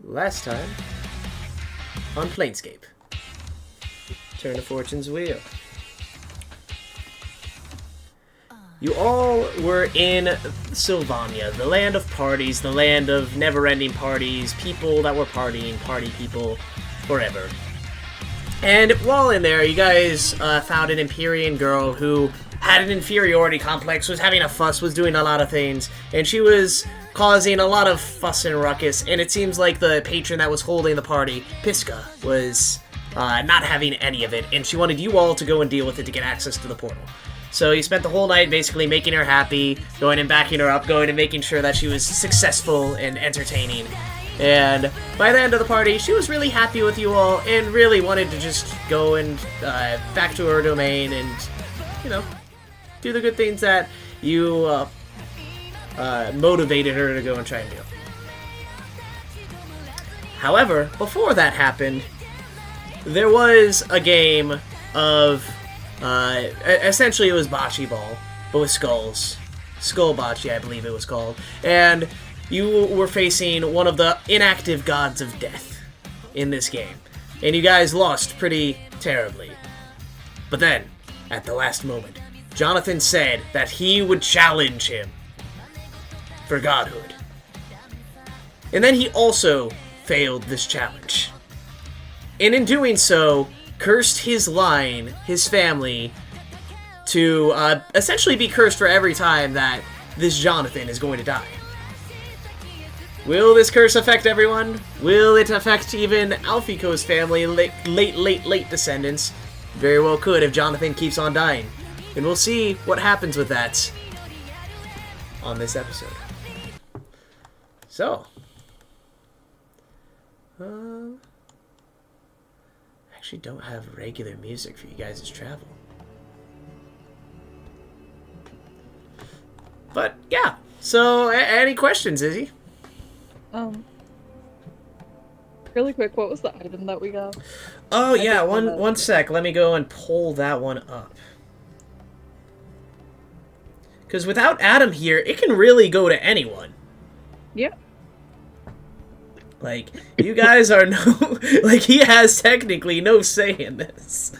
Last time on Planescape. Turn of Fortune's wheel. You all were in Sylvania, the land of parties, the land of never-ending parties, people that were partying, party people, forever. And while in there, you guys found an Empyrean girl who had an inferiority complex, was having a fuss, was doing a lot of things, and she was causing a lot of fuss and ruckus, and it seems like the patron that was holding the party, Pisca, was not having any of it, and she wanted you all to go and deal with it to get access to the portal. So you spent the whole night basically making her happy, going and backing her up, going and making sure that she was successful and entertaining. And by the end of the party, she was really happy with you all and really wanted to just go and back to her domain and, you know, do the good things that you motivated her to go and try and do. However, before that happened, there was a game of, essentially it was bocce ball, but with skulls. Skull bocce, I believe it was called. And you were facing one of the inactive gods of death in this game. And you guys lost pretty terribly. But then, at the last moment, Jonathan said that he would challenge him for godhood. And then he also failed this challenge. And in doing so, cursed his line, his family, to essentially be cursed for every time that this Jonathan is going to die. Will this curse affect everyone? Will it affect even Alphiko's family, late descendants? Very well could if Jonathan keeps on dying. And we'll see what happens with that on this episode. So, I actually don't have regular music for you guys' travel. But, yeah. So, any questions, Izzy? Really quick, what was the item that we got? Oh, yeah, one sec. Let me go and pull that one up. Because without Adam here, it can really go to anyone. Yeah. Like, you guys are no... like, he has technically no say in this.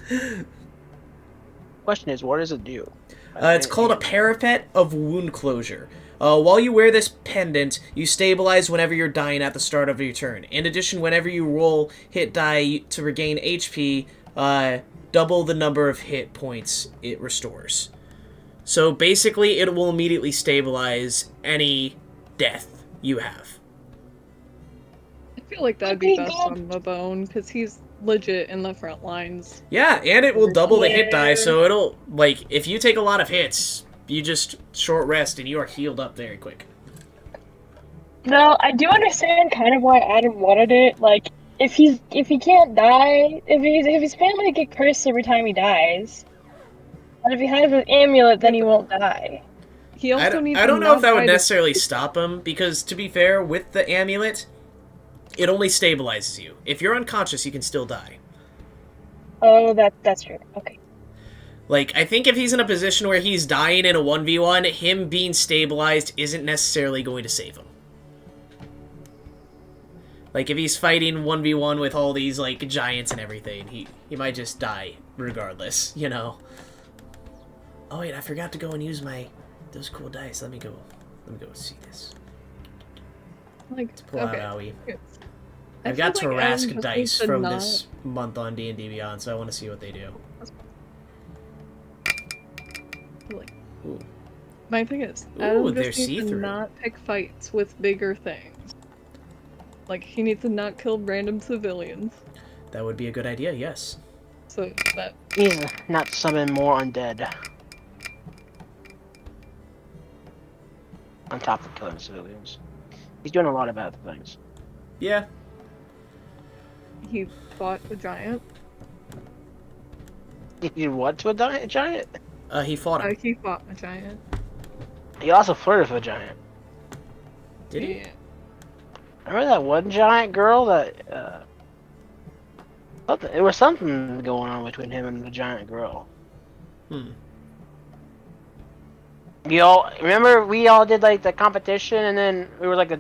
Question is, what does it do? It's called a Parapet of Wound Closure. While you wear this pendant, you stabilize whenever you're dying at the start of your turn. In addition, whenever you roll hit die to regain HP, double the number of hit points it restores. So basically, it will immediately stabilize any death you have. I feel like that'd be best on the bone, because he's legit in the front lines. Yeah, and it will double the hit die, so it'll, like, if you take a lot of hits, you just short rest and you are healed up very quick. No, I do understand kind of why Adam wanted it. Like, if he can't die, if his family get cursed every time he dies, and if he has an amulet, then he won't die. He also needs. I don't know if that would necessarily stop him, because to be fair, with the amulet, it only stabilizes you. If you're unconscious, you can still die. Oh, that's true. Okay. Like, I think if he's in a position where he's dying in a 1v1, him being stabilized isn't necessarily going to save him. Like, if he's fighting 1v1 with all these, like, giants and everything, he might just die regardless, you know? Oh, wait, I forgot to go and use those cool dice. Let me go see this. Like, Let's pull out Owie. Yes. I've got like Tarask dice from not... this month on D&D Beyond, so I want to see what they do. Like, Ooh. my thing is, Ooh, Adam they're just needs to see-through. not pick fights with bigger things. Like, he needs to not kill random civilians. That would be a good idea, yes. So that... He needs to not summon more undead. On top of killing civilians. He's doing a lot of bad things. Yeah. He fought a giant. He did what to a giant? He fought him. He fought a giant. He also flirted with a giant. Did he? Yeah. Remember that one giant girl that, there was something going on between him and the giant girl. You all remember we all did like the competition, and then we were like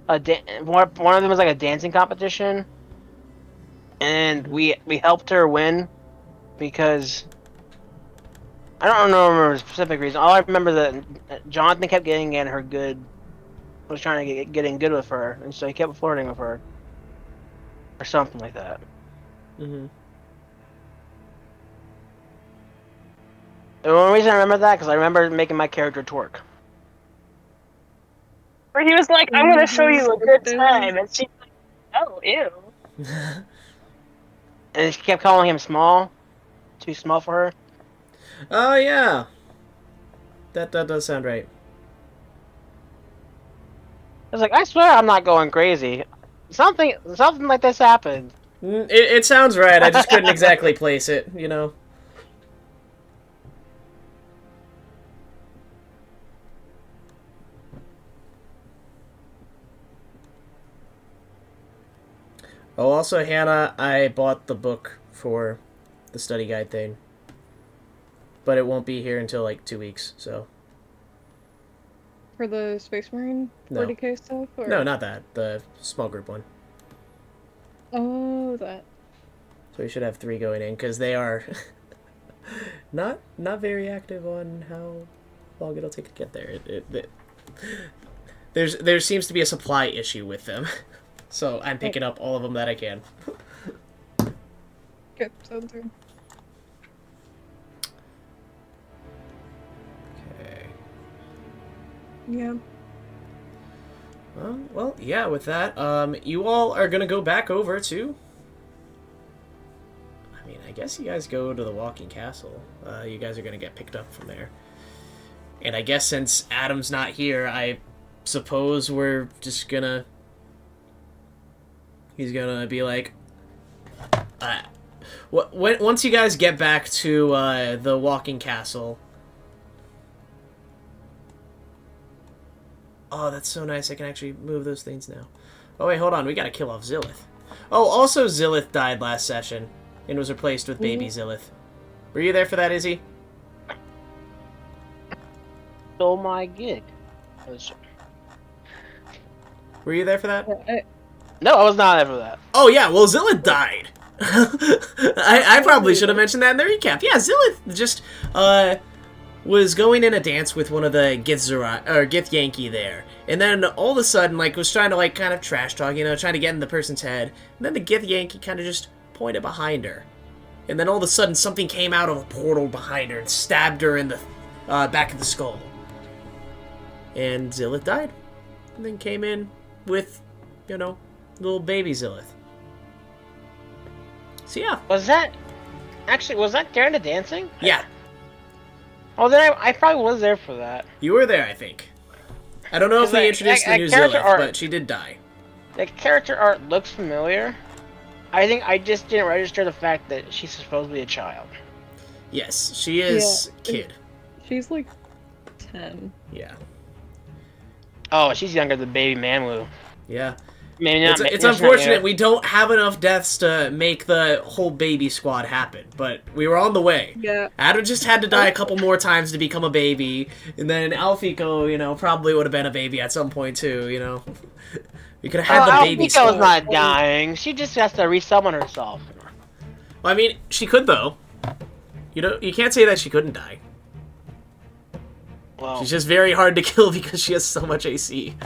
one of them was like a dancing competition, and we helped her win because I don't remember the specific reason. All I remember that Jonathan kept getting in her good, was trying to getting good with her, and so he kept flirting with her, or something like that. Mm-hmm. The only reason I remember that because I remember making my character twerk. Where he was like, I'm gonna show you a good time, and she's like, oh, ew. And she kept calling him small, too small for her. Oh yeah, that does sound right. I was like, I swear I'm not going crazy. Something like this happened. It sounds right. I just couldn't exactly place it, you know. Oh, also, Hannah, I bought the book for the study guide thing. But it won't be here until, like, 2 weeks, so... For the Space Marine No. 40k stuff? Or... No, not that. The small group one. Oh, that. So we should have 3 going in, because they are... not very active on how long it'll take to get there. There seems to be a supply issue with them. So I'm picking up all of them that I can. Okay, sounds good. Okay. Yeah. Well, yeah, with that, you all are gonna go back over to... I mean, I guess you guys go to the Walking Castle. You guys are gonna get picked up from there. And I guess since Adam's not here, I suppose we're just gonna... He's gonna be like... once you guys get back to the Walking Castle... Oh, that's so nice. I can actually move those things now. Oh, wait, hold on. We gotta kill off Zilleth. Oh, also Zilleth died last session and was replaced with baby Zilleth. Were you there for that, Izzy? Stole my gig. Were you there for that? No, I was not there for that. Oh, yeah. Well, Zilleth died. I probably should have mentioned that in the recap. Yeah, Zilleth just, was going in a dance with one of the Gith Yankee there. And then all of a sudden, like, was trying to, like, kind of trash talk, you know, trying to get in the person's head. And then the Gith Yankee kind of just pointed behind her. And then all of a sudden, something came out of a portal behind her and stabbed her in the back of the skull. And Zilleth died. And then came in with, you know, little baby Zilleth. So, yeah. Was that during the dancing? Yeah. Oh, then I probably was there for that. You were there, I think. I don't know if we introduced the new Zilleth, but she did die. The character art looks familiar. I think I just didn't register the fact that she's supposed to be a child. Yes, she is kid. She's like 10. Yeah. Oh, she's younger than baby Manwu. Yeah. Maybe not, it's unfortunate we don't have enough deaths to make the whole baby squad happen, but we were on the way. Yeah. Adam just had to die a couple more times to become a baby, and then Alphiko, you know, probably would have been a baby at some point too, you know. We could have had the baby squad. Alphiko's not dying. She just has to resummon herself. Well, I mean, she could though. You can't say that she couldn't die. Well, She's just very hard to kill because she has so much AC.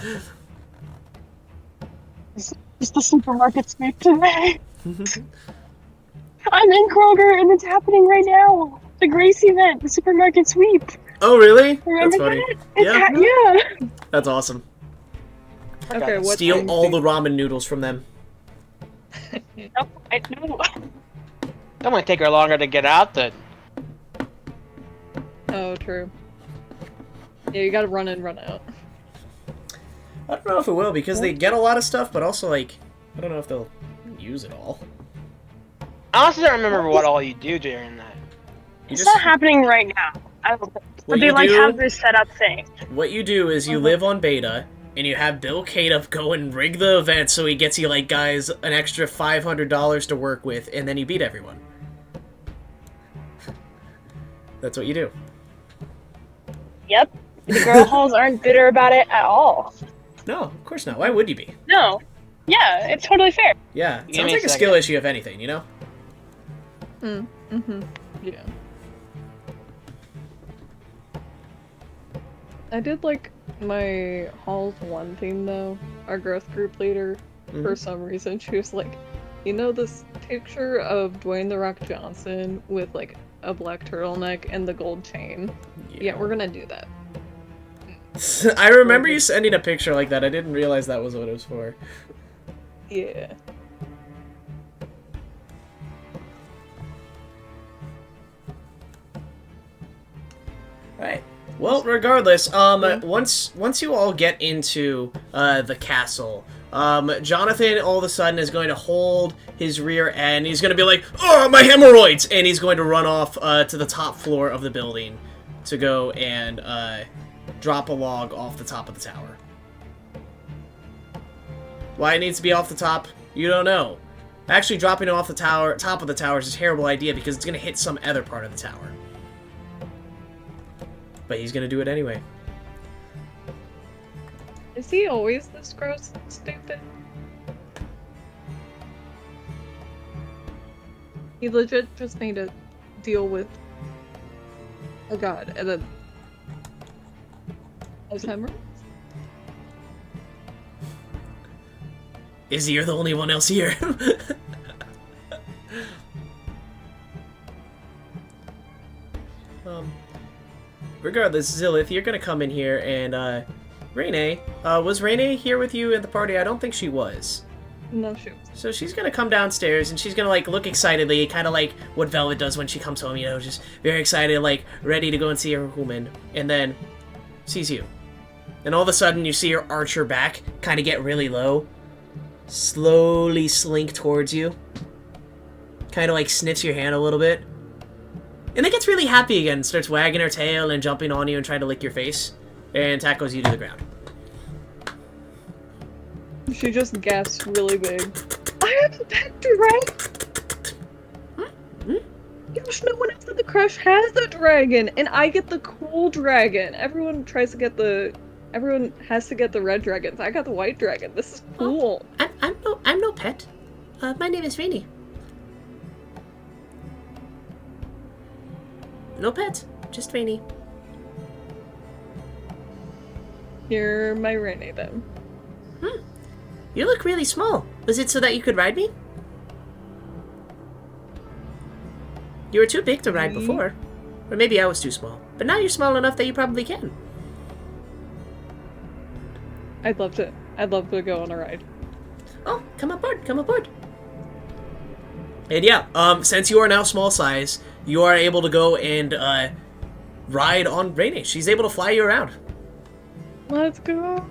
It's the supermarket sweep today. I'm in Kroger and it's happening right now. The Grace event, the supermarket sweep. Oh, really? Remember That's funny. that? Yeah. That's awesome. Okay, what Steal all the ramen noodles from them. No, I know. that might take her longer to get out than. Oh, true. Yeah, you gotta run in, run out. I don't know if it will, because they get a lot of stuff, but also, like, I don't know if they'll use it all. I honestly don't remember what all you do during that. It's not happening right now. I don't think. But they have this setup thing. What you do is you live on beta, and you have Bill Cadup go and rig the event so he gets you, like, guys, an extra $500 to work with, and then you beat everyone. That's what you do. Yep. The girl halls aren't bitter about it at all. No, of course not. Why would you be? No. Yeah, it's totally fair. Yeah, it Give sounds me a like a second. skill issue, if anything, you know? Yeah. I did like my Halls 1 theme though. Our growth group leader, for some reason, she was like, you know this picture of Dwayne The Rock Johnson with like a black turtleneck and the gold chain? Yeah, we're gonna do that. I remember you sending a picture like that. I didn't realize that was what it was for. Yeah. Right. Well, regardless, once you all get into the castle, Jonathan all of a sudden is going to hold his rear end. He's going to be like, "Oh, my hemorrhoids!" And he's going to run off to the top floor of the building to go and drop a log off the top of the tower. Why it needs to be off the top, you don't know. Actually, dropping it off the top of the tower is a terrible idea because it's going to hit some other part of the tower. But he's gonna do it anyway. Is he always this gross and stupid? He legit just need to deal with a god and then his hemorrhoids? Izzy, you're the only one else here. Regardless, Zilleth, you're gonna come in here and, Rene, was Rene here with you at the party? I don't think she was. No shoot. So she's gonna come downstairs and she's gonna, like, look excitedly, kind of like what Velvet does when she comes home, you know, just very excited, like, ready to go and see her human, and then sees you. And all of a sudden, you see her arch her back, kind of get really low, slowly slink towards you, kind of, like, sniffs your hand a little bit, and then gets really happy again, starts wagging her tail and jumping on you and trying to lick your face, and tackles you to the ground. She just gasps really big. I have a pet dragon! Gosh, no one else in the crush has the dragon, and I get the cool dragon. Everyone has to get the red dragons. I got the white dragon. This is cool. I'm no pet. My name is Rainy. No pet, just Rainy. You're my Rene then. You look really small. Was it so that you could ride me? You were too big to ride before. Or maybe I was too small. But now you're small enough that you probably can. I'd love to go on a ride. Oh, come aboard. And yeah, since you are now small size, you are able to go and ride on Rainy. She's able to fly you around. Let's go.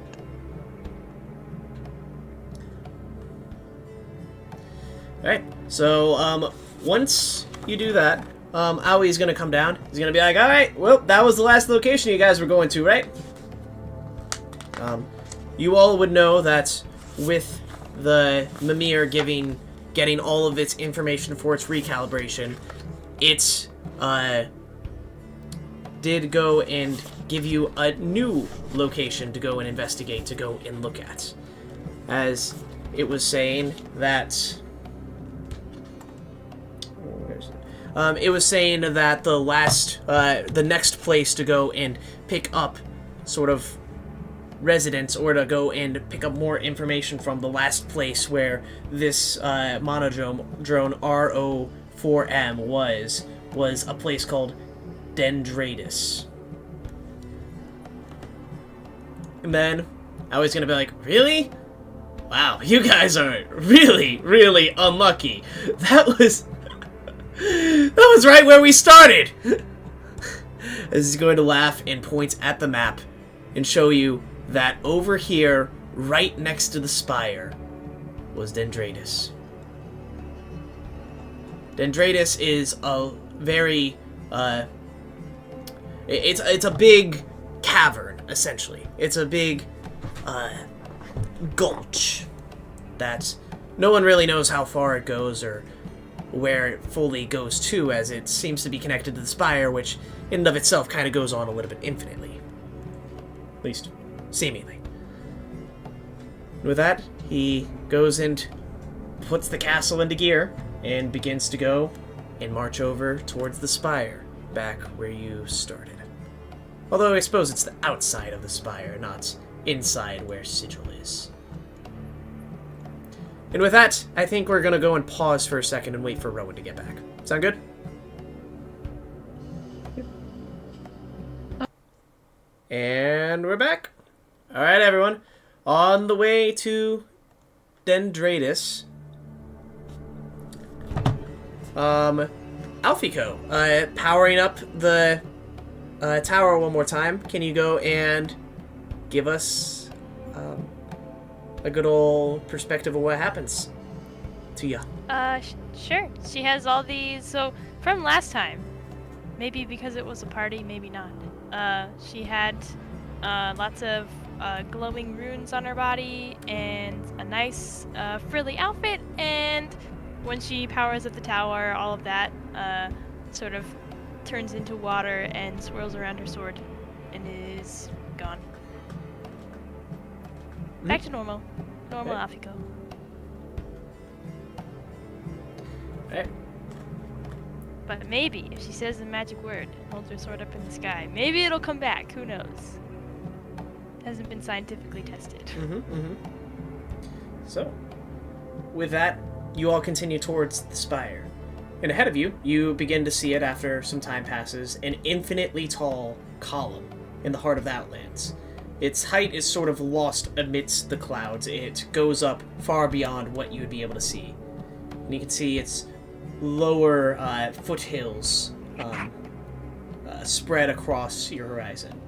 Alright, so once you do that, Aui's gonna come down. He's gonna be like, alright, well, that was the last location you guys were going to, right? You all would know that with the Mimir getting all of its information for its recalibration, it did go and give you a new location to go and investigate, to go and look at. As it was saying that... it was saying that the next place to go and pick up sort of residents, or to go and pick up more information from the last place where this monodrone RO4M was a place called Dendratus. And then I was gonna be like, really? Wow, you guys are really, really unlucky. That was right where we started! As he's going to laugh and point at the map and show you that over here, right next to the Spire, was Dendratus. Dendratus is a very, it's a big cavern, essentially. It's a big, gulch that no one really knows how far it goes or where it fully goes to, as it seems to be connected to the Spire, which in and of itself kind of goes on a little bit infinitely. At least, seemingly. With that, he goes and puts the castle into gear and begins to go and march over towards the Spire, back where you started. Although I suppose it's the outside of the Spire, not inside where Sigil is. And with that, I think we're going to go and pause for a second and wait for Rowan to get back. Sound good? And we're back. Alright, everyone. On the way to Dendratus. Alphiko, powering up the tower one more time. Can you go and give us a good old perspective of what happens to ya? Sure. She has all these. So from last time, maybe because it was a party, maybe not. She had lots of glowing runes on her body and a nice frilly outfit. And when she powers up the tower, all of that sort of turns into water and swirls around her sword and is gone. Back to normal. Normal Alphiko. Alright. But maybe, if she says the magic word and holds her sword up in the sky, maybe it'll come back. Who knows? Hasn't been scientifically tested. So, with that, you all continue towards the Spire. And ahead of you, you begin to see it after some time passes, an infinitely tall column in the heart of the Outlands. Its height is sort of lost amidst the clouds. It goes up far beyond what you would be able to see. And you can see its lower foothills spread across your horizon.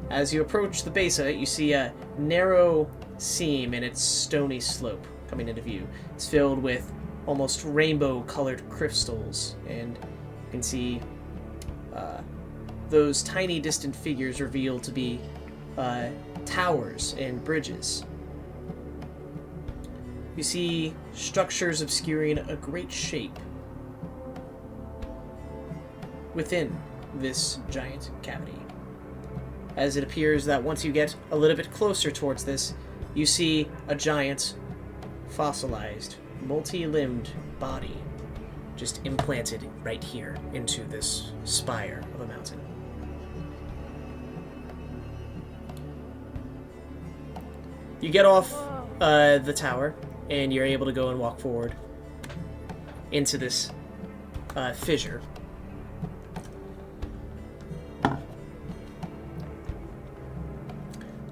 As you approach the base of it, you see a narrow seam in its stony slope coming into view. It's filled with almost rainbow-colored crystals, and you can see those tiny distant figures revealed to be towers and bridges. You see structures obscuring a great shape within this giant cavity. As it appears that once you get a little bit closer towards this, you see a giant, fossilized, multi-limbed body just implanted right here into this spire of a mountain. You get off the tower, and you're able to go and walk forward into this fissure.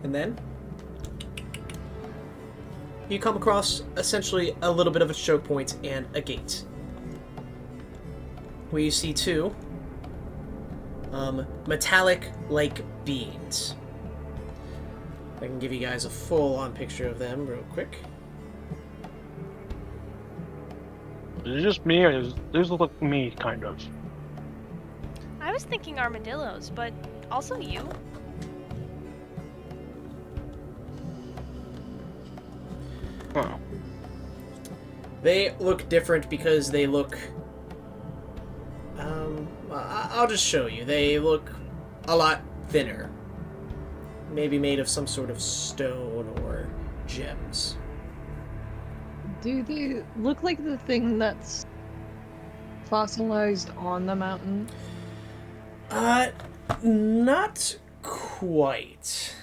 And then you come across essentially a little bit of a choke point and a gate, where you see two metallic-like beings. I can give you guys a full-on picture of them real quick. Is it just me, or does this look like me, kind of? I was thinking armadillos, but also you. Oh. They look different because they look... I'll just show you. They look a lot thinner. Maybe made of some sort of stone or gems. Do they look like the thing that's fossilized on the mountain? Not quite.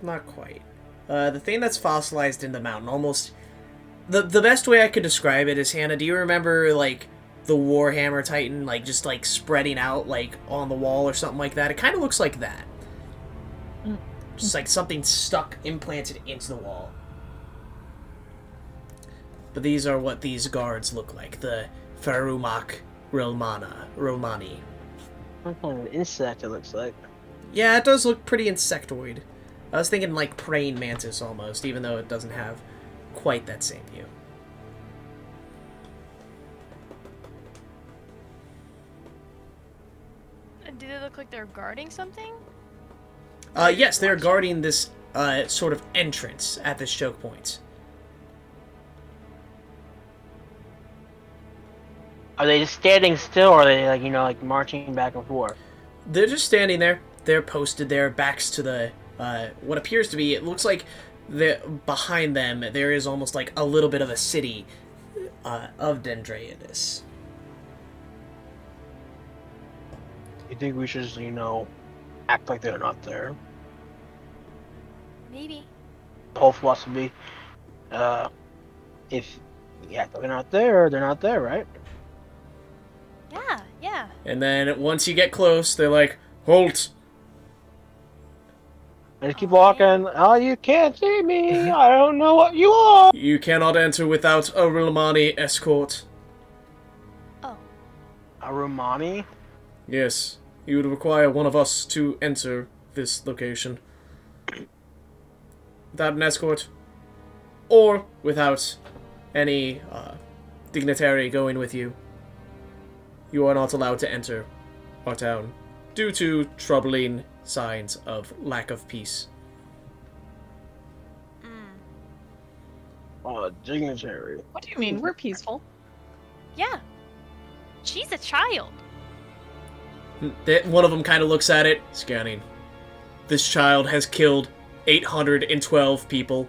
Not quite. The thing that's fossilized in the mountain, almost... The best way I could describe it is, Hannah, do you remember, like, the Warhammer Titan, like, just, like, spreading out, like, on the wall or something like that? It kind of looks like that. Just like something stuck, implanted into the wall. But these are what these guards look like. The Farumak Romani. What kind of insect it looks like? Yeah, it does look pretty insectoid. I was thinking like praying mantis almost, even though it doesn't have quite that same view. Do they look like they're guarding something? Yes, they're guarding this sort of entrance at this choke point. Are they just standing still, or are they, like, like marching back and forth? They're just standing there. They're posted there, backs to the what appears to be, it looks like behind them, there is almost like a little bit of a city of Dendreidus. You think we should, act like they're not there? Maybe. The whole philosophy, if you act like they're not there, right? Yeah. And then once you get close, they're like, "Halt!" And just keep walking. Oh, you can't see me. I don't know what you are. You cannot enter without a Rilmani escort. Oh. A Romani? Yes, you would require one of us to enter this location. Without an escort, or without any dignitary going with you, you are not allowed to enter our town due to troubling signs of lack of peace. Oh, dignitary. What do you mean? We're peaceful. Yeah. She's a child. One of them kind of looks at it, scanning. This child has killed 812 people.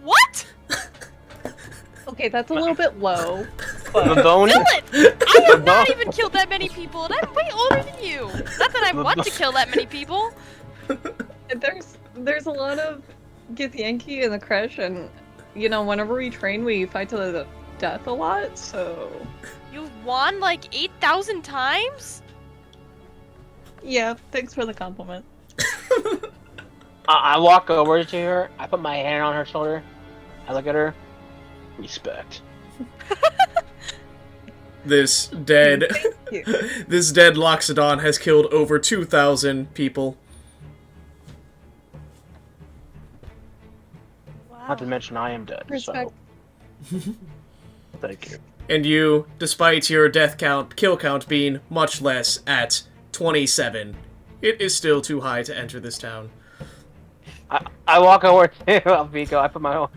What? Okay, that's a little bit low. The bone? Zilleth! I have not even killed that many people, and I'm way older than you. Not that I want to kill that many people. There's a lot of Githyanki in the Kresh, and whenever we train, we fight to the death a lot. So You've won like 8,000 times? yeah, thanks for the compliment. I walk over to her. I put my hand on her shoulder. I look at her. Respect. This dead Thank you. this dead Loxodon has killed over 2,000 people. Wow. Not to mention I am dead. Respect. So. Thank you. And you, despite your kill count being much less at 27, it is still too high to enter this town. I walk over to Alphiko. I put my own.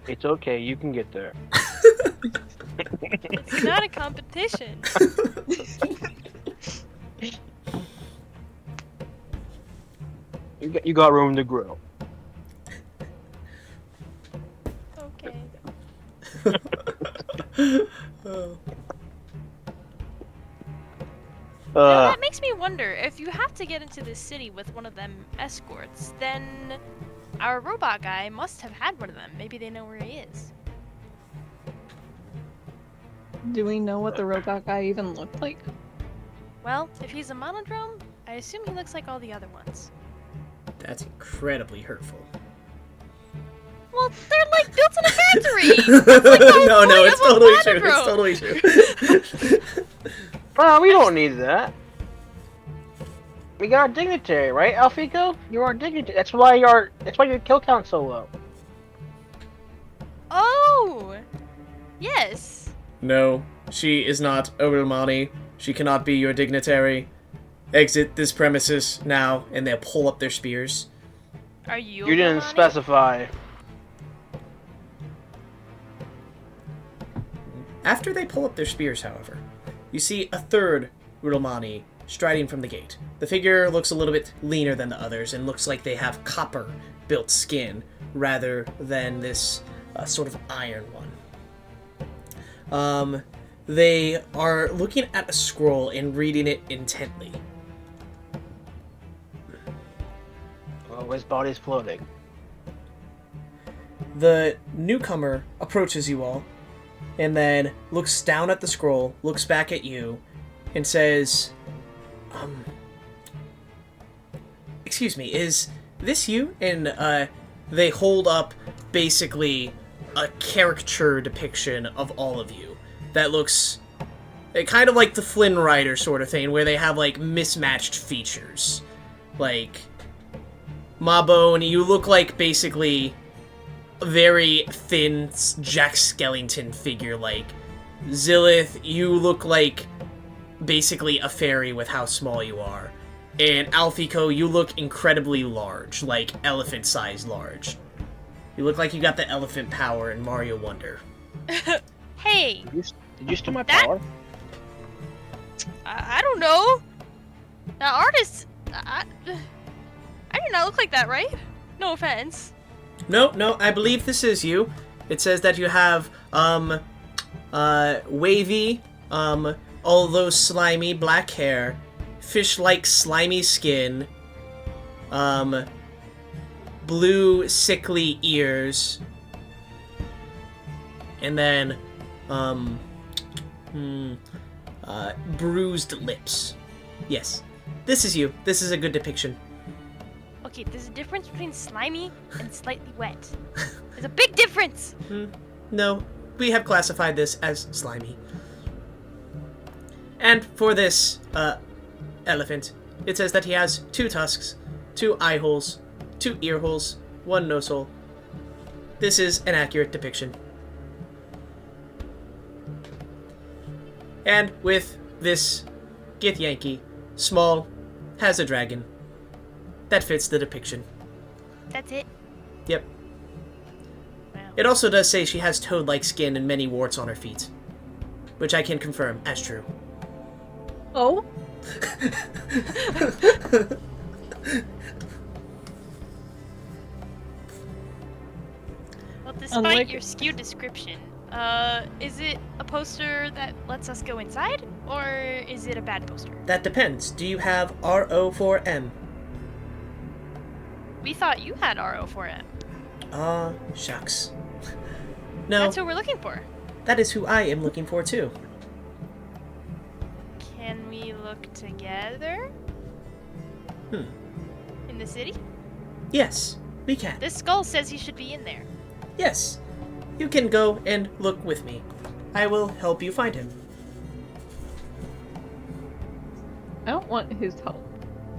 It's okay. You can get there. It's not a competition. You got room to grow. Okay. Now that makes me wonder, if you have to get into this city with one of them escorts, then our robot guy must have had one of them. Maybe they know where he is. Do we know what the robot guy even looked like? Well, if he's a monodrome, I assume he looks like all the other ones. That's incredibly hurtful. Well, they're like built in a factory! That's like the whole No, point it's of a totally true. monodrome. It's totally true. Well, we don't need that. We got our dignitary, right, Alphiko? You're our dignitary. That's why your kill count's so low. Oh! Yes. No, she is not a Rilmani. She cannot be your dignitary. Exit this premises now, and they'll pull up their spears. Are you? You didn't Romani? specify. After they pull up their spears, however, you see a third Rilmani striding from the gate. The figure looks a little bit leaner than the others and looks like they have copper-built skin rather than this sort of iron one. They are looking at a scroll and reading it intently. Oh, his body's floating. The newcomer approaches you all and then looks down at the scroll, looks back at you, and says, excuse me, is this you? And they hold up basically a caricature depiction of all of you that looks kind of like the Flynn Rider sort of thing, where they have like mismatched features. Like, Mabone, you look like basically a very thin Jack Skellington figure. Like, Zilleth, you look like basically a fairy with how small you are. And Alphiko, you look incredibly large, like elephant-sized large. You look like you got the elephant power in Mario Wonder. Hey, Did you steal my That- power? I don't know. Now, artists, I do not look like that, right? No offense. No, I believe this is you. It says that you have, wavy, although slimy black hair, fish-like slimy skin, blue sickly ears, and then, bruised lips. Yes, this is you. This is a good depiction. Okay, there's a difference between slimy and slightly wet. There's a big difference! No, we have classified this as slimy. And for this, elephant, it says that he has 2 tusks, 2 eye holes, 2 ear holes, 1 nose hole. This is an accurate depiction. And with this Githyanki, small, has a dragon. That fits the depiction. That's it? Yep. Wow. It also does say she has toad-like skin and many warts on her feet, which I can confirm as true. Oh? Well, despite Unlike- your skewed description, is it a poster that lets us go inside, or is it a bad poster? That depends. Do you have RO4M? We thought you had RO4M. Shucks. No, That's who we're looking for. that is who I am looking for too. Can we look together? In the city? Yes, we can. This skull says he should be in there. Yes, you can go and look with me. I will help you find him. I don't want his help,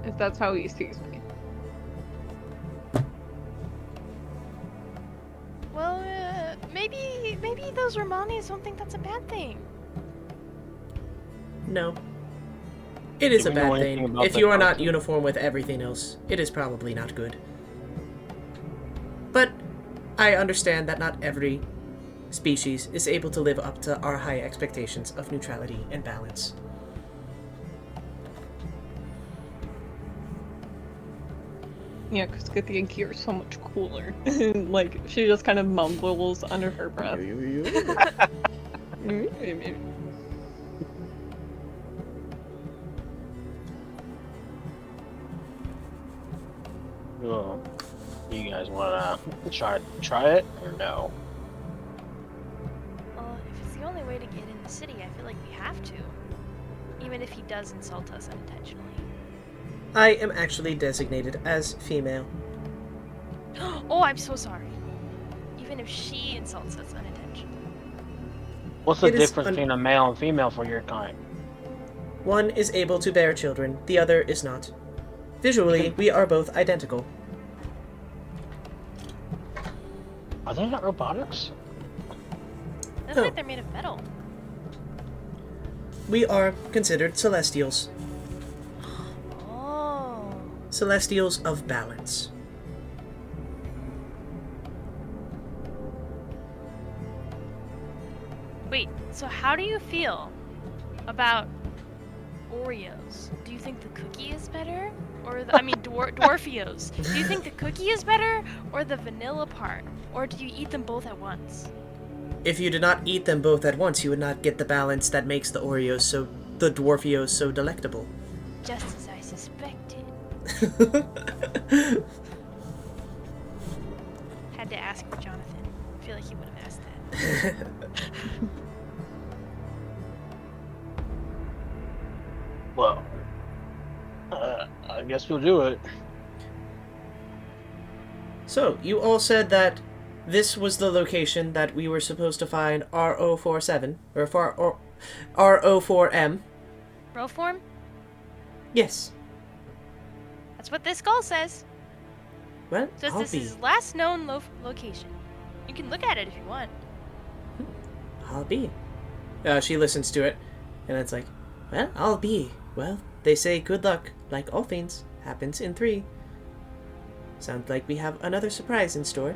if that's how he sees me. Well, maybe those Romanis don't think that's a bad thing. No. It is Do a we know bad anything thing. about If that you are not person? uniform with everything else, it is probably not good. But I understand that not every species is able to live up to our high expectations of neutrality and balance. Yeah, because Githyanki are so much cooler. Like, she just kind of mumbles under her breath. Oh, you guys wanna try it or no? Well, if it's the only way to get in the city, I feel like we have to. Even if he does insult us unintentionally. I am actually designated as female. Oh, I'm so sorry. Even if she insults us unintentionally. What's the It is difference between a male and female for your kind? One is able to bear children, the other is not. Visually, we are both identical. Are they not robotics? Looks Oh. like they're made of metal. We are considered celestials. Oh. Celestials of balance. Wait, so how do you feel about Oreos? Do you think the cookie is better? Or the, I mean, Dwarfios. Do you think the cookie is better or the vanilla part? Or do you eat them both at once? If you did not eat them both at once, you would not get the balance that makes the Dwarfios so delectable. Just as I suspected. Had to ask for Jonathan. I feel like he would have asked that. Well, I guess we'll do it. So, you all said that this was the location that we were supposed to find RO47, or RO4M. Row form? Yes. That's what this skull says. Well, Says I'll this be. is his last known location. You can look at it if you want. I'll be. She listens to it, and it's like, well, I'll be. Well, they say good luck, like all things, happens in 3. Sounds like we have another surprise in store.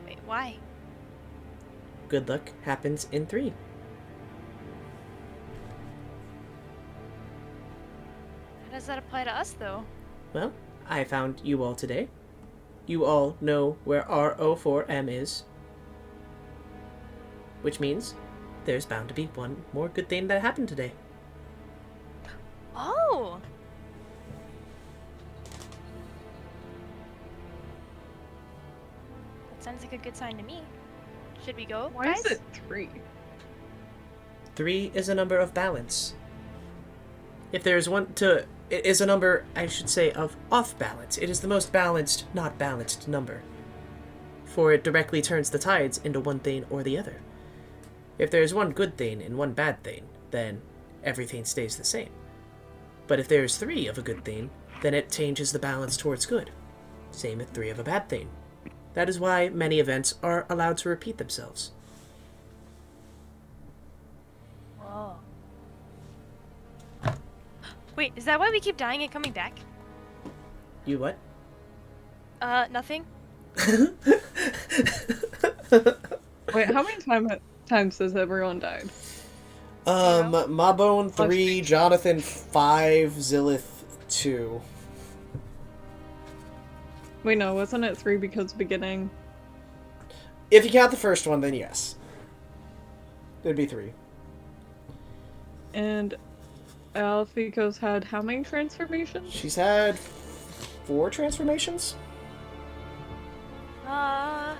Wait, why? Good luck happens in 3. How does that apply to us, though? Well, I found you all today. You all know where RO4M is. Which means there's bound to be one more good thing that happened today. Oh! That sounds like a good sign to me. Should we go, Why guys? is it 3? 3 is a number of balance. If there's one to... It is a number, I should say, of off balance. It is the most balanced, not balanced number. For it directly turns the tides into one thing or the other. If there's one good thing and one bad thing, then everything stays the same. But if there's 3 of a good thing, then it changes the balance towards good. Same with 3 of a bad thing. That is why many events are allowed to repeat themselves. Whoa. Wait, is that why we keep dying and coming back? You what? Nothing. Wait, how many times has everyone died? Mabone 3, Jonathan 5, Zilleth 2. Wait, no, wasn't it 3 because beginning? If you count the first one, then yes. It'd be 3. And Alphiko's had how many transformations? She's had 4 transformations? I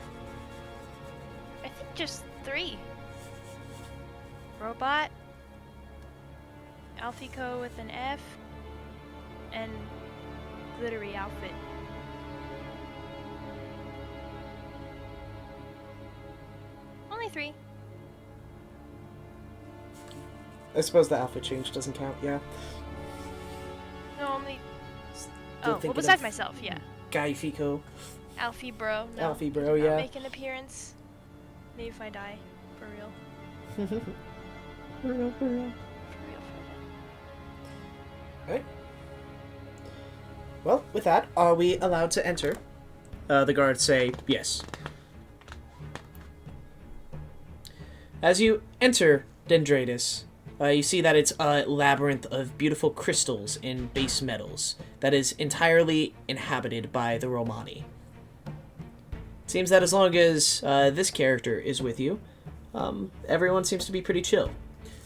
think just 3. Robot, Alphiko with an F, and glittery outfit. Only 3. I suppose the outfit change doesn't count, yeah. No, only. Still Oh, well, thinking besides of myself, yeah. Guy Fico. Alfie bro. No. Alfie bro, I'll yeah. make an appearance. Maybe if I die. For real. For real, for real. For real, for real. Right. Well, with that, are we allowed to enter? The guards say yes. As you enter Dendritus, you see that it's a labyrinth of beautiful crystals and base metals that is entirely inhabited by the Romani. It seems that as long as this character is with you, everyone seems to be pretty chill.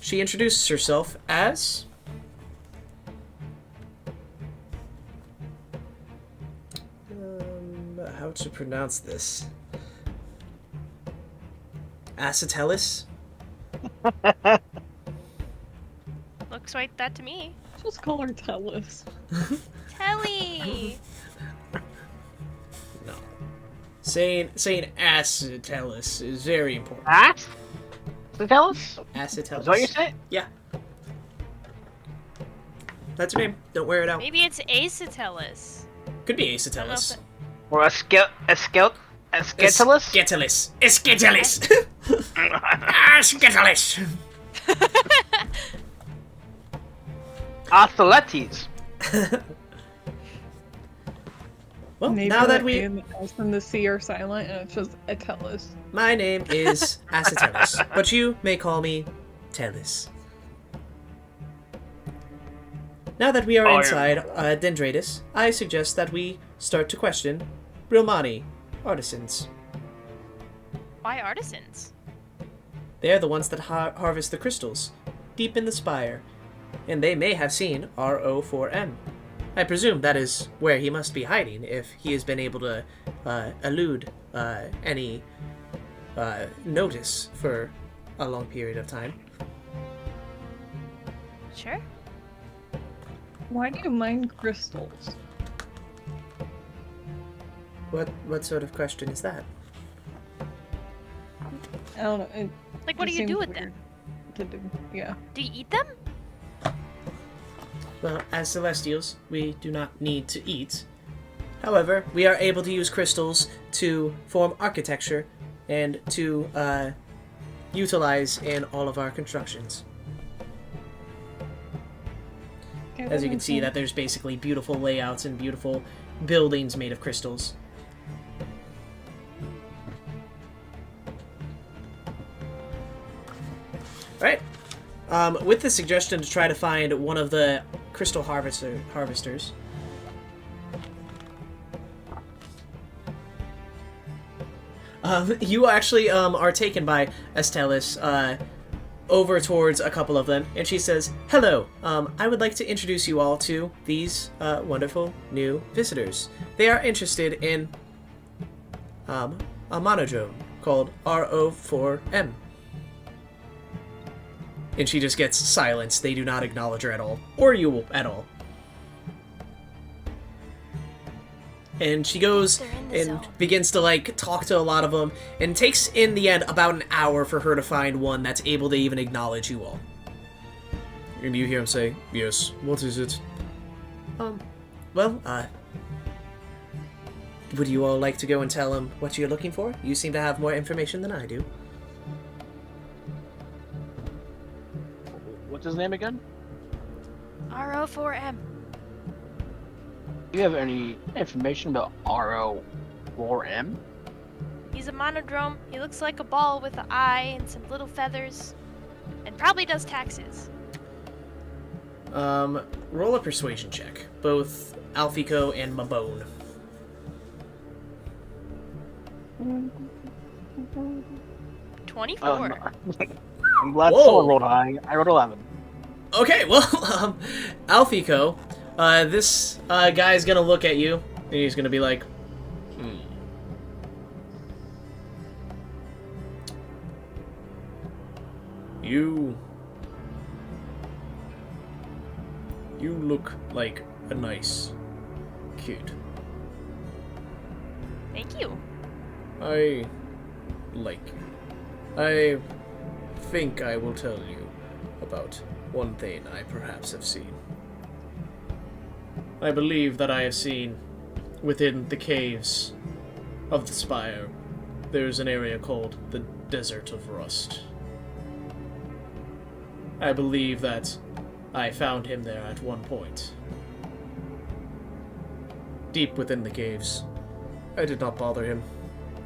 She introduces herself as... how to pronounce this? Acetellus? Looks like that to me. Just call her Tellus. Telly! No. Saying acetellus is very important. What? So tell us? Acetellus. Is that what you said? Yeah. That's her name. Don't wear it out. Maybe it's Acetellus. Could be I don't know acetellus. if it- Or a skeletalus? Sketellus. Sketellus. Sketellus. Otheletes. Well, Maybe now that the we... A and the S and the C are silent and it's just a Tellus. My name is Acetellus, but you may call me Tellus. Now that we are inside Dendritus, I suggest that we start to question Romani artisans. Why artisans? They are the ones that harvest the crystals, deep in the Spire, and they may have seen RO4M. I presume that is where he must be hiding if he has been able to elude any notice for a long period of time. Sure. Why do you mine crystals? What sort of question is that? I don't know. It Like, what do just you do seems with them? weird to do. Yeah. Do you eat them? Well, as Celestials, we do not need to eat. However, we are able to use crystals to form architecture and to utilize in all of our constructions. Okay, As you can makes see, sense. that there's basically beautiful layouts and beautiful buildings made of crystals. Right. With the suggestion to try to find one of the crystal harvesters, You actually are taken by Estelis over towards a couple of them, and she says, "Hello. I would like to introduce you all to these wonderful new visitors. They are interested in a monodrome called RO4M." And she just gets silenced. They do not acknowledge her at all, or you at all. And she goes and begins to, like, talk to a lot of them, and takes, in the end, about an hour for her to find one that's able to even acknowledge you all. And you hear him say, "Yes, what is it?" Well, would you all like to go and tell him what you're looking for? You seem to have more information than I do. What's his name again? RO4M. Do you have any information about RO4M? He's a monodrome. He looks like a ball with an eye and some little feathers. And probably does taxes. Roll a persuasion check. Both Alphiko and Mabone. 24. I'm glad Whoa. someone rolled high. I rolled 11. Okay, well, Alphiko, this guy's gonna look at you, and he's gonna be like, You look like a nice kid. Thank you. I like you. I think I will tell you about one thing I perhaps have seen. I believe that I have seen within the caves of the Spire, there's an area called the Desert of Rust. I believe that I found him there at one point. Deep within the caves. I did not bother him.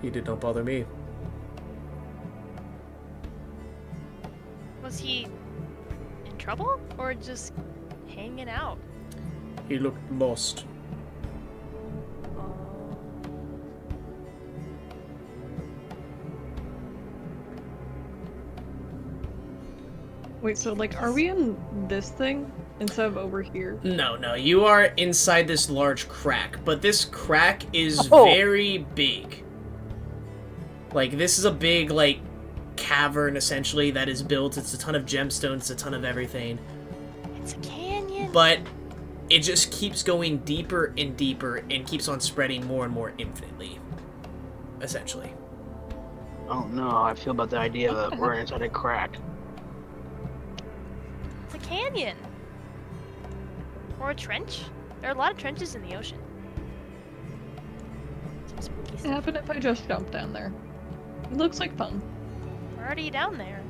He did not bother me. Was he in trouble or just hanging out? He looked lost. Wait, so like, are we in this thing instead of over here? No, you are inside this large crack, but this crack is Oh. very big. Like, this is a big, like, cavern, essentially, that is built. It's a ton of gemstones, it's a ton of everything. It's a canyon. But it just keeps going deeper and deeper and keeps on spreading more and more infinitely, essentially. I don't know how I feel about the idea that we're inside a crack. It's a canyon. Or a trench. There are a lot of trenches in the ocean. Some spooky What stuff. happened if I just jumped down there? It looks like fun. We're already down there.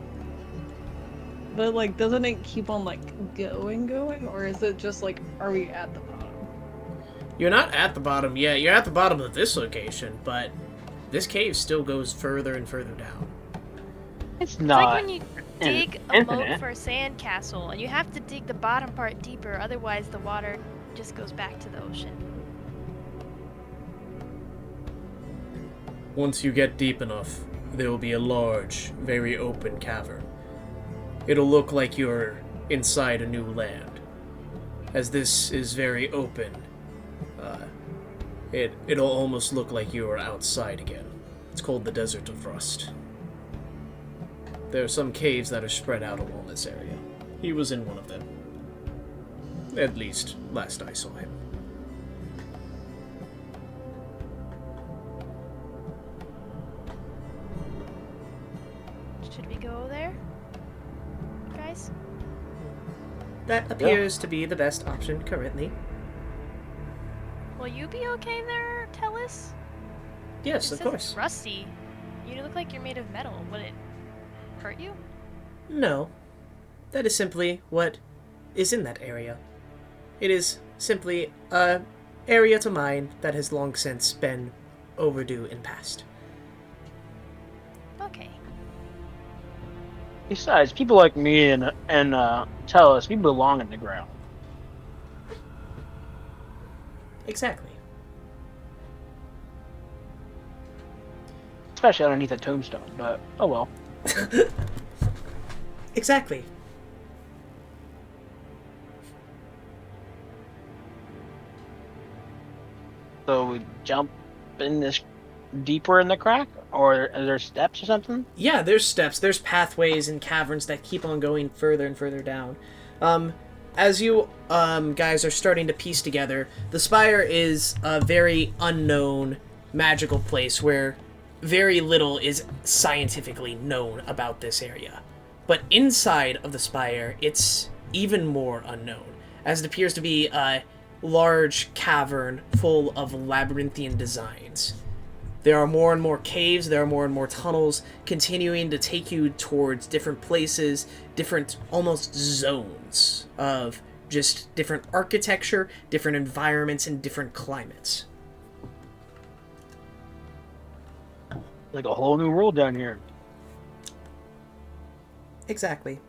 But like, doesn't it keep on like going, or is it just like, are we at the bottom? You're not at the bottom yet. You're at the bottom of this location, but this cave still goes further and further down. It's It's not. like when you dig a infinite. moat for a sand castle, and you have to dig the bottom part deeper, otherwise the water just goes back to the ocean. Once you get deep enough, there will be a large, very open cavern. It'll look like you're inside a new land. As this is very open, it'll almost look like you are outside again. It's called the Desert of Rust. There are some caves that are spread out along this area. He was in one of them. At least, last I saw him. Should we go there? Guys? That appears to be the best option currently. Will you be okay there, Tellis? Yes, It of says course. It's rusty. You look like you're made of metal. Would it hurt you? No. That is simply what is in that area. It is simply a area to mine that has long since been overdue and past. Okay. Besides, people like me and tell us we belong in the ground. Exactly. Especially underneath a tombstone, but oh well. Exactly. So we jump in this deeper in the crack, or are there steps or something? Yeah, there's steps, there's pathways and caverns that keep on going further and further down. As you guys are starting to piece together, the Spire is a very unknown magical place where very little is scientifically known about this area. But inside of the Spire, it's even more unknown, as it appears to be a large cavern full of labyrinthian designs. There are more and more caves, there are more and more tunnels, continuing to take you towards different places, different almost zones of just different architecture, different environments, and different climates. Like a whole new world down here. Exactly.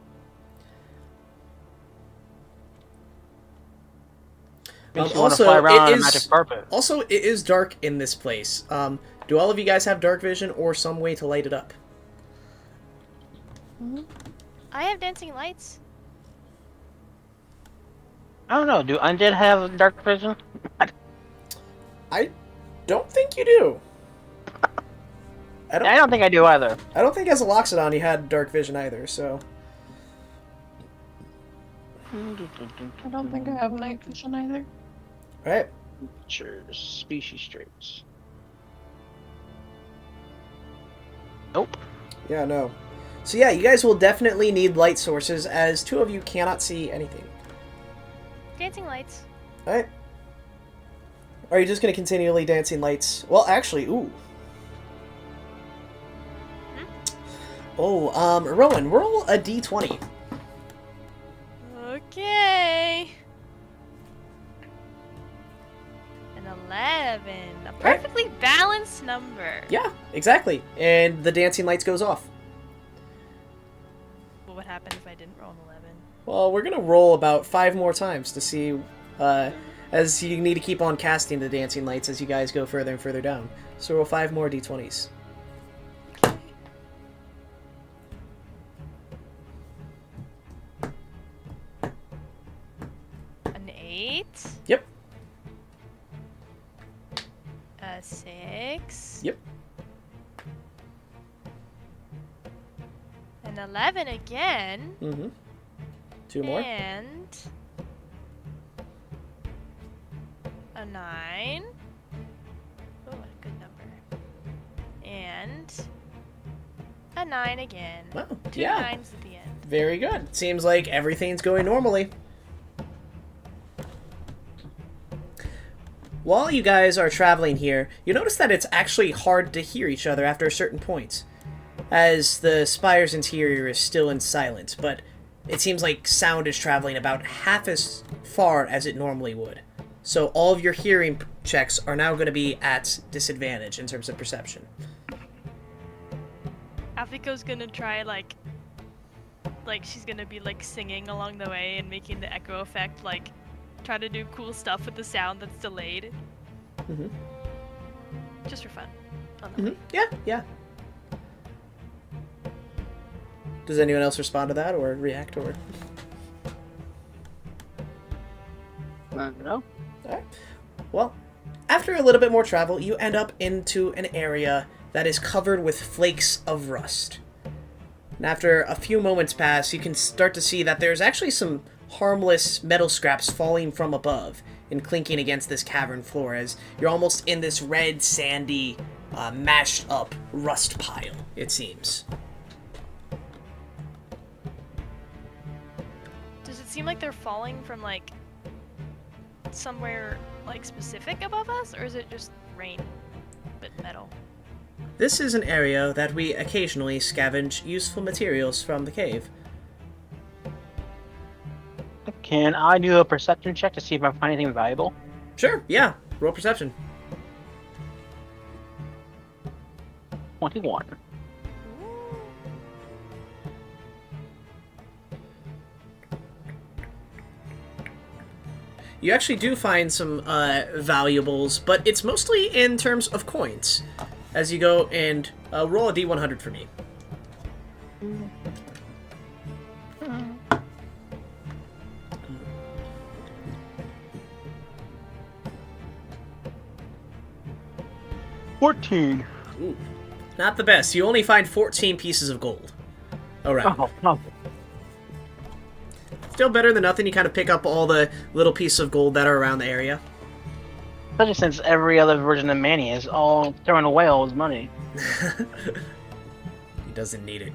Makes you want to fly around on a magic carpet. Also, it is dark in this place. Do all of you guys have dark vision or some way to light it up? I have dancing lights. I don't know. Do undead have dark vision? I don't think you do. I don't think I do either. I don't think as a Loxodon you had dark vision either, so... I don't think I have night vision either. Right. Features, species traits. Nope. Yeah, no. So yeah, you guys will definitely need light sources, as two of you cannot see anything. Dancing lights. Alright. Are you just going to continually dancing lights? Well, actually, ooh. Oh, Rowan, roll a d20. Okay. An 11. A perfectly balanced number. Yeah, exactly. And the dancing lights goes off. What would happen if I didn't roll an 11? Well, we're going to roll about 5 more times to see, as you need to keep on casting the dancing lights as you guys go further and further down. So roll 5 more d20s. An 8. Yep. A 6. Yep. An 11 again. Mm-hmm. 2 more. And a 9. Oh, what a good number. And a 9 again. Wow, 2 yeah. 9s at the end. Very good. Seems like everything's going normally. While you guys are traveling here, you notice that it's actually hard to hear each other after a certain point, as the Spire's interior is still in silence, but it seems like sound is traveling about half as far as it normally would. So all of your hearing checks are now going to be at disadvantage in terms of perception. Alphiko's gonna try, like she's gonna be, like, singing along the way and making the echo effect, like, try to do cool stuff with the sound that's delayed. Mm-hmm. Just for fun. On the way. Yeah, yeah. Does anyone else respond to that or react or? No. Alright. Well, after a little bit more travel, you end up into an area that is covered with flakes of rust. And after a few moments pass, you can start to see that there's actually some harmless metal scraps falling from above and clinking against this cavern floor as you're almost in this red, sandy, mashed up rust pile, it seems. Does it seem like they're falling from, like, somewhere, like, specific above us, or is it just rain, but metal? This is an area that we occasionally scavenge useful materials from the cave. Can I do a perception check to see if I find anything valuable? Sure, yeah. Roll perception. 21. You actually do find some valuables, but it's mostly in terms of coins. as you go and roll a d100 for me. $14. Ooh, not the best. You only find 14 pieces of gold. Alright. Oh, no. Still better than nothing. You kind of pick up all the little pieces of gold that are around the area. Especially since every other version of Manny is all throwing away all his money. He doesn't need it.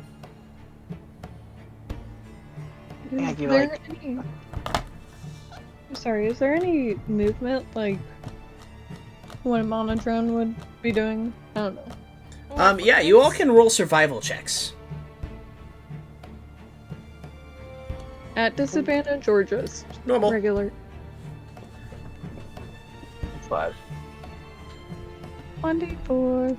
Yeah, Is you there like- any... I'm sorry, is there any movement, like, what a monodrone would be doing? I don't know. Yeah, you all can roll survival checks. At disadvantage or just Normal. regular? 5. 1d4.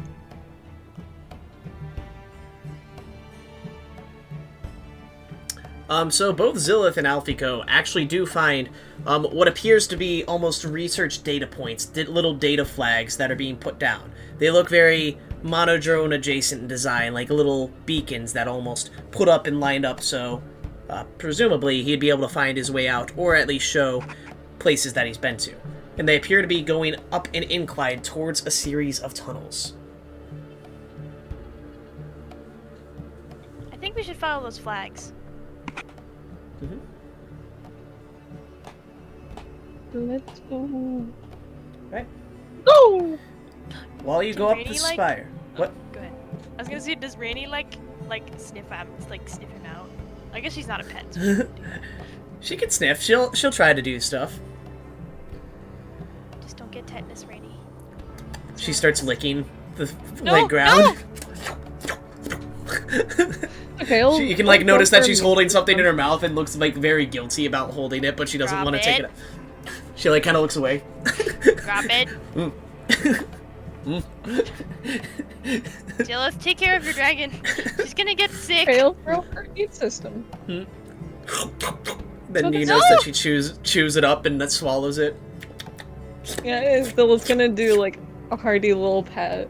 So both Zilleth and Alphiko actually do find what appears to be almost research data points, little data flags that are being put down. They look very monodrone adjacent in design, like little beacons that almost put up and lined up, so presumably he'd be able to find his way out, or at least show places that he's been to. And they appear to be going up an incline towards a series of tunnels. I think we should follow those flags. Mm-hmm. Let's go. Right. No! While you go up the Really, like- spire. What? Go ahead. I was gonna say, does Rainy like sniff him, sniff him out? I guess she's not a pet. So she wouldn't do that. She can sniff. She'll try to do stuff. Just don't get tetanus, Rainy. She starts licking the No, ground. Okay, You can like notice that she's holding something in her mouth and looks like very guilty about holding it, but she doesn't Drop want to take it. it. She like kind of looks away. Drop it. Jill, let's take care of your dragon. She's gonna get sick. Fail for her immune system. Then So you does- notice that she chews it up and that swallows it. Yeah, Zilla's gonna do like a hearty little pet.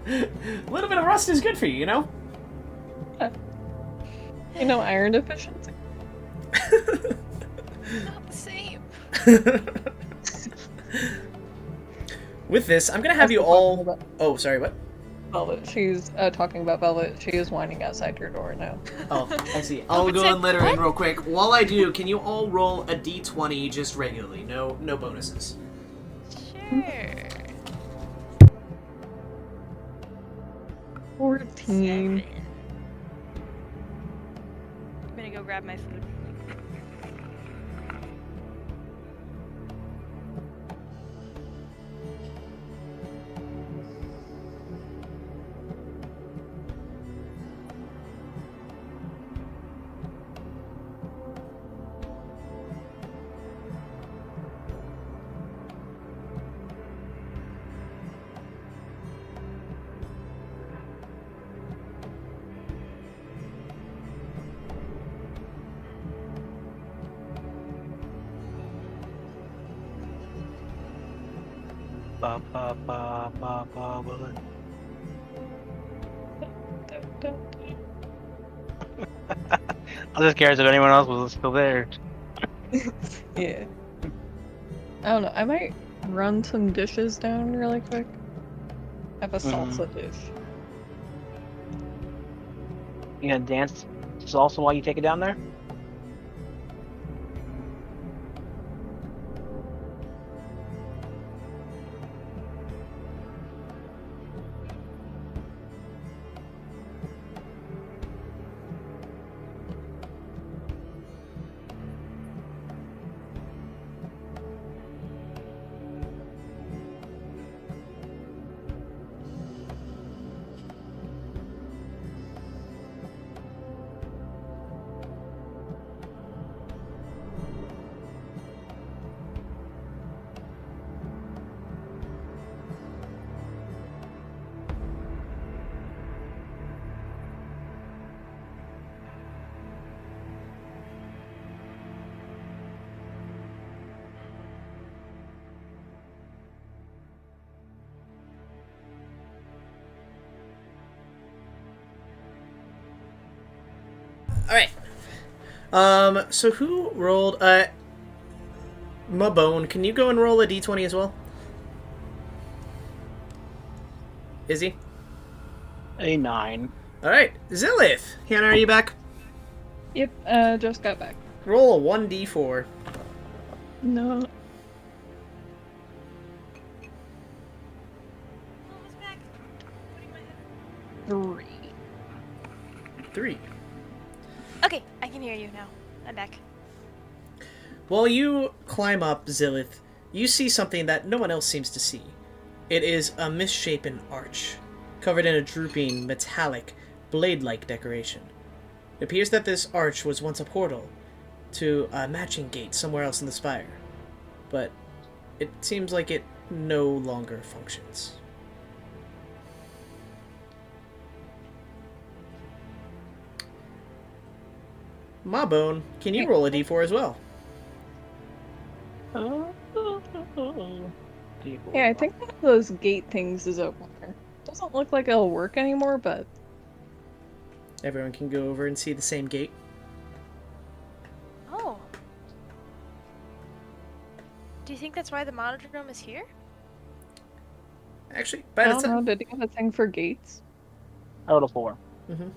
A little bit of rust is good for you, you know? You know, iron deficiency. Not the same. With this, I'm gonna have you all. Oh, sorry, what? Velvet. She's talking about Velvet. She is whining outside your door now. Oh, I see. I'll but go said and let her in what? real quick. While I do, can you all roll a d20 just regularly? No bonuses. Sure. 14. 7. I'm gonna go grab my food. Ba ba ba ba ba ba. I was just curious if anyone else was still there. Yeah. I don't know. I might run some dishes down really quick. I have a salsa dish. You gonna dance salsa while you take it down there? Alright. So who rolled... Mabone, can you go and roll a d20 as well? Izzy? A 9. Alright. Zilleth! Hannah, are you back? Yep, just got back. Roll a 1d4. No. Three. 3. Okay, I can hear you now. I'm back. While you climb up, Zilleth, you see something that no one else seems to see. It is a misshapen arch, covered in a drooping, metallic, blade-like decoration. It appears that this arch was once a portal to a matching gate somewhere else in the Spire, but it seems like it no longer functions. Mabone, can you roll a d4 as well? Yeah, I think one of those gate things is open there. Doesn't look like it'll work anymore, but... Everyone can go over and see the same gate. Oh. Do you think that's why the monodrome is here? Actually, I by the don't know, time... did he have a thing for gates? Out of 4. Mm-hmm.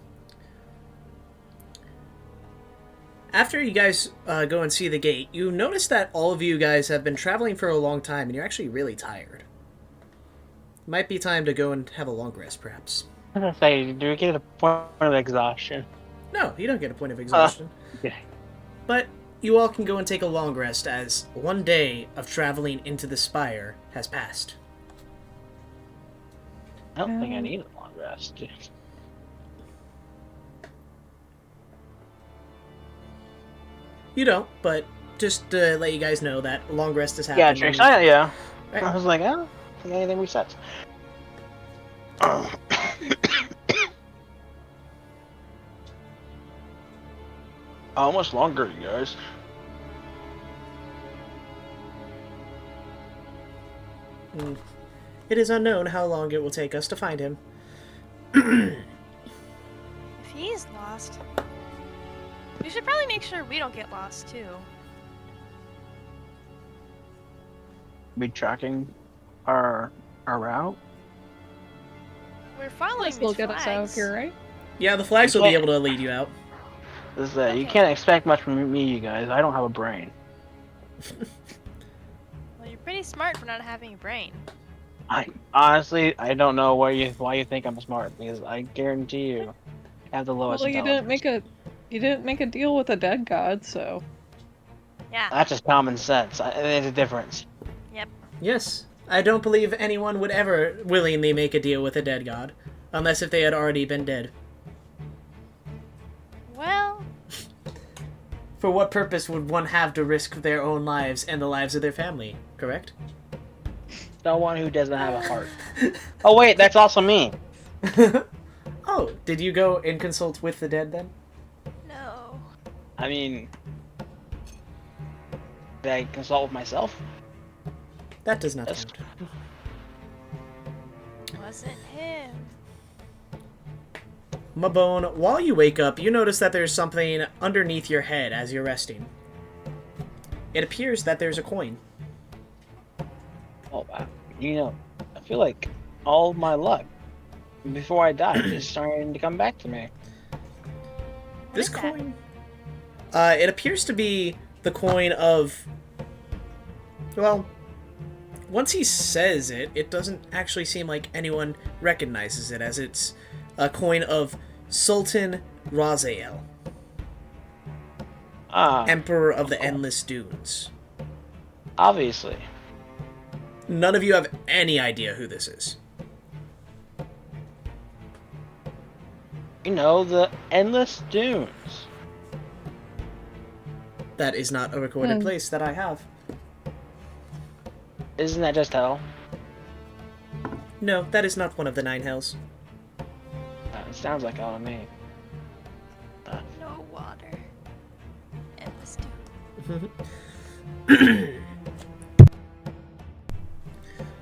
After you guys go and see the gate, you notice that all of you guys have been traveling for a long time, and you're actually really tired. Might be time to go and have a long rest, perhaps. I'm gonna say, do we get a point of exhaustion? No, you don't get a point of exhaustion. Okay. But you all can go and take a long rest, as one day of traveling into the Spire has passed. I don't think I need a long rest. You don't, but just to let you guys know that a long rest has happened. Yeah, Trish. Yeah. Right. I was like, I don't think anything resets. How much longer, you guys? It is unknown how long it will take us to find him. If he's lost, we should probably make sure we don't get lost too. Be tracking our route. We're following This will these get us out of flags. here, right? Yeah, the flags will be able to lead you out. This is, you Okay. can't expect much from me, you guys. I don't have a brain. Well, you're pretty smart for not having a brain. I honestly, I don't know why you think I'm smart, because I guarantee you, I have the lowest Well, you intelligence. didn't make a deal with a dead god, so... Yeah. That's just common sense. There's a difference. Yes. I don't believe anyone would ever willingly make a deal with a dead god, unless if they had already been dead. Well, For what purpose would one have to risk their own lives and the lives of their family, correct? Someone who doesn't have a heart. Oh wait, that's also me. Oh, did you go and consult with the dead then? no. I mean, did I consult with myself? That does not Yes. count. Wasn't him. Mabone, while you wake up, you notice that there's something underneath your head as you're resting. It appears that there's a coin. Oh wow. You know, I feel like all my luck before I die is starting to come back to me. This is that? coin? It appears to be the coin of... Well, once he says it, it doesn't actually seem like anyone recognizes it, as it's a coin of Sultan Raziel, Ah, Emperor of the Endless Dunes. obviously. None of you have any idea who this is. You know, the Endless Dunes. That is not a recorded place that I have. Isn't that just hell? No, that is not one of the 9 hells. It sounds like hell to me. No water. And the stew.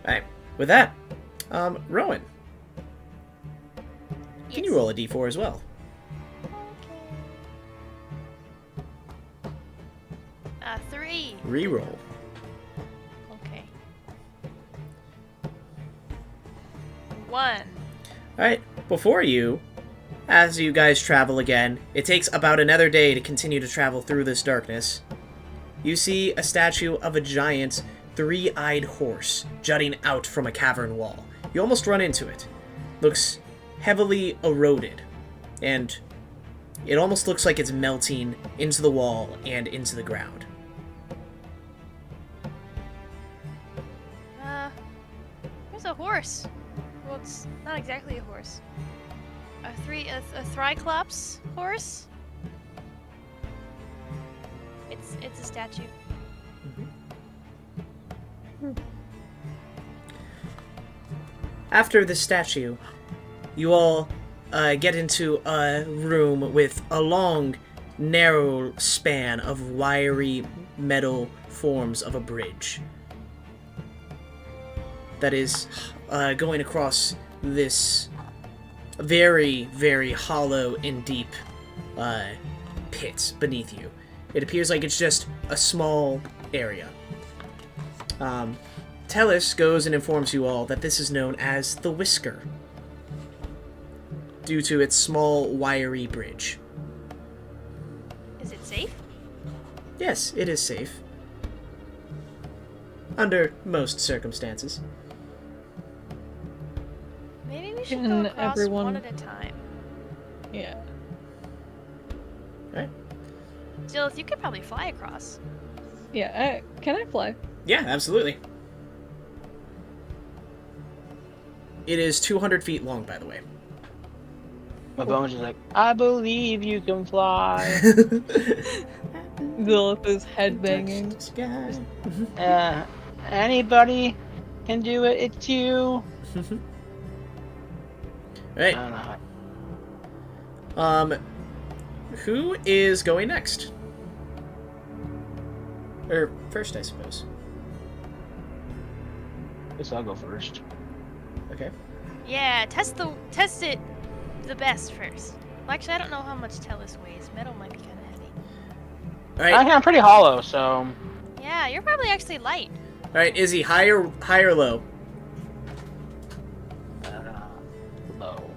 Alright, with that, Rowan, can you roll a d4 as well? Reroll. Okay. 1. Alright, before you, as you guys travel again, it takes about another day to continue to travel through this darkness. You see a statue of a giant, three-eyed horse jutting out from a cavern wall. You almost run into it. Looks heavily eroded, and it almost looks like it's melting into the wall and into the ground. There's a horse. Well, it's not exactly a horse. A Thryclops horse? It's a statue. After the statue, you all get into a room with a long, narrow span of wiry metal forms of a bridge that is going across this very, very hollow and deep pit beneath you. It appears like it's just a small area. Tellus goes and informs you all that this is known as the Whisker, due to its small, wiry bridge. Is it safe? Yes, it is safe. Under most circumstances. Maybe we should go Can across everyone- one at a time. Yeah. Right? Zilleth, you could probably fly across. Yeah, can I fly? Yeah, absolutely. It is 200 feet long, by the way. My bones is like, I believe you can fly. Zilleth is headbanging. Anybody can do it. It's you. Right. I don't know. Who is going next? Or first, I suppose. Guess I'll go first. Okay. Yeah, test it the best first. Well, actually, I don't know how much Tellus weighs. Metal might be kind of heavy. Alright, I'm pretty hollow, so. Yeah, you're probably actually light. alright, Izzy, high or low? Low.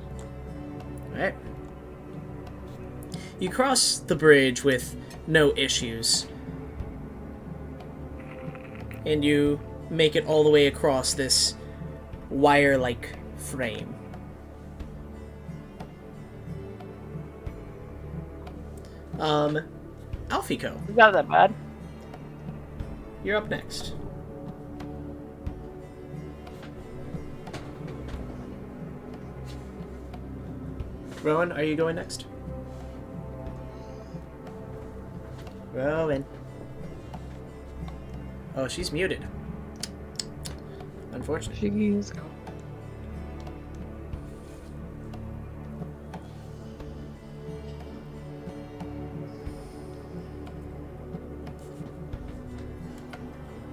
Alright. You cross the bridge with no issues. And you make it all the way across this wire-like frame. Alphiko, You got that bad? you're up next. Rowan, are you going next? Rowan. Oh, she's muted. Unfortunate. Jeez.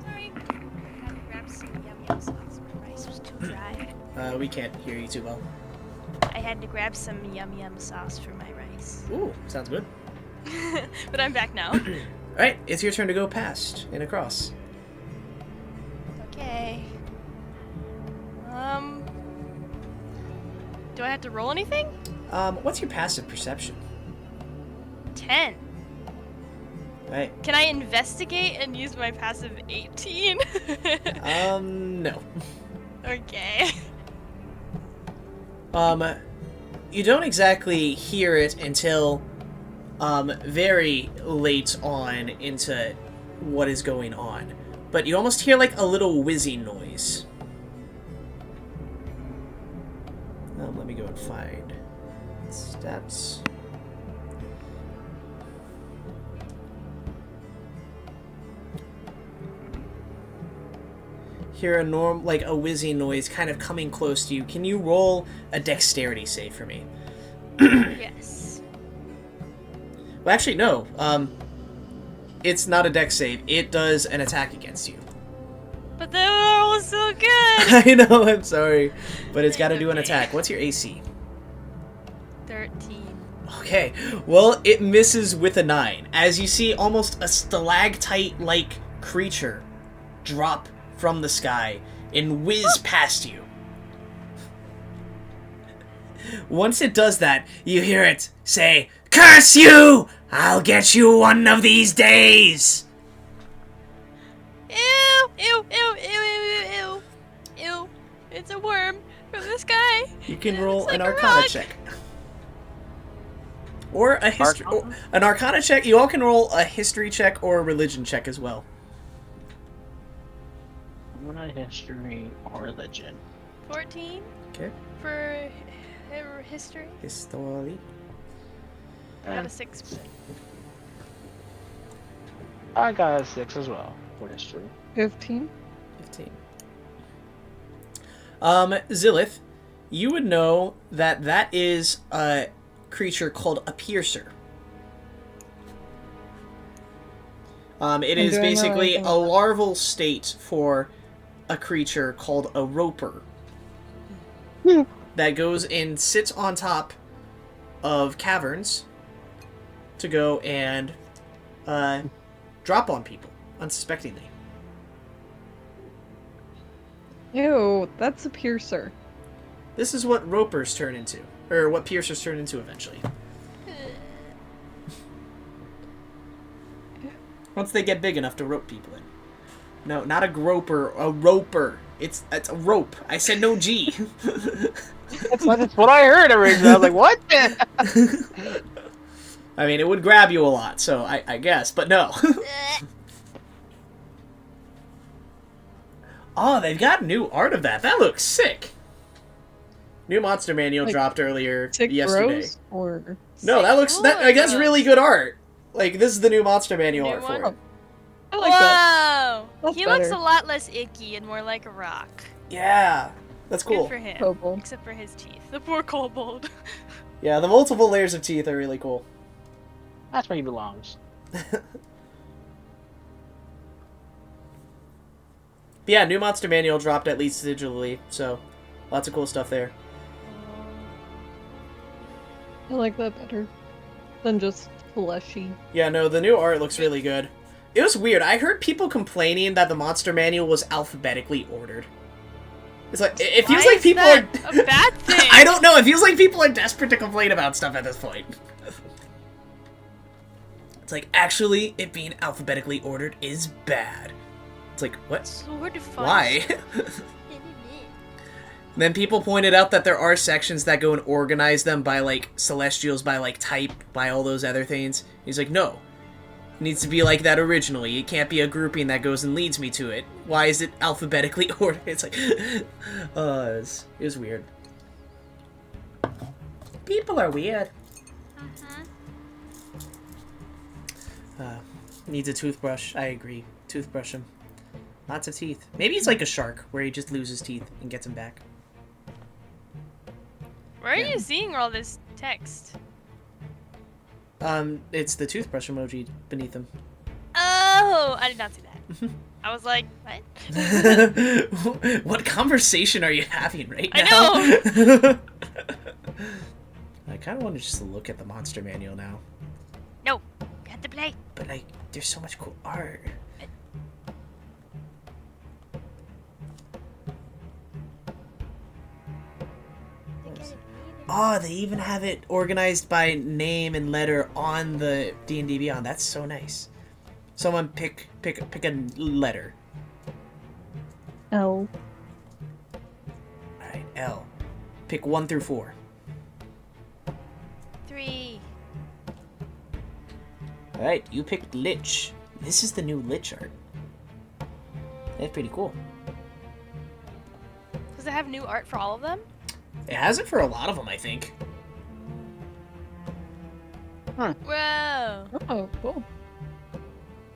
Sorry. I had to grab some yum sauce. My rice was too dry. We can't hear you too well. I had to grab some yum sauce for my rice. Ooh, sounds good. But I'm back now. Alright, it's your turn to go past and across. Okay. Do I have to roll anything? What's your passive perception? 10. Right. Can I investigate and use my passive 18? No. Okay. You don't exactly hear it until, very late on into what is going on. But you almost hear, like, a little whizzing noise. Let me go and find stats. Hear a whizzing noise kind of coming close to you. Can you roll a dexterity save for me? Yes. Well, actually, no. It's not a dex save. It does an attack against you. But the roll was so good! I know, I'm sorry. But it's got to do an Okay. attack. What's your AC? 13. Okay, well, it misses with a 9. As you see almost a stalactite-like creature drop from the sky and whiz past you. Once it does that, you hear it say, "Curse you! I'll get you one of these days!" Ew, ew, ew, ew, ew, ew, ew. It's a worm from the sky. You can It roll looks an like a Arcana rock. check. Or a history... Arcana? An Arcana check. You all can roll a history check or a religion check as well. I'm not history or religion. 14 Okay. for history. History. I got a 6. I got a 6 as well for history. 15. 15. Zilleth, you would know that that is a creature called a piercer. It is doing the basically right a thing. larval state for a creature called a roper that goes and sits on top of caverns to go and drop on people unsuspectingly. Ew, that's a piercer. This is what ropers turn into, or what piercers turn into eventually. Once they get big enough to rope people in. No, not a groper, a roper. It's a rope. I said no G. That's what I heard originally. I was like, what? I mean, it would grab you a lot, so I guess, but no. Oh, they've got new art of that. That looks sick. New monster manual Like, dropped earlier Sick yesterday. bros? Or... No, that looks that's really good art. Like, this is the new monster manual New art for one? it. I like that. Whoa! That's He looks better. a lot less icky and more like a rock. Yeah, that's cool. Good for him. Kobold. Except for his teeth. The poor kobold. Yeah, the multiple layers of teeth are really cool. That's where he belongs. But yeah, new monster manual dropped at least digitally, so lots of cool stuff there. I like that better than just fleshy. Yeah, no, the new art looks really good. It was weird. I heard people complaining that the monster manual was alphabetically ordered. It's like, it feels Why like is people that are... a bad thing? I don't know, it feels like people are desperate to complain about stuff at this point. It's like, actually, it being alphabetically ordered is bad. It's like, what? Sword fight. Why? Then people pointed out that there are sections that go and organize them by, like, celestials, by, like, type, by all those other things. He's like, no. It needs to be like that originally. It can't be a grouping that goes and leads me to it. Why is it alphabetically ordered? It's like, it was weird. People are weird. Needs a toothbrush. I agree. Toothbrush him. Lots of teeth. Maybe it's like a shark, where he just loses teeth and gets them back. Where are Yeah. you seeing all this text? It's the toothbrush emoji beneath him. Oh, I did not see that. I was like, what? What conversation are you having right now? I know. I kind of want to just look at the monster manual now. No, we have to play. But, like, there's so much cool art. Oh, they even have it organized by name and letter on the D&D Beyond. That's so nice. Someone pick a letter. L. Alright, L. Pick 1 through 4. 3. Alright, you picked Lich. This is the new Lich art. That's pretty cool. Does it have new art for all of them? It has it for a lot of them, I think. Whoa. Oh, cool.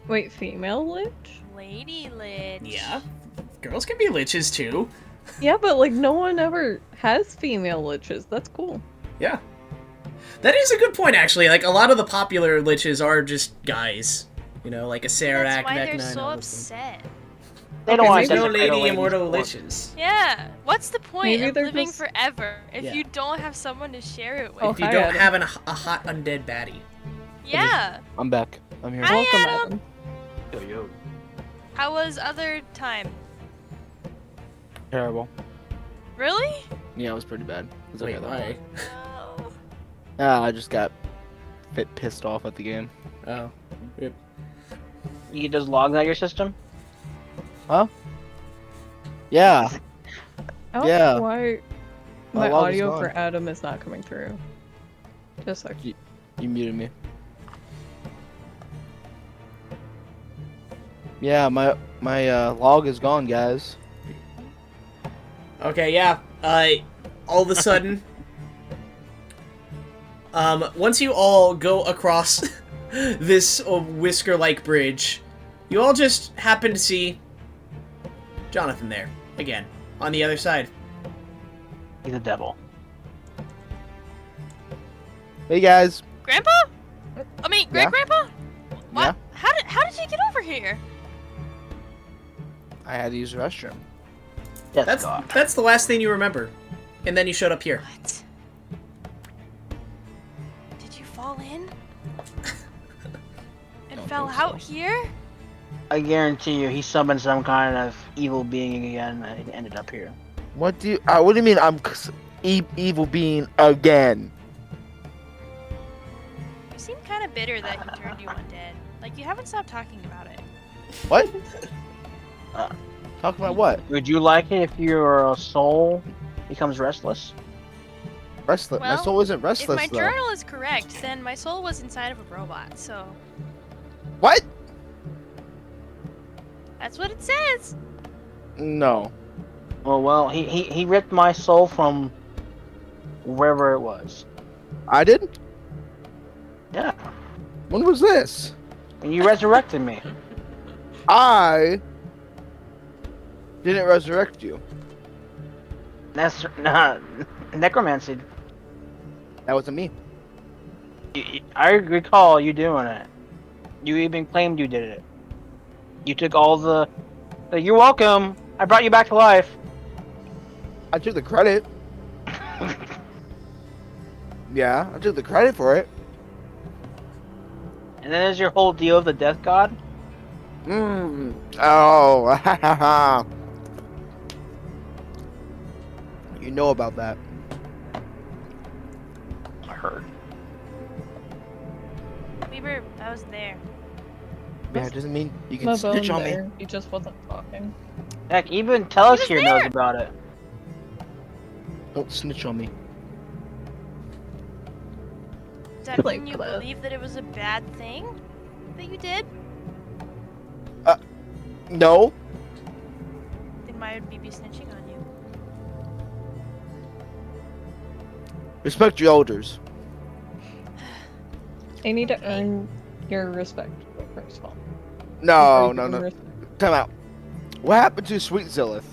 Wait, female lich? Lady Lich. Yeah. Girls can be Liches, too. Yeah, but like no one ever has female liches. That's cool. Yeah. That is a good point, actually. Like, a lot of the popular Liches are just guys. You know, like a Serac, That's why they're Vecna, and so all those things. upset. They don't want There's to no desecrate a Lady lady's Immortal form. Liches. Yeah. What's the point Maybe of they're living just- forever if Yeah. you don't have someone to share it with? Oh, If you hi, don't Adam. have a hot undead baddie. Yeah. I'm back. I'm here. Hi, Welcome, Adam. Adam. Yo, yo. How was other time? Terrible. Really? Yeah, it was pretty bad. It was okay Wait, though. why? No. I just got pissed off at the game. Oh. Yep. You get those logs out of your system? Huh? Yeah. I don't Yeah. know why my log is audio gone. for Adam is not coming through. Just like You muted me. Yeah, my log is gone, guys. Okay, yeah. All of a sudden, once you all go across this whisker-like bridge, you all just happen to see Jonathan there again on the other side. He's a devil. Hey guys. Grandpa? I mean, Yeah? Grandpa? What? Yeah? How did you get over here? I had to use the restroom. Death That's God. that's the last thing you remember, and then you showed up here. What? Did you fall in? And Don't fell think out so. here? I guarantee you, he summoned some kind of evil being again, and he ended up here. What do you mean I'm evil being again? You seem kind of bitter that he turned you undead. Like, you haven't stopped talking about it. What? Uh, Talk about what? Would you like it if your soul becomes restless? Restless. My Well, soul isn't If restless my though. journal is correct, then my soul was inside of a robot, so What? that's what it says. No. Oh well, he ripped my soul from wherever it was. I didn't? Yeah, When was this? and you resurrected me. I didn't resurrect you. That's necromancy. That wasn't me. I recall you doing it. You even claimed you did it. You took all the you're welcome. I brought you back to life. I took the credit. Yeah, I took the credit for it. And then there's your whole deal of the death god. Oh. You know about that. I heard. I was there. Yeah, it doesn't mean you can my snitch bone on me. there. He just wasn't talking. Heck, even Tell Us was here knows there. about it. Don't snitch on me. Does that Like mean you that. believe that it was a bad thing that you did? No. Then why would we be snitching on you? Respect your elders. You need to earn your respect, first of all. No, Before no, you no. can Time out. What happened to Sweet Zilleth?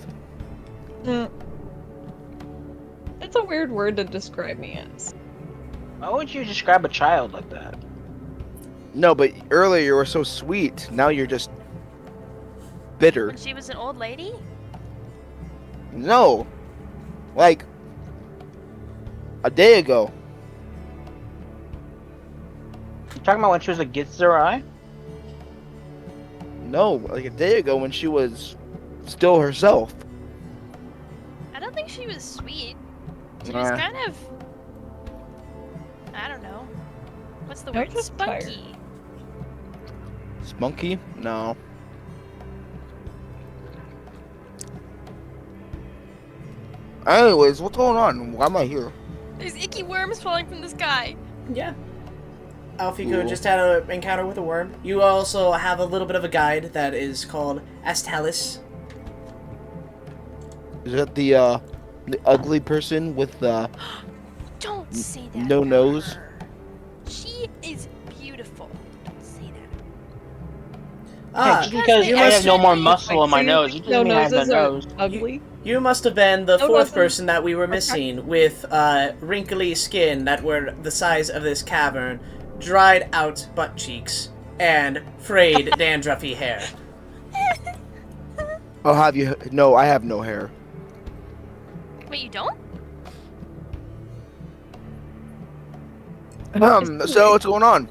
It's a weird word to describe me as. Why would you describe a child like that? No, but earlier you were so sweet. Now you're just bitter. When she was an old lady? No. Like a day ago. You talking about when she was a Gitzerai? No, like a day ago when she was still herself. I don't think she was sweet. She was Nah. kind of, I don't know. What's the I'm word? just tired. Spunky. Spunky? No. Anyways, what's going on? Why am I here? There's icky worms falling from the sky. Yeah. Alphiko Cool. just had an encounter with a worm. You also have a little bit of a guide that is called Astalis. Is that the ugly person with the Don't say that. no about nose? her. She is beautiful. Don't say that. Ah, Just because you I must have no more muscle Like, on my so you nose, think it doesn't mean I have no noses are nose. ugly. you must have been the No fourth noses person that we were are missing with wrinkly skin that were the size of this cavern, dried out butt cheeks, and frayed dandruffy hair. Oh, have you? No, I have no hair. Wait, you don't? So what's going on?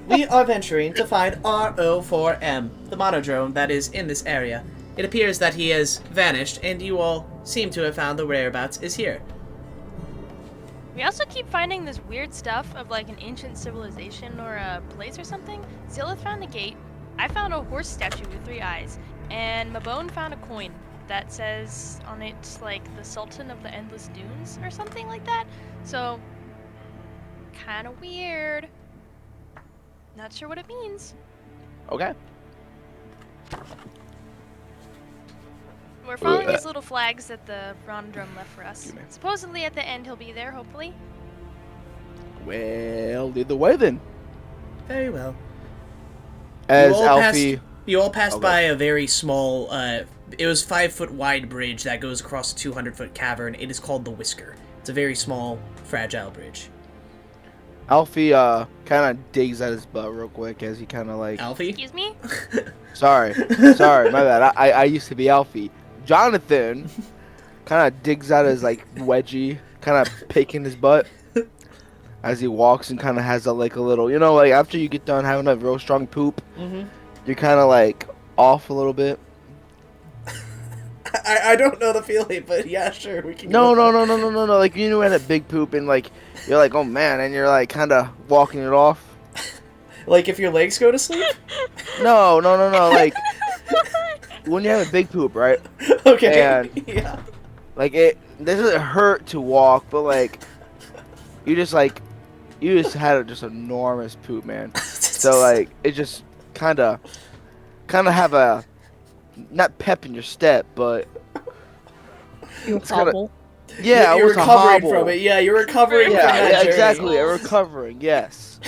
We are venturing to find RO4M, the monodrone that is in this area. It appears that he has vanished, and you all seem to have found the whereabouts is here. We also keep finding this weird stuff of like an ancient civilization or a place or something. Zilleth found a gate. I found a horse statue with 3 eyes, and Mabone found a coin that says on it like the Sultan of the Endless Dunes or something like that. So, kind of weird. Not sure what it means. Okay. We're following these little flags that the Rondrum left for us. Supposedly at the end he'll be there, hopefully. Well, lead the way then. Very well. As You all passed Okay. by a very small, it was 5-foot wide bridge that goes across a 200-foot cavern. It is called the Whisker. It's a very small, fragile bridge. Alfie kind of digs at his butt real quick as he kind of like. Alfie? Excuse me? Sorry, my bad. I used to be Alfie. Jonathan kind of digs at his like wedgie, kind of picking his butt as he walks and kind of has a little, like after you get done having a real strong poop, you're kind of like off a little bit. I don't know the feeling, but yeah, sure, we can. No. Like you had a big poop and like you're like, oh man, and you're like kind of walking it off. Like if your legs go to sleep? No. Like when you have a big poop, right? Okay. And yeah. like it doesn't hurt to walk, but like you just had just enormous poop, man. So like it just kind of have a not pep in your step, but You it's kinda- hobble. yeah, You're it was a recovering hobble. from it. Yeah, you're recovering from Yeah, that journey. exactly. A recovering, yes.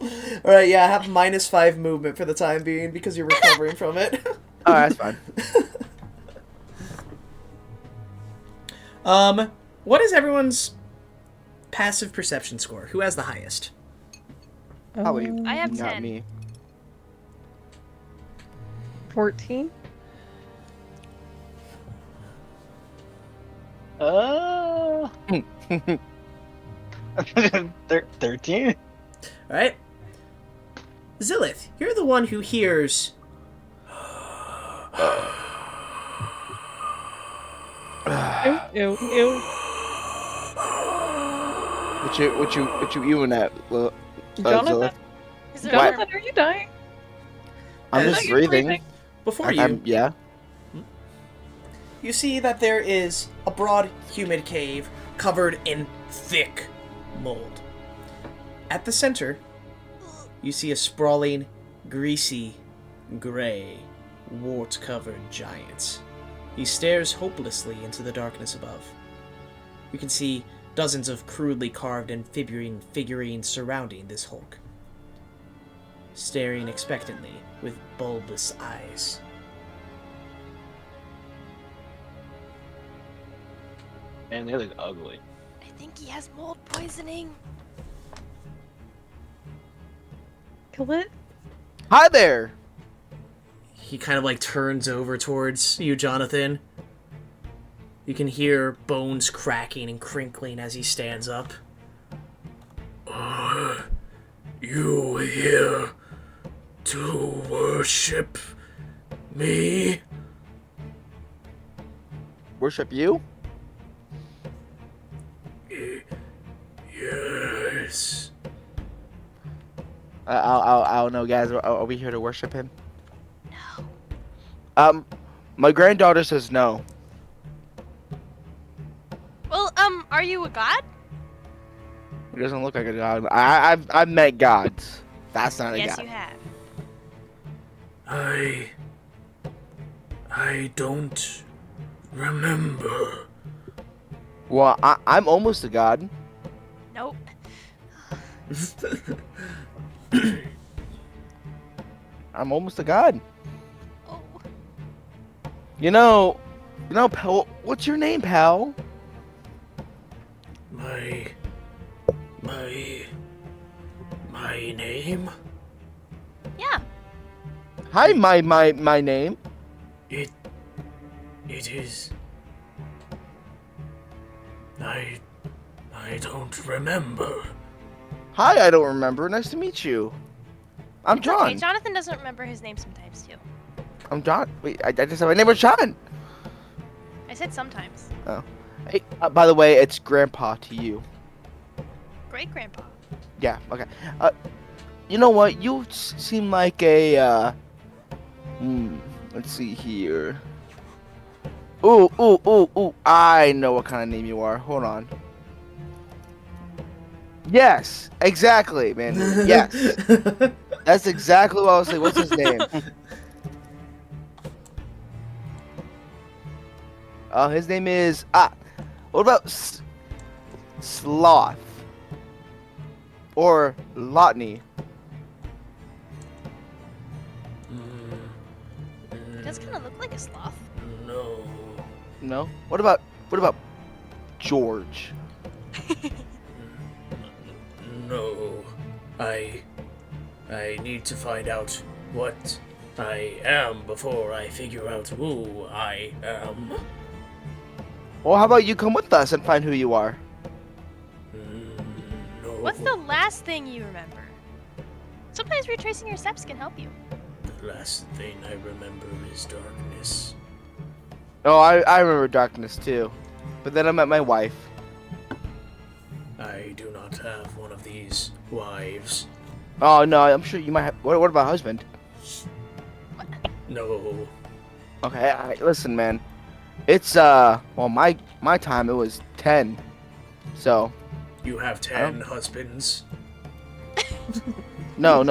All right, yeah, have -5 movement for the time being because you're recovering from it. All right, that's fine. What is everyone's passive perception score? Who has the highest? Probably I have not 10. me. 14? 13? All right. Zilleth, you're the one who hears. Ew, ew. What you even at? Jonathan, Zilleth? Is there Jonathan, another- are you dying? I'm Are just you breathing. breathing? Before you, Yeah. you see that there is a broad, humid cave covered in thick mold. At the center, you see a sprawling, greasy, gray, wart-covered giant. He stares hopelessly into the darkness above. You can see dozens of crudely carved and figurines surrounding this Hulk, staring expectantly with bulbous eyes. And they look ugly. I think he has mold poisoning. Kill it? Hi there. He kind of like turns over towards you, Jonathan. You can hear bones cracking and crinkling as he stands up. Are you here to worship me? Worship you? Yes. I don't know, guys. Are we here to worship him? No. My granddaughter says no. Well, are you a god? He doesn't look like a god. I've met gods. That's not a Yes, god. you have. I don't remember. Well, I'm almost a god. Nope. I'm almost a god. Oh. You know, pal. What's your name, pal? My name? Yeah. Hi, my name. It is. I don't remember. Hi, I don't remember. Nice to meet you. I'm It's John. okay, Jonathan doesn't remember his name sometimes too. I'm John. Wait, I just said my name was John. I said sometimes. Oh. Hey, by the way, it's Grandpa to you. Great grandpa. Yeah, okay. You know what? You seem like a, let's see here. Ooh. I know what kind of name you are. Hold on. Yes, exactly, man. Yes. That's exactly what I was saying. What's his name? His name is, what about Sloth? Or Lotney? He does kind of look like a sloth. No. No? What about George? No. I need to find out what I am before I figure out who I am. Well, how about you come with us and find who you are? No. What's the last thing you remember? Sometimes retracing your steps can help you. The last thing I remember is darkness. Oh, I remember darkness too. But then I met my wife. I do not have one of these wives. Oh no, I'm sure you might have. What about husband? No. Okay, listen, man. It's well, my time it was 10. So You have 10 husbands. no.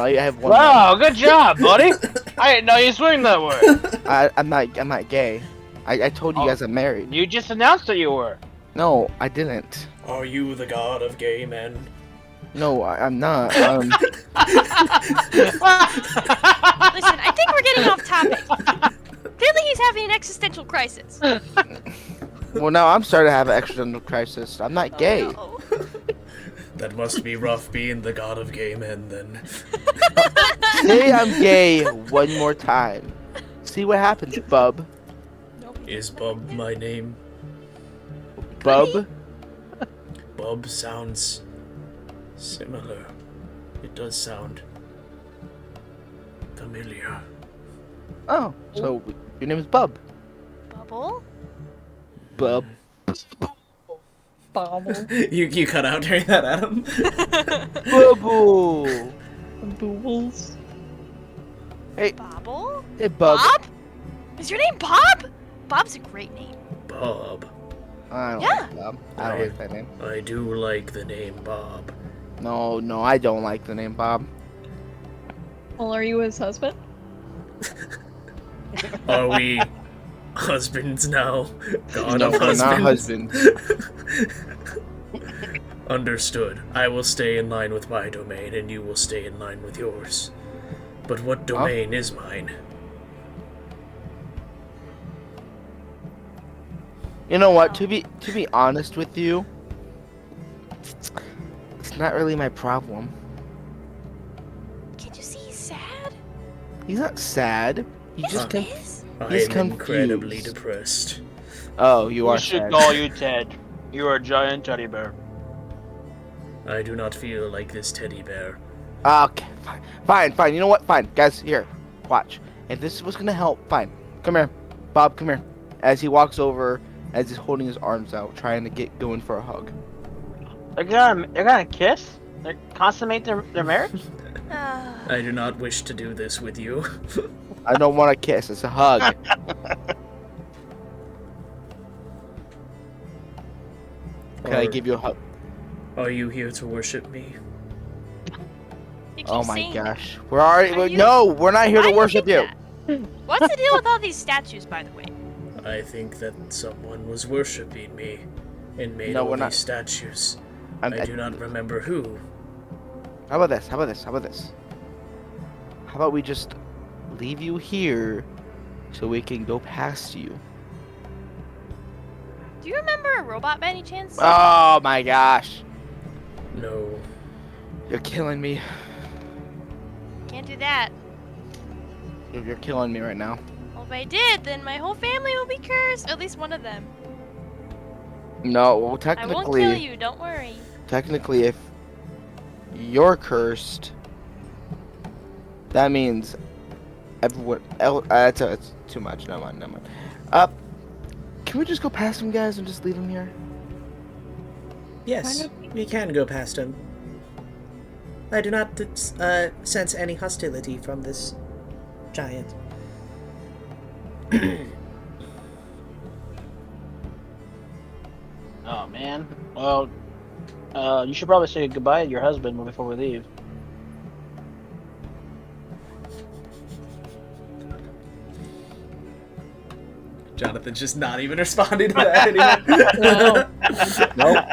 I have one. Wow, good job, buddy. I didn't know you swing that way. I'm not gay. I told you guys I'm married. You just announced that you were. No, I didn't. Are you the god of gay men? No, I'm not. Listen, I think we're getting off topic. Clearly he's having an existential crisis. Well, now I'm starting to have an existential crisis. I'm not gay. Oh, That must be rough being the god of gay men, then. Say I'm gay one more time. See what happens, bub. Is Bub my name? Bub? Bub sounds similar. It does sound familiar. Oh, so your name is Bub. Bubble? Bub. Bobble. You cut out during that, Adam? Bubble. Boobles. Hey, Bobble? hey, Bub. Bob? Is your name Bob? Bob's a great name. Bob. I don't Yeah. like Bob. I don't like that name. I do like the name Bob. No, I don't like the name Bob. Well, are you his husband? Are we husbands now? God No, of we're not husbands. husbands. Understood. I will stay in line with my domain, and you will stay in line with yours. But what domain is mine? You know what? To be honest with you, it's not really my problem. Can't you see he's sad? He's not sad. He's just Yes, he is. I He's am incredibly confused. depressed. Oh, you We are should sad. call you Ted. You are a giant teddy bear. I do not feel like this teddy bear. Okay, fine. You know what? Fine, guys, here, watch. If this was gonna help, fine. Come here, Bob. Come here. As he walks over, as he's holding his arms out, trying to get going for a hug. They're gonna kiss? They consummate their marriage? I do not wish to do this with you. I don't want a kiss. It's a hug. Can I give you a hug? Are you here to worship me? You keep Oh my saying gosh, we're already. Are you- No, we're not here Why to do you worship think you. that? What's the deal with all these statues, by the way? I think that someone was worshiping me and made No, all we're these not. statues. I'm- I do not remember who. How about this? How about we just leave you here so we can go past you? Do you remember a robot by any chance? Oh my gosh. No. You're killing me. Can't do that. You're killing me right now. Well, if I did, then my whole family will be cursed. At least one of them. No, well, I won't kill you, don't worry. technically, you're cursed. That means everyone else. That's too much. Never mind. Never mind. Can we just go past him, guys, and just leave him here? Yes, we can go past him. I do not sense any hostility from this giant. Oh man. Well, you should probably say goodbye to your husband before we leave. Jonathan's just not even responding to that anymore. Nope.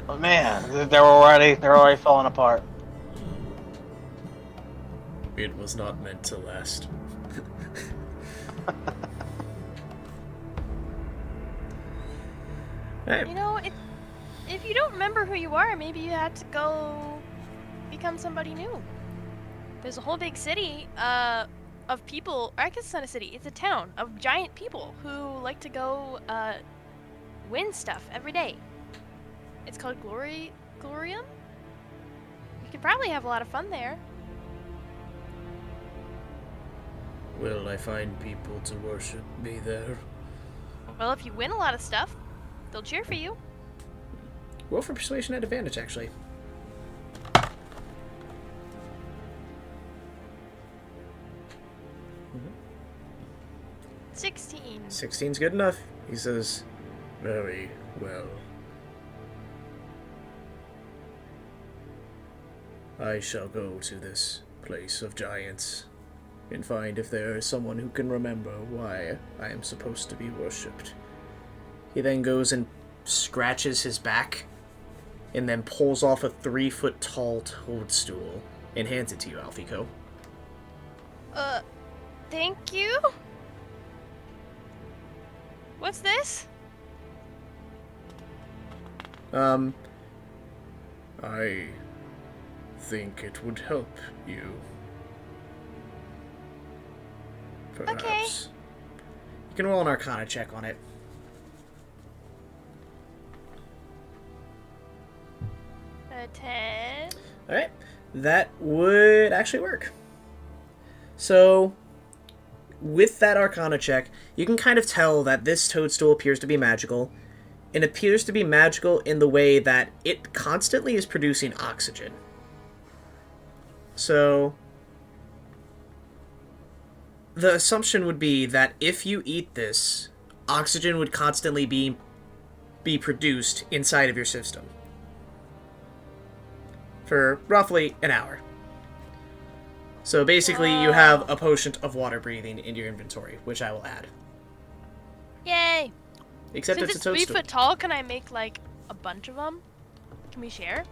Oh man, they're already falling apart. It was not meant to last. Right. You know, if you don't remember who you are, maybe you had to go become somebody new. There's a whole big city of people, or I guess it's not a city, it's a town of giant people who like to go win stuff every day. It's called Glorium? You could probably have a lot of fun there. Will I find people to worship me there? Well, if you win a lot of stuff, they'll cheer for you. Roll for persuasion at advantage, actually. 16. 16's good enough. He says, very well. I shall go to this place of giants and find if there is someone who can remember why I am supposed to be worshipped. He then goes and scratches his back and then pulls off a 3-foot tall toadstool and hands it to you, Alphiko. Thank you? What's this? I think it would help you. Perhaps. Okay. You can roll an Arcana check on it. A 10. Alright, that would actually work. So, with that Arcana check, you can kind of tell that this toadstool appears to be magical. It appears to be magical in the way that it constantly is producing oxygen. So, the assumption would be that if you eat this, oxygen would constantly be produced inside of your system. For roughly an hour. So basically, you have a potion of water breathing in your inventory, which I will add. Yay! Except Since it's a it's 3 toadstool. foot tall, can I make like a bunch of them? Can we share?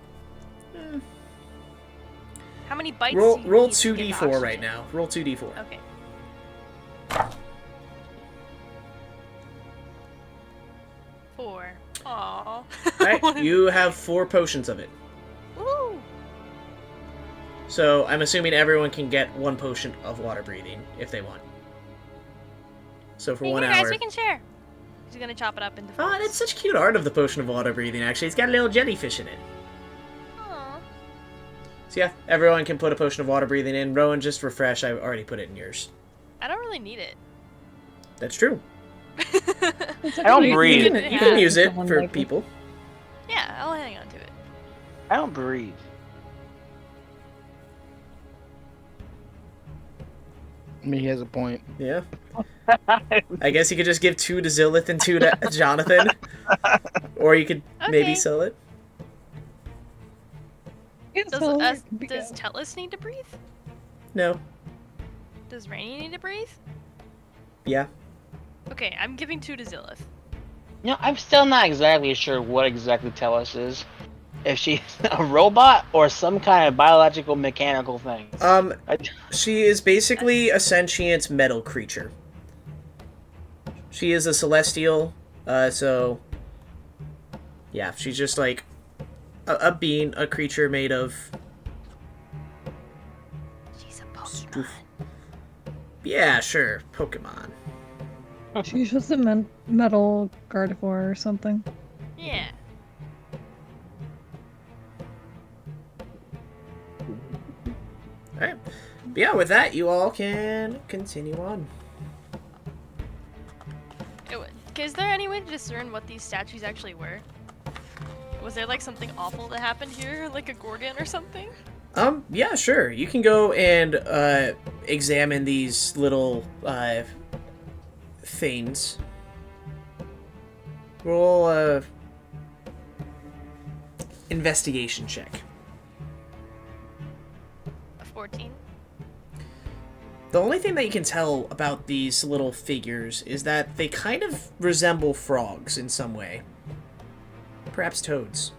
How many bites? Roll do you roll need to get the 2d4 right oxygen? now. Roll 2d4. Okay. Four. Aww. Alright, you have 4 potions of it. Woo! So I'm assuming everyone can get 1 potion of water breathing if they want. So for Hey, 1 here, hour. guys, we can share. He's gonna chop it up into four. Oh, that's such cute art of the potion of water breathing, actually. It's got a little jellyfish in it. Aw. So yeah, everyone can put a potion of water breathing in. Rowan, just refresh. I already put it in yours. I don't really need it. That's true. I don't breathe. You can use it for people. Yeah, I'll hang on to it. I don't breathe. I mean, he has a point. Yeah. I guess you could just give 2 to Zilleth and 2 to Jonathan. Or you could maybe Okay. sell it. Does Telus need to breathe? No. Does Rainy need to breathe? Yeah. Okay, I'm giving 2 to Zilleth. You know, I'm still not exactly sure what exactly Tellus is. If she's a robot or some kind of biological mechanical thing. She is basically a sentient metal creature. She is a celestial, so... Yeah, she's just like a being, a creature made of... She's a Pokemon. Yeah, sure, Pokemon. She's just a metal Gardevoir or something. Yeah. But yeah, with that, you all can continue on. Is there any way to discern what these statues actually were? Was there like something awful that happened here, like a Gorgon or something? Yeah, sure. You can go and examine these little things. Roll a investigation check. A 14. The only thing that you can tell about these little figures is that they kind of resemble frogs in some way. Perhaps toads.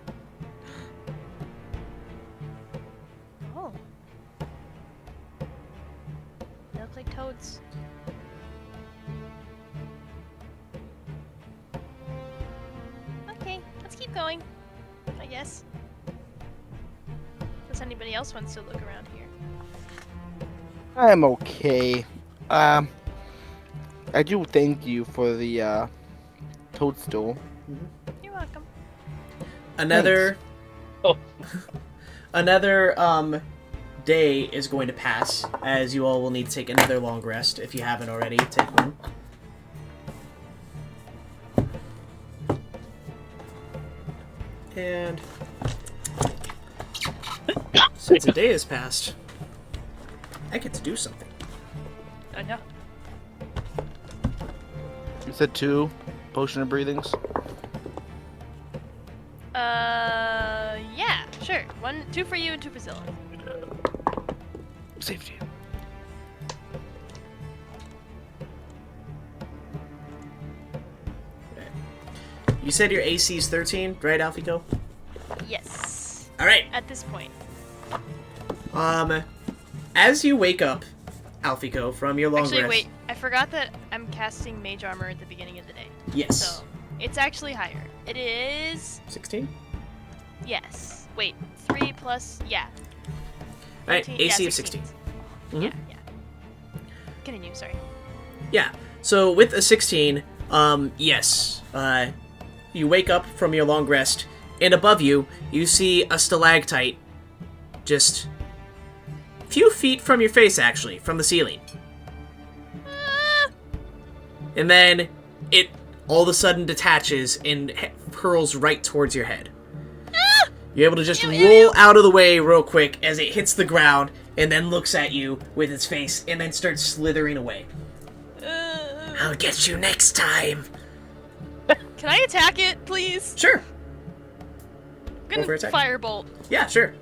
Oh. They look like toads. Okay, let's keep going, I guess. Unless anybody else wants to look around here. I'm okay. I do thank you for the toadstool. You're welcome. Another Oh. another day is going to pass, as you all will need to take another long rest if you haven't already. Take one. And since a day has passed, I get to do something. I know. You said 2 potion of breathings. Yeah, sure. 2 for you and 2 for Zilleth. Safety. You said your AC is 13, right, Alphiko? Yes. All right. At this point. As you wake up, Alphiko, from your long Actually, rest. wait. I forgot that I'm casting Mage Armor at the beginning of the day. Yes. So, it's actually higher. It is... 16? Yes. Wait. 3 plus... Yeah. All right, 14 AC yeah, of 16. 16. Yeah, yeah. Continue, sorry. Yeah. So with a 16, yes. You wake up from your long rest, and above you, you see a stalactite just a few feet from your face, actually, from the ceiling. And then it all of a sudden detaches and hurls right towards your head. You're able to just roll out of the way real quick as it hits the ground and then looks at you with its face and then starts slithering away. I'll get you next time. Can I attack it, please? Sure. I'm Go for gonna attack. firebolt. Yeah, sure.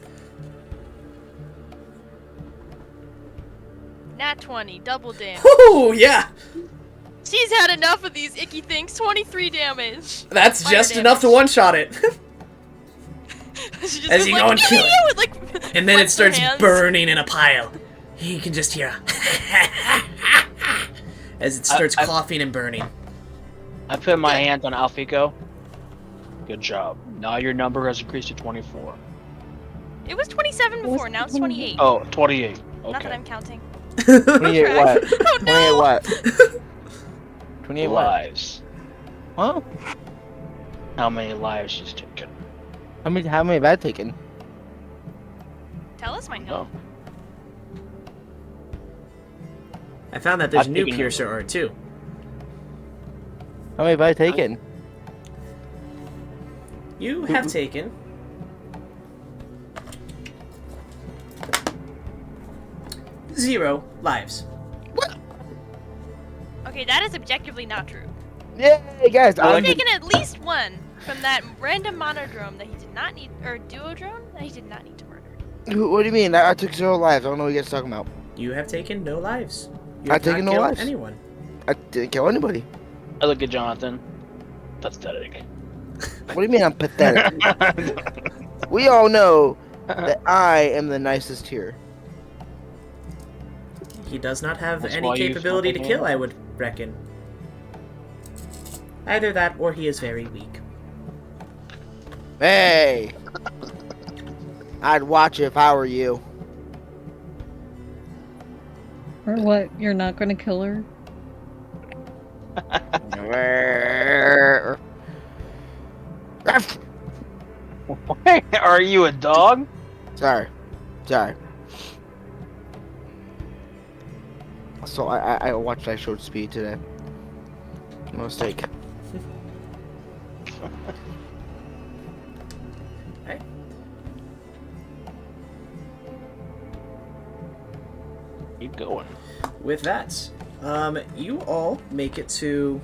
Nat 20, double damage. Ooh, yeah. She's had enough of these icky things. 23 damage. That's Fire just damage. enough to one-shot it. She just As goes you like, go and kill it. with, like, And then it flips her starts hands. burning in a pile. You can just hear as it starts coughing and burning. I put my hands on Alphiko. Good job. Now your number has increased to 24. It was 27 before, now it's 28. Oh, 28. Not that Okay. I'm counting. 28 what? Oh 28 no! what? 28 what? Lives. Huh? How many lives she's taken? How many have I taken? Tell us, my Oh. no. I found that there's I'm new taking Piercer over. art too. How many have I taken? You have taken 0 lives. Okay, that is objectively not true. Yay, guys! Well, I'm He's taken at least 1 from that random monodrome that he did not need, or duodrome that he did not need to murder. What do you mean? I took 0 lives. I don't know what you guys are talking about. You have taken no lives. You I've have taken not no killed lives. anyone. I didn't kill anybody. I look at Jonathan. Pathetic. What do you mean I'm pathetic? We all know that I am the nicest here. He does not have That's any why you capability to smoke a kill, hand. I would reckon. Either that or he is very weak. Hey! I'd watch if I were you. Or what? You're not gonna kill her? Are you a dog? Sorry. So I watched I showed speed today. No mistake. Okay. Keep going. With that, you all make it to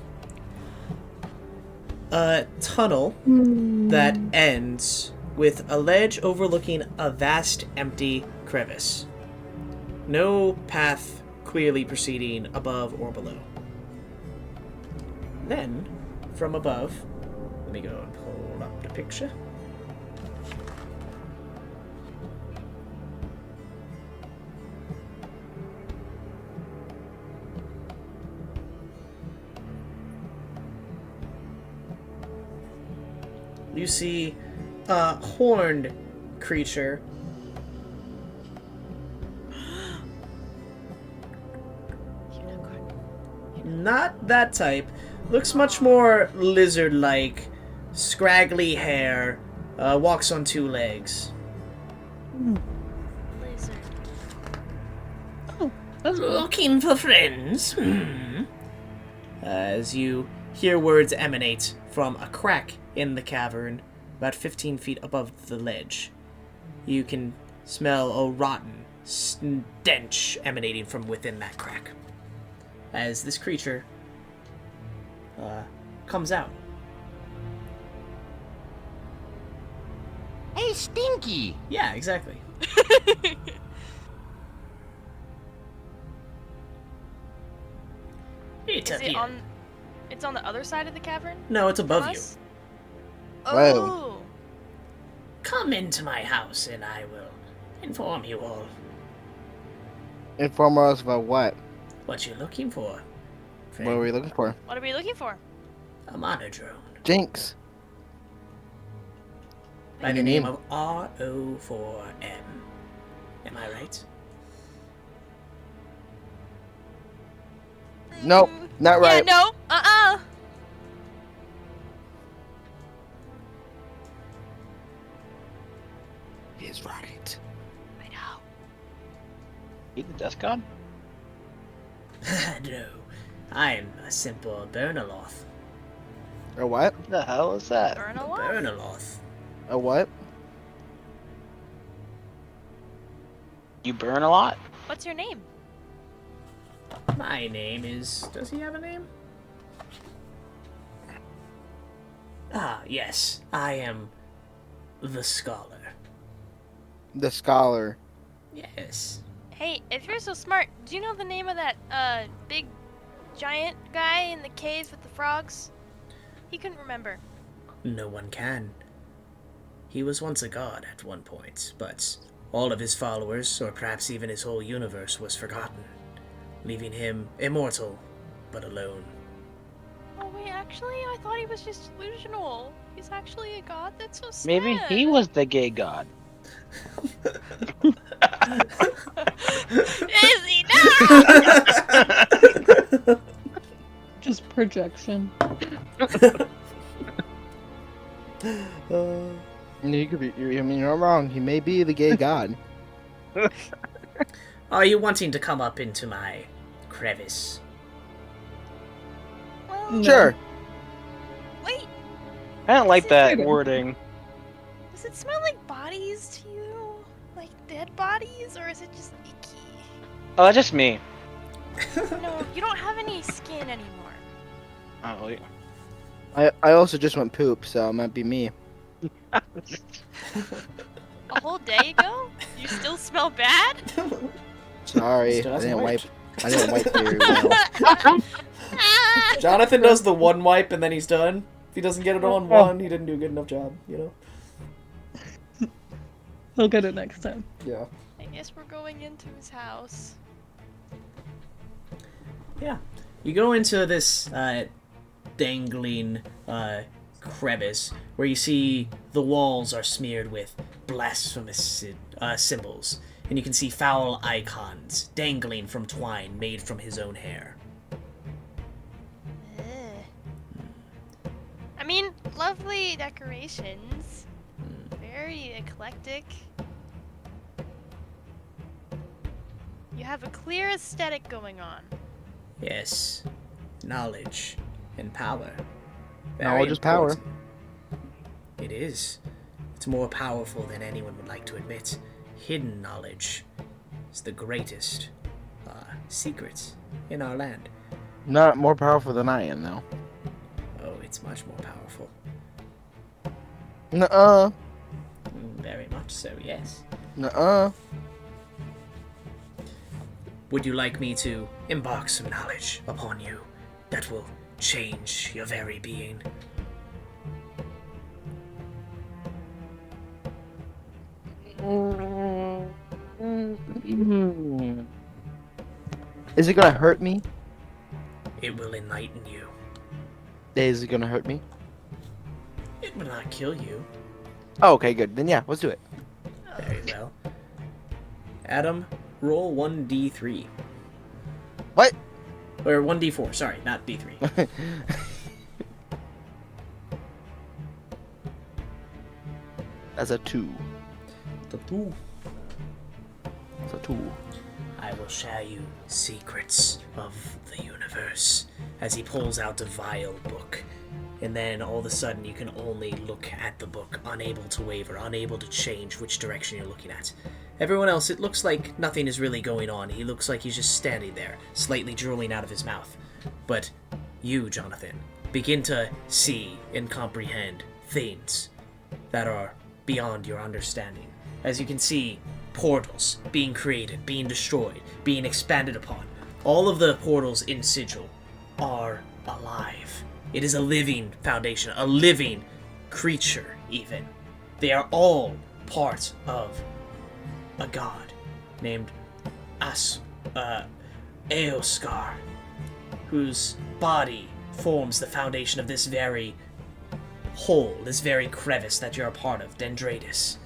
a tunnel that ends with a ledge overlooking a vast empty crevice. No path clearly proceeding above or below. Then, from above, let me go and pull up the picture. You see a horned creature. Not that type. Looks much more lizard-like. Scraggly hair. Walks on two legs. Lizard. Oh, that's cool. Looking for friends? As you hear words emanate from a crack in the cavern, about 15 feet above the ledge. You can smell a rotten stench emanating from within that crack. As this creature comes out. Hey, Stinky! Yeah, exactly. It's Is up it here. on? It's on the other side of the cavern. No, it's above from you. us? Whoa. Oh. Come into my house and I will inform you all Inform us about what? what you're looking for. What are we looking for? What are we looking for? A mana drone Jinx. by the Your name name? of RO4M. Am I right? Nope, not right. Yeah, no. Uh-uh. He's right. I know. You the death god? No, I am a simple Burnaloth. A what? What the hell is that? Burn a A lot. Burnaloth. A what? You burn a lot? What's your name? My name is... Does he have a name? Ah, yes. I am the Scholar. The scholar. Yes. Hey, if you're so smart, do you know the name of that big giant guy in the caves with the frogs? He couldn't remember. No one can. He was once a god at one point, but all of his followers, or perhaps even his whole universe, was forgotten, leaving him immortal, but alone. Oh wait, actually, I thought he was just delusional. He's actually a god. That's so sad. Maybe he was the gay god. Izzy, no! Just projection. You could be. I mean, you're not wrong. He may be the gay god. Are you wanting to come up into my crevice? Well, No. Sure. wait. I don't like that Freedom. wording. Does it smell like bodies to you? Like dead bodies, or is it just icky? Oh, that's just me. No, you don't have any skin anymore. Oh, wait. I also just went poop, so it might be me. A whole day ago? You still smell bad? Sorry, Still I hasn't didn't wipe. wiped. I didn't wipe very well. Jonathan does the one wipe and then he's done. If he doesn't get it on one, he didn't do a good enough job, you know? He'll get it next time. Yeah. I guess we're going into his house. Yeah. You go into this dangling crevice where you see the walls are smeared with blasphemous symbols, and you can see foul icons dangling from twine made from his own hair. Ugh. I mean, lovely decorations. Very eclectic. You have a clear aesthetic going on. Yes. Knowledge and power. Knowledge is power. important. It is. It's more powerful than anyone would like to admit. Hidden knowledge is the greatest secret in our land. Not more powerful than I am, though. Oh, it's much more powerful. Nuh-uh. Very much so, yes. Nuh-uh. Would you like me to embark some knowledge upon you that will change your very being? Is it gonna hurt me? It will enlighten you. Is it gonna hurt me? It will not kill you. Oh, okay, good. Then yeah, let's do it. Very well. Adam, roll 1d3. What? Or 1d4, sorry, not d3. That's a 2. The 2. That's a 2. I will share you secrets of the universe. As he pulls out a vial book. And then all of a sudden you can only look at the book, unable to waver, unable to change which direction you're looking at. Everyone else, it looks like nothing is really going on. He looks like he's just standing there, slightly drooling out of his mouth. But you, Jonathan, begin to see and comprehend things that are beyond your understanding. As you can see, portals being created, being destroyed, being expanded upon. All of the portals in Sigil are alive. It is a living foundation, a living creature, even. They are all part of a god named Eoskar, whose body forms the foundation of this very hole, this very crevice that you're a part of, Dendritus.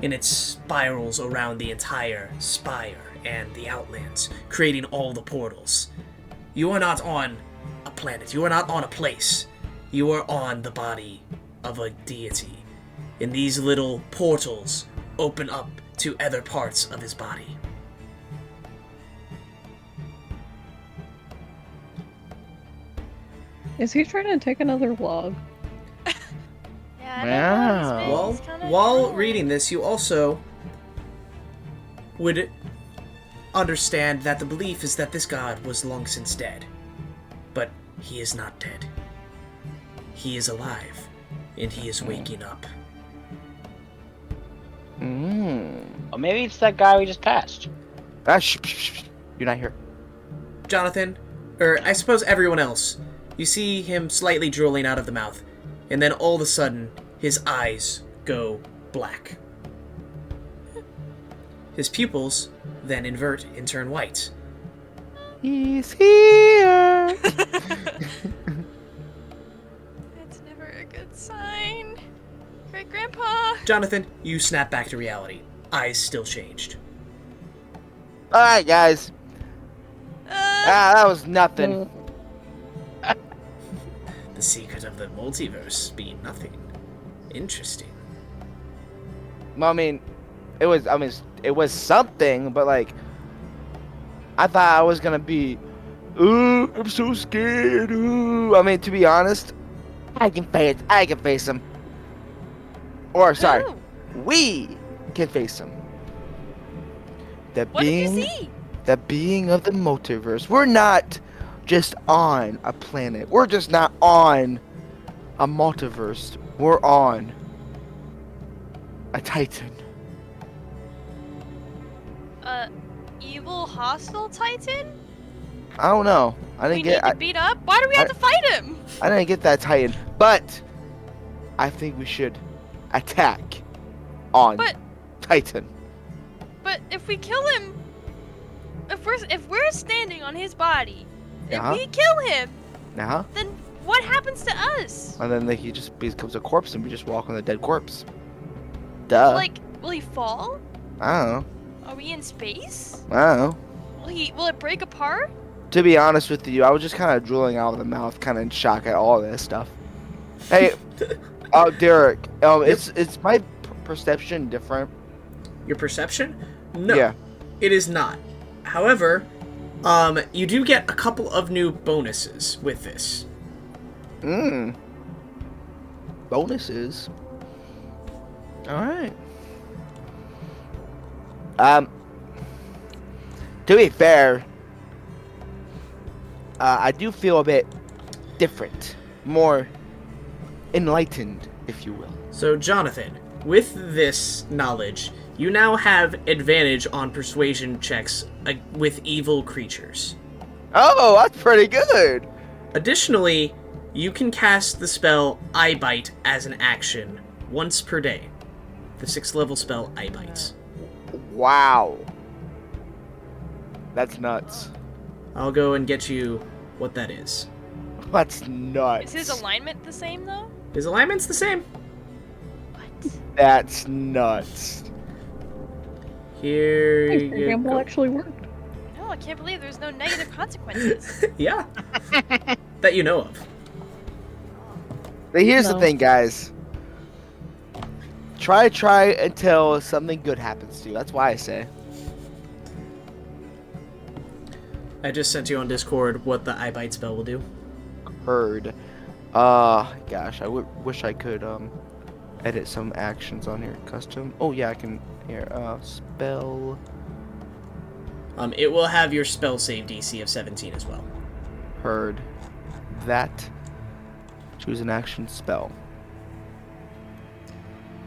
And it spirals around the entire Spire and the Outlands, creating all the portals. You are not on a planet, you are not on a place. You are on the body of a deity. And these little portals open up to other parts of his body. Is he trying to take another log? Yeah, I don't know. Wow. He's kinda While drooling. reading this, you also would understand that the belief is that this god was long since dead. But he is not dead. He is alive, and he is waking up. Or maybe it's that guy we just passed. Ah, shh. You're not here. Jonathan, or I suppose everyone else, you see him slightly drooling out of the mouth, and then all of a sudden, his eyes go black. His pupils then invert and turn white. He's here. That's never a good sign. Great Grandpa! Jonathan, you snap back to reality. Eyes still changed. All right, guys. That was nothing. The secret of the multiverse being nothing. Interesting. Well, it was something, but like, I thought I was gonna be, ooh, I'm so scared. Ooh. To be honest, I can face him. Or sorry, Ooh, we can face him. The what did you see? the being of the multiverse. We're not just on a planet. We're just not on a multiverse. We're on a Titan. Evil hostile Titan? I don't know. I We didn't need get. to beat up? Why do we have to fight him? I didn't get that Titan, but I think we should attack on But- Titan. But if we kill him, if we're standing on his body, Yeah. if we kill him, Now, then what happens to us? and then he just becomes a corpse, and we just walk on the dead corpse. Duh. Like, will he fall? I don't know. Are we in space? I don't know. Will it break apart? To be honest with you, I was just kind of drooling out of the mouth, kind of in shock at all this stuff. Hey, Derek, it's my perception different? Your perception? No. Yeah. It is not. However, you do get a couple of new bonuses with this. Bonuses. All right. To be fair, I do feel a bit different, more enlightened, if you will. So, Jonathan, with this knowledge, you now have advantage on persuasion checks with evil creatures. Oh, that's pretty good. Additionally, you can cast the spell Eye Bite as an action once per day. The 6th level spell Eye Bite. Wow. That's nuts. I'll go and get you what that is. That's nuts. Is his alignment the same though? His alignment's the same. What? That's nuts. Here Thanks, your you gamble go. actually worked. No, I can't believe there's no negative consequences. Yeah. That you know of. But here's the No. thing, guys. Try until something good happens to you. That's why I say. I just sent you on Discord what the Eye Bite spell will do. Heard. Gosh, I wish I could edit some actions on here. Custom. Oh yeah, I can. Here, spell. It will have your spell save DC of 17 as well. Heard. That. Choose an action spell.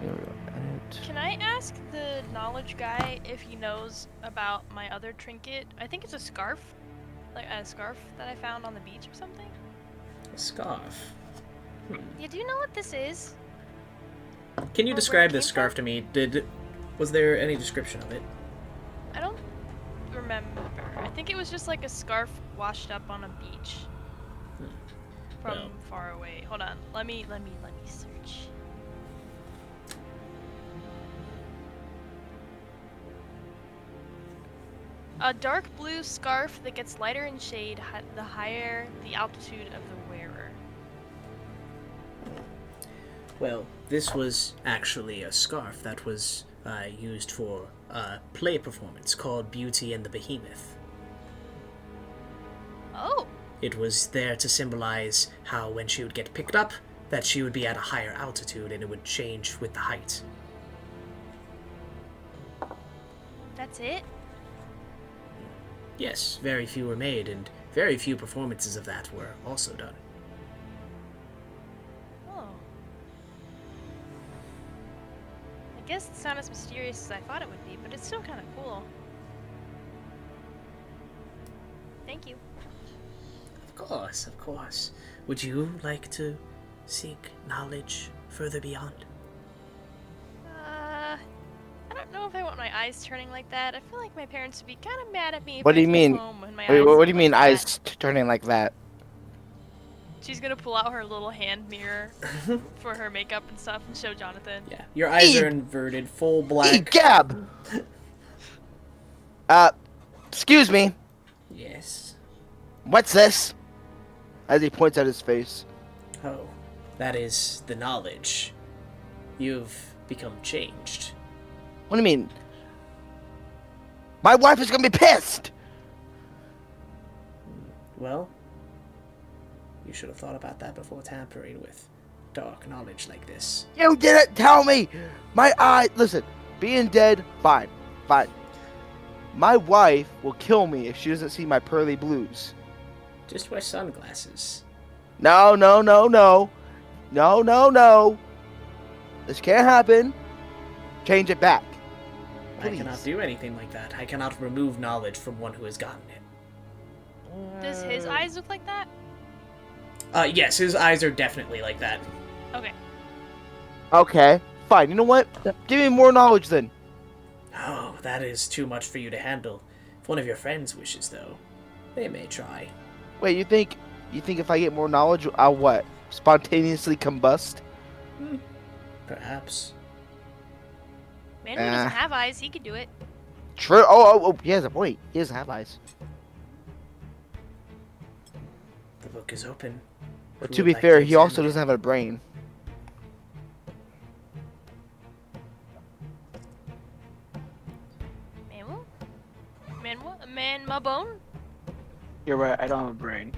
Here we go. Edit. Can I ask the knowledge guy if he knows about my other trinket? I think it's a scarf. Like a scarf that I found on the beach or something? A scarf. Yeah, do you know what this is? Can you Or where describe it this came scarf to me? Was there any description of it? I don't remember. I think it was just like a scarf washed up on a beach. From Well. far away. Hold on. Let me search. A dark blue scarf that gets lighter in shade the higher the altitude of the wearer. Well, this was actually a scarf that was used for a play performance called Beauty and the Behemoth. Oh, It was there to symbolize how when she would get picked up, that she would be at a higher altitude and it would change with the height. that's it? Yes, very few were made, and very few performances of that were also done. Oh. I guess it's not as mysterious as I thought it would be, but it's still kind of cool. Thank you. Of course, of course. Would you like to seek knowledge further beyond? I don't know if I want my eyes turning like that. I feel like my parents would be kind of mad at me if What I do you came mean? home and my Wait, eyes what do looked you mean like eyes that. turning like that? She's gonna pull out her little hand mirror for her makeup and stuff and show Jonathan. Yeah, your eyes are inverted, full Hey, black. Gab! Excuse me. Yes. What's this? As he points at his face. Oh, that is the knowledge. You've become changed. What do you mean? My wife is gonna be pissed! Well, you should have thought about that before tampering with dark knowledge like this. You didn't tell me! My eye. Listen, being dead, fine. Fine. My wife will kill me if she doesn't see my pearly blues. Just wear sunglasses. No, no, no, no. No, no, no. This can't happen. Change it back. I Please. cannot do anything like that. I cannot remove knowledge from one who has gotten it. Does his eyes look like that? Yes, his eyes are definitely like that. Okay. Okay, fine. You know what? Give me more knowledge then. Oh, that is too much for you to handle. If one of your friends wishes, though, they may try. Wait, you think if I get more knowledge, I'll what? Spontaneously combust? Perhaps. Man who doesn't have eyes, he could do it. True. Oh, he has a point. He doesn't have eyes. The book is open. But Who to would be like fair, to he also examine it? doesn't have a brain. Man, my bone? You're right. I don't have a brain.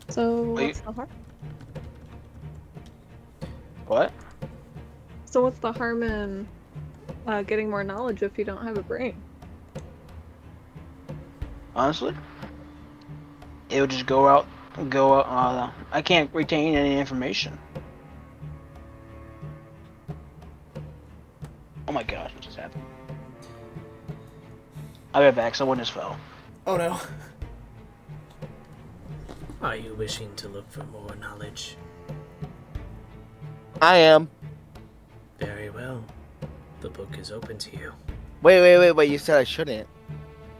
So Wait. what's the harm? What? So what's the harm in getting more knowledge if you don't have a brain? Honestly, it would just go out. I can't retain any information. Oh my gosh, what just happened? I'll be back. Someone just fell. Oh no. Are you wishing to look for more knowledge? I am. Very well. The book is open to you. Wait. You said I shouldn't.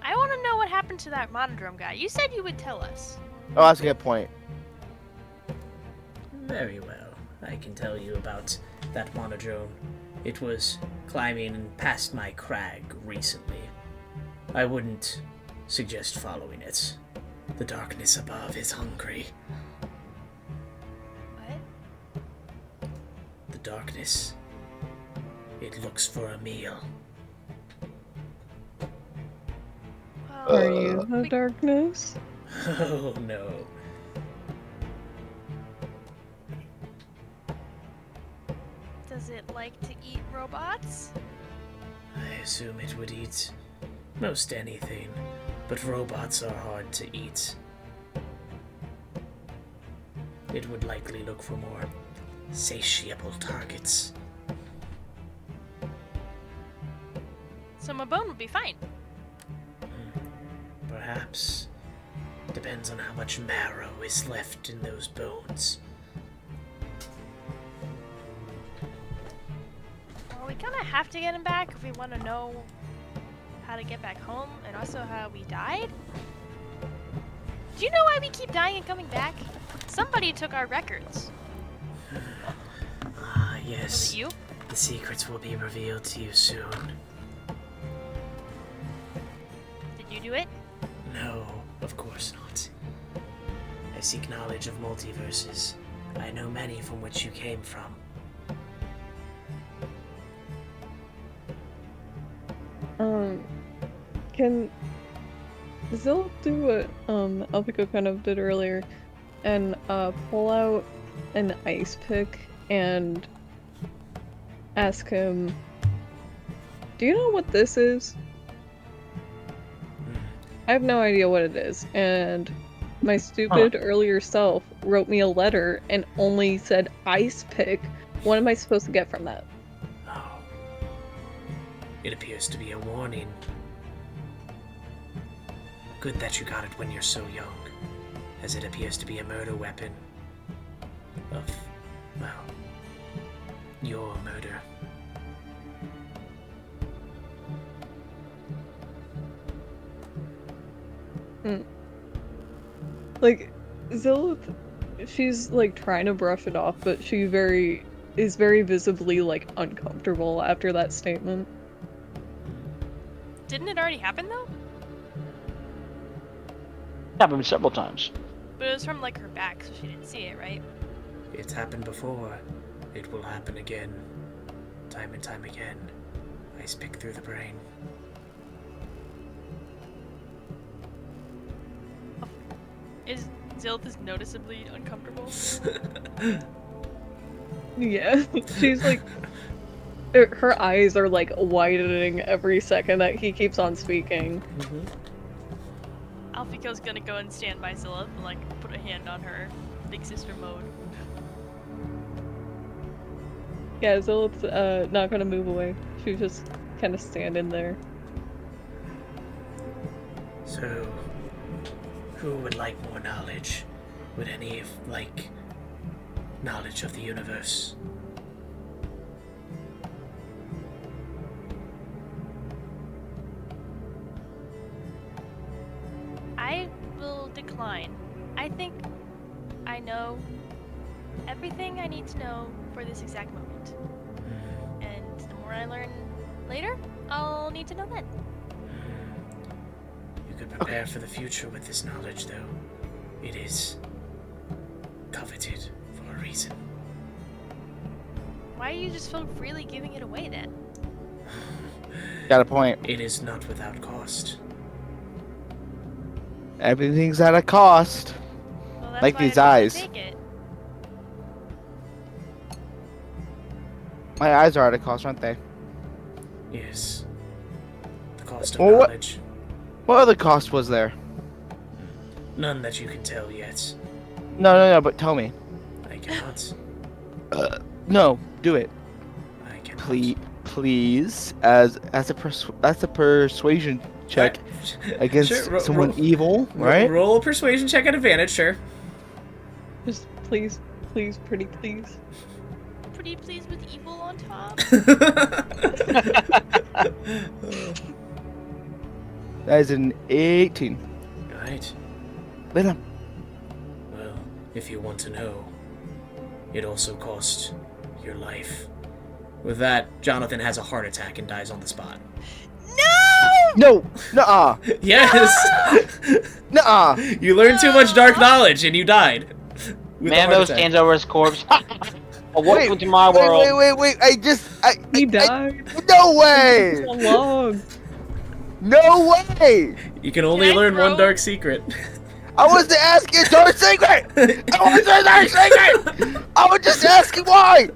I want to know what happened to that monodrome guy. You said you would tell us. Oh, that's a good point. Very well. I can tell you about that monodrome. It was climbing past my crag recently. I wouldn't suggest following it. The darkness above is hungry. What? The darkness. It looks for a meal. Well, Are you the darkness? Oh no. does it like to eat robots? I assume it would eat most anything, but robots are hard to eat. It would likely look for more satiable targets. So my bone would be fine. Perhaps. Depends on how much marrow is left in those bones. Well, we kind of have to get him back if we want to know how to get back home and also how we died. Do you know why we keep dying and coming back? Somebody took our records. Ah, Was yes. it you? The secrets will be revealed to you soon. Did you do it? No, of course not. I seek knowledge of multiverses. I know many from which you came from. Can Zilleth do what Alphiko kind of did earlier and pull out an ice pick and ask him, do you know what this is? I have no idea what it is, and my stupid earlier self wrote me a letter and only said ice pick. What am I supposed to get from that? Oh. It appears to be a warning. Good that you got it when you're so young, as it appears to be a murder weapon. Of, well, your murder. Like, Zilleth, she's like trying to brush it off, but she is very visibly like uncomfortable after that statement. Didn't it already happen though? Happened several times. But it was from like her back, so she didn't see it, right? It's happened before. It will happen again. Time and time again. Ice pick through the brain. Is Zilleth noticeably uncomfortable? Yeah, she's like, her eyes are like widening every second that he keeps on speaking. Alphiko's gonna go and stand by Zilleth and like put a hand on her big sister mode. Yeah, Zilleth's not gonna move away. She's just kind of standing there. So, who would like more knowledge? Would any like knowledge of the universe? I will decline. I think I know everything I need to know for this exact moment. And the more I learn later, I'll need to know then. You could prepare for the future with this knowledge, though. It is coveted for a reason. Why are you just so freely giving it away then? Got a point. It is not without cost. Everything's at a cost. Well, that's Like why I these don't wanna eyes. Take it. My eyes are at a cost, aren't they? Yes. The cost of Well, what- knowledge. What other cost was there? None that you can tell yet. No, but tell me. I cannot. No, do it. I cannot. Please, as a persuasion check against Sure, someone evil, right? Roll a persuasion check at advantage, sure. Just please, pretty please. Pretty pleased with evil on top. That is an 18. Right. Let him. Well, if you want to know, it also cost your life. With that, Jonathan has a heart attack and dies on the spot. No! Nuh-uh! Yes! Nuh-uh! You learned too much dark knowledge and you died. With a heart Manwu attack. stands over his corpse. Welcome to my world. Wait. He died. No way! So long. No way! You can only Can I learn one throw- dark secret. I wasn't asking a dark secret! I wasn't a dark secret! I was just asking why!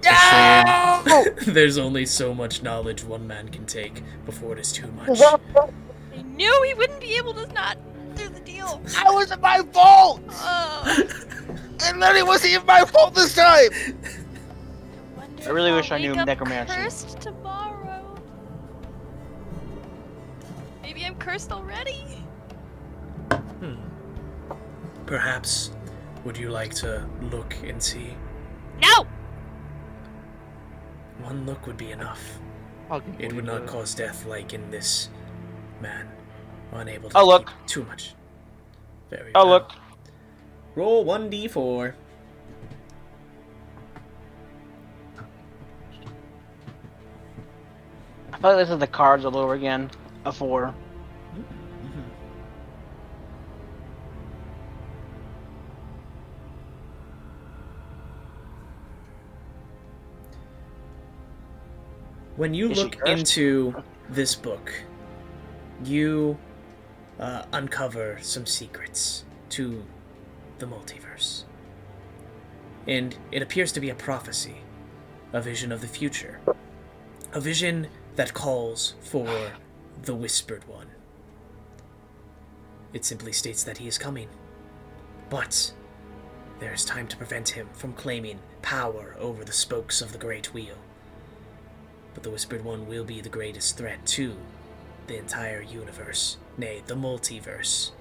No! There's only so much knowledge one man can take before it is too much. I knew he wouldn't be able to not do the deal. That wasn't my fault! Oh. It literally wasn't even my fault this time! I really wish I knew Wake up necromancy. Cursed tomorrow. Maybe I'm cursed already. Perhaps, would you like to look and see? No. One look would be enough. It would not cause death like in this man. Unable to Oh, look. keep too much. Very Oh, well. look. Roll 1d4. I feel like this is the cards all over again. A 4. When you Is she look cursed? into this book, you uncover some secrets to the multiverse. And it appears to be a prophecy, a vision of the future, a vision that calls for the Whispered One. It simply states that he is coming, but there is time to prevent him from claiming power over the spokes of the Great Wheel. But the Whispered One will be the greatest threat to the entire universe, nay, the multiverse.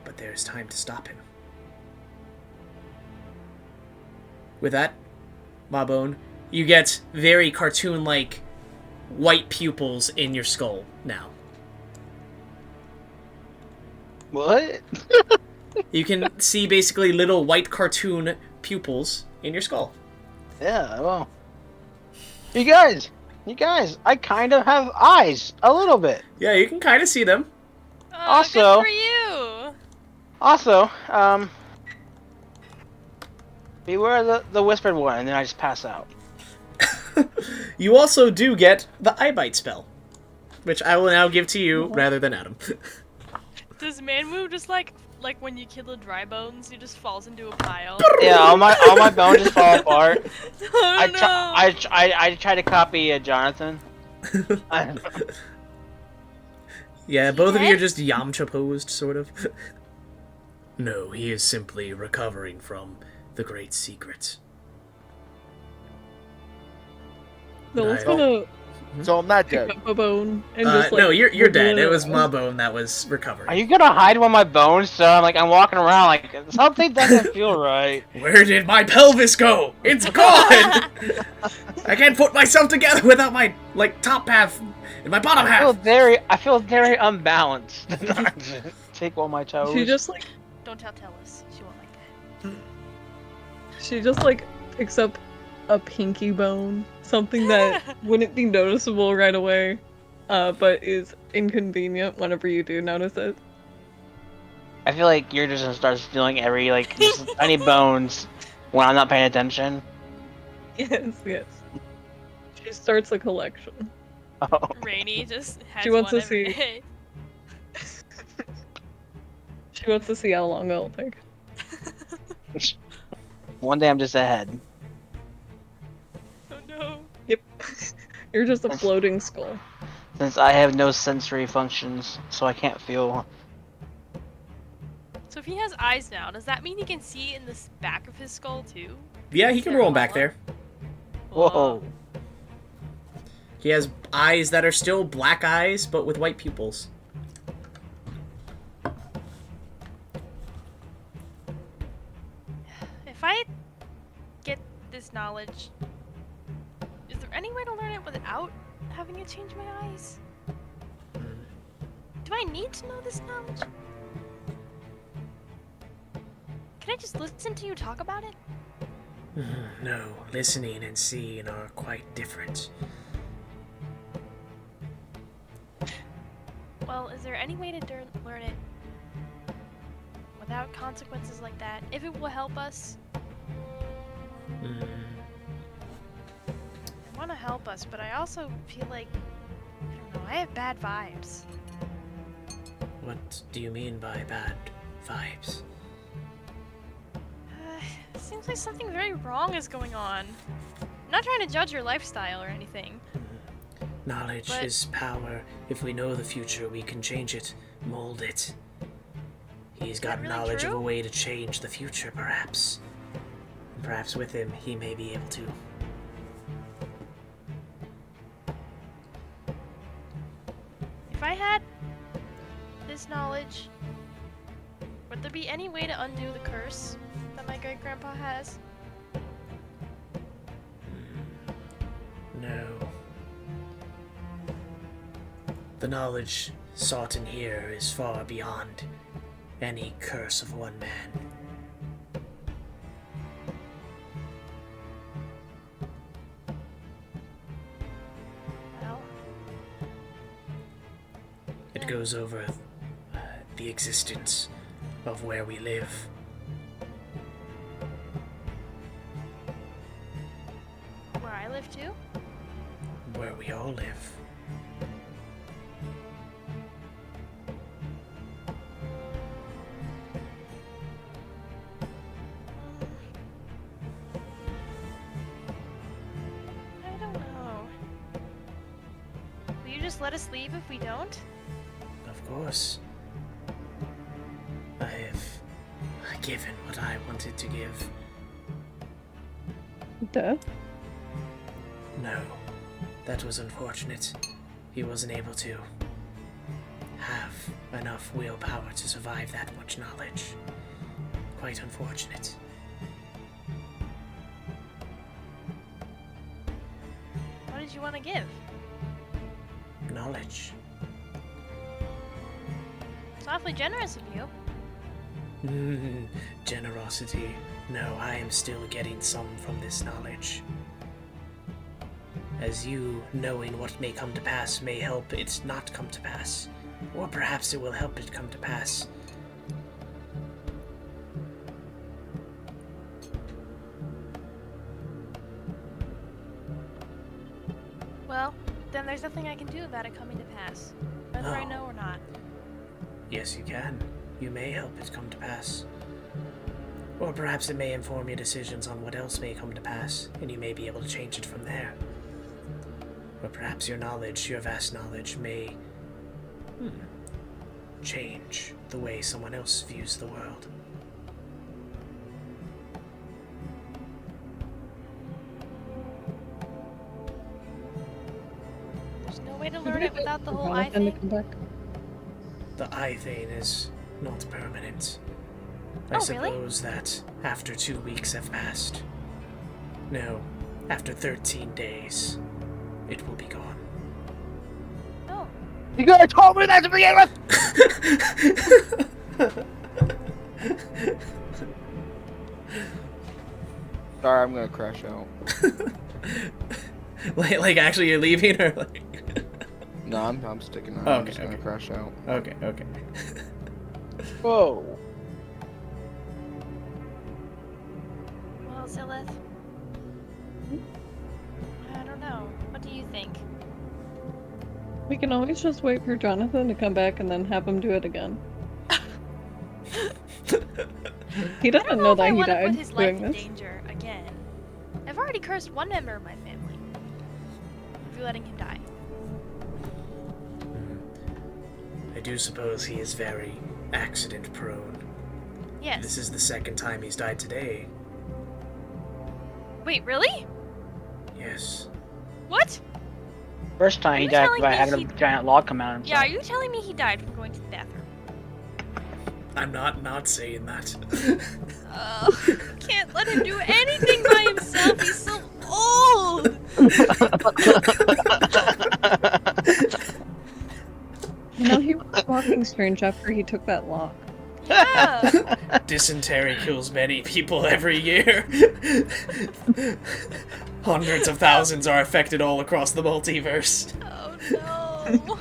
But there is time to stop him. With that, Mawbone, you get very cartoon-like white pupils in your skull now. What? You can see basically little white cartoon pupils in your skull. Yeah, well. You guys, I kind of have eyes. A little bit. Yeah, you can kind of see them. Oh, Also- good for you. Also, beware the Whispered One, and then I just pass out. You also do get the Eye Bite spell, which I will now give to you rather than Adam. Does Manwu just like when you kill a dry bones, he just falls into a pile? Yeah, all my bones just fall apart. Oh no! I try to copy Jonathan. Yeah, both of you are dead? just Yamcha posed, sort of. No, he is simply recovering from the great secret. No one's I- gonna So I'm not pick dead. up a bone and just like. No, you're dead. wiggle It was around. Mawbone that was recovering. Are you gonna hide one of my bones? So I'm walking around like something doesn't feel right. Where did my pelvis go? It's gone! I can't put myself together without my, top half and my bottom I half. feel very unbalanced. Take all my toes. She just like Don't tell Tellus. She won't like that. she just like picks up a pinky bone, something that wouldn't be noticeable right away, but is inconvenient whenever you do notice it. I feel like you're just gonna start stealing just tiny bones when I'm not paying attention. Yes. She starts a collection. Oh. Rainy just has She wants one to every see- day. She wants to see how long it'll take. One day I'm just ahead. Oh no. Yep. You're just a floating skull. Since I have no sensory functions, so I can't feel. So if he has eyes now, does that mean he can see in the back of his skull too? Yeah, he Is can there roll him back hollow? there. Whoa. He has eyes that are still black eyes, but with white pupils. If I get this knowledge, is there any way to learn it without having to change my eyes? Do I need to know this knowledge? Can I just listen to you talk about it? No, listening and seeing are quite different. Well, is there any way to learn it without consequences like that? If it will help us, I want to help us, but I also feel like, I don't know, I have bad vibes. What do you mean by bad vibes? It seems like something very wrong is going on. I'm not trying to judge your lifestyle or anything. Knowledge But- is power. If we know the future, we can change it, mold it. He's got really knowledge of true? a way to change the future, perhaps. And perhaps with him, he may be able to. If I had this knowledge, would there be any way to undo the curse that my great-grandpa has? No. The knowledge sought in here is far beyond any curse of one man. Well, It goes over the existence of where we live. where I live too? Where we all live. I don't know. Will you just let us leave if we don't? Of course. I have given what I wanted to give. Duh. No, that was unfortunate. He wasn't able to have enough willpower to survive that much knowledge. Quite unfortunate. What did you want to give? Knowledge. It's awfully generous of you. Generosity. No, I am still getting some from this knowledge. As you knowing what may come to pass may help it not come to pass. Or perhaps it will help it come to pass. Well, then there's nothing I can do about it coming to pass. Whether I No. know or not. Yes, you can. You may help it come to pass. Or perhaps it may inform your decisions on what else may come to pass, and you may be able to change it from there. Or perhaps your knowledge, your vast knowledge, may change the way someone else views the world. There's no way to learn it without the whole eye Jonathan to thing. come back. The eye thing is not permanent. I Oh, really? suppose that after 2 weeks have passed. No, after 13 days, it will be gone. Oh, You could have told me that to begin with! Sorry, I'm gonna crash out. like actually you're leaving or like... No, I'm sticking around. Oh, I'm okay, just gonna okay. crash out. Okay. Whoa. well, Zilleth. I don't know. What do you think? We can always just wait for Jonathan to come back and then have him do it again. He I doesn't don't know if I that he want to died put his life doing in this. danger again. I've already cursed one member of my family. If you're letting him die. I do suppose he is very accident prone. Yes. This is the second time he's died today. Wait, really? Yes. What? First time he you died telling by me having he- a giant log come out of Yeah, himself. are you telling me he died from going to the bathroom? I'm not saying that. Can't let him do anything by himself. He's so old. You know, he was walking strange after he took that lock. Yeah. Dysentery kills many people every year. Hundreds of thousands are affected all across the multiverse. Oh no.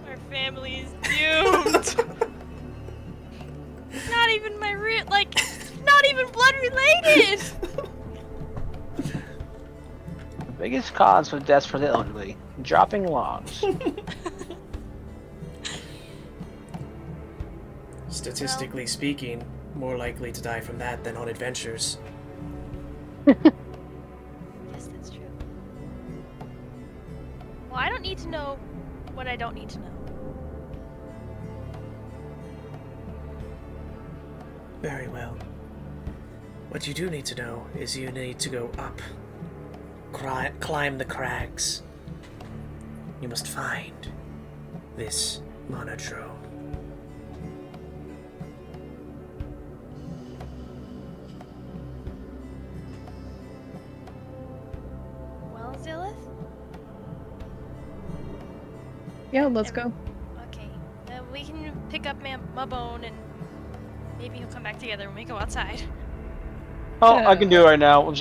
Our family is doomed. Not even my not even blood related. The biggest cause for deaths for the elderly: dropping logs. Statistically speaking, more likely to die from that than on adventures. Yes, that's true. Well, I don't need to know what I don't need to know. Very well. What you do need to know is you need to go up. Climb the crags. You must find this monodrome. Well, Zilleth? Yeah, let's go. Okay. We can pick up my bone and maybe he'll come back together when we go outside. Oh, I can do it right now. What?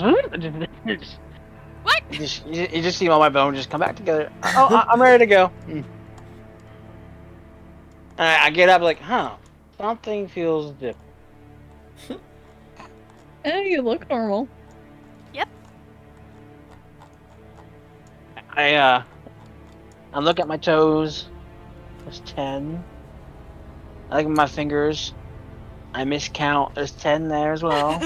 You just see all my bones just come back together. Oh, I'm ready to go. I get up like, something feels different. You look normal. Yep. I look at my toes. There's 10. I look at my fingers. I miscount. There's 10 there as well.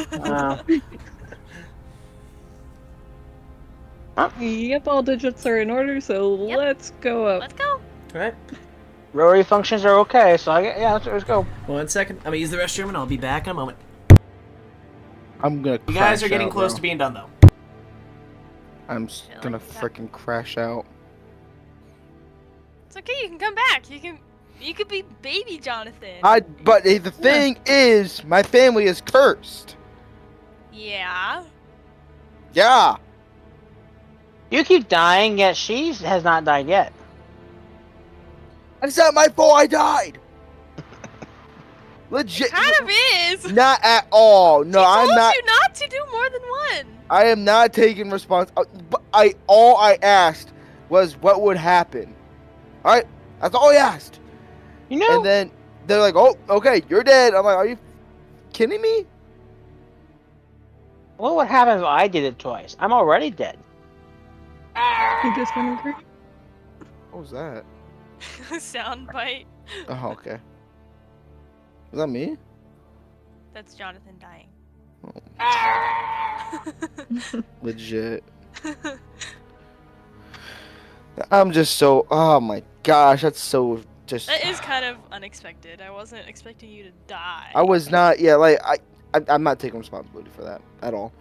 Yep, all digits are in order, so Yep. let's go up. Let's go. Alright. Rotary functions are okay, so let's go. 1 second. I'm gonna use the restroom and I'll be back in a moment. I'm gonna. You guys are crash getting out, close bro. to being done though. I'm Feel gonna like that. freaking crash out. It's okay. You can come back. You could be baby Jonathan. But the thing is, my family is cursed. Yeah. Yeah. You keep dying, yet she has not died yet. It's not my fault I died. Legit. Kind of is. Not at all. No, She I'm told not. you not to do more than one. I am not taking response. All I asked was what would happen. All right, that's all I asked. You know, And then they're like, "Oh, okay, you're dead." I'm like, "Are you kidding me?" what would happen if I did it twice? I'm already dead. You just went agree. What was that? Sound bite. Oh, okay. Was that me? That's Jonathan dying. Legit. I'm just so. Oh my gosh, that's so just. That is kind of unexpected. I wasn't expecting you to die. I was not. Yeah, like I'm not taking responsibility for that at all.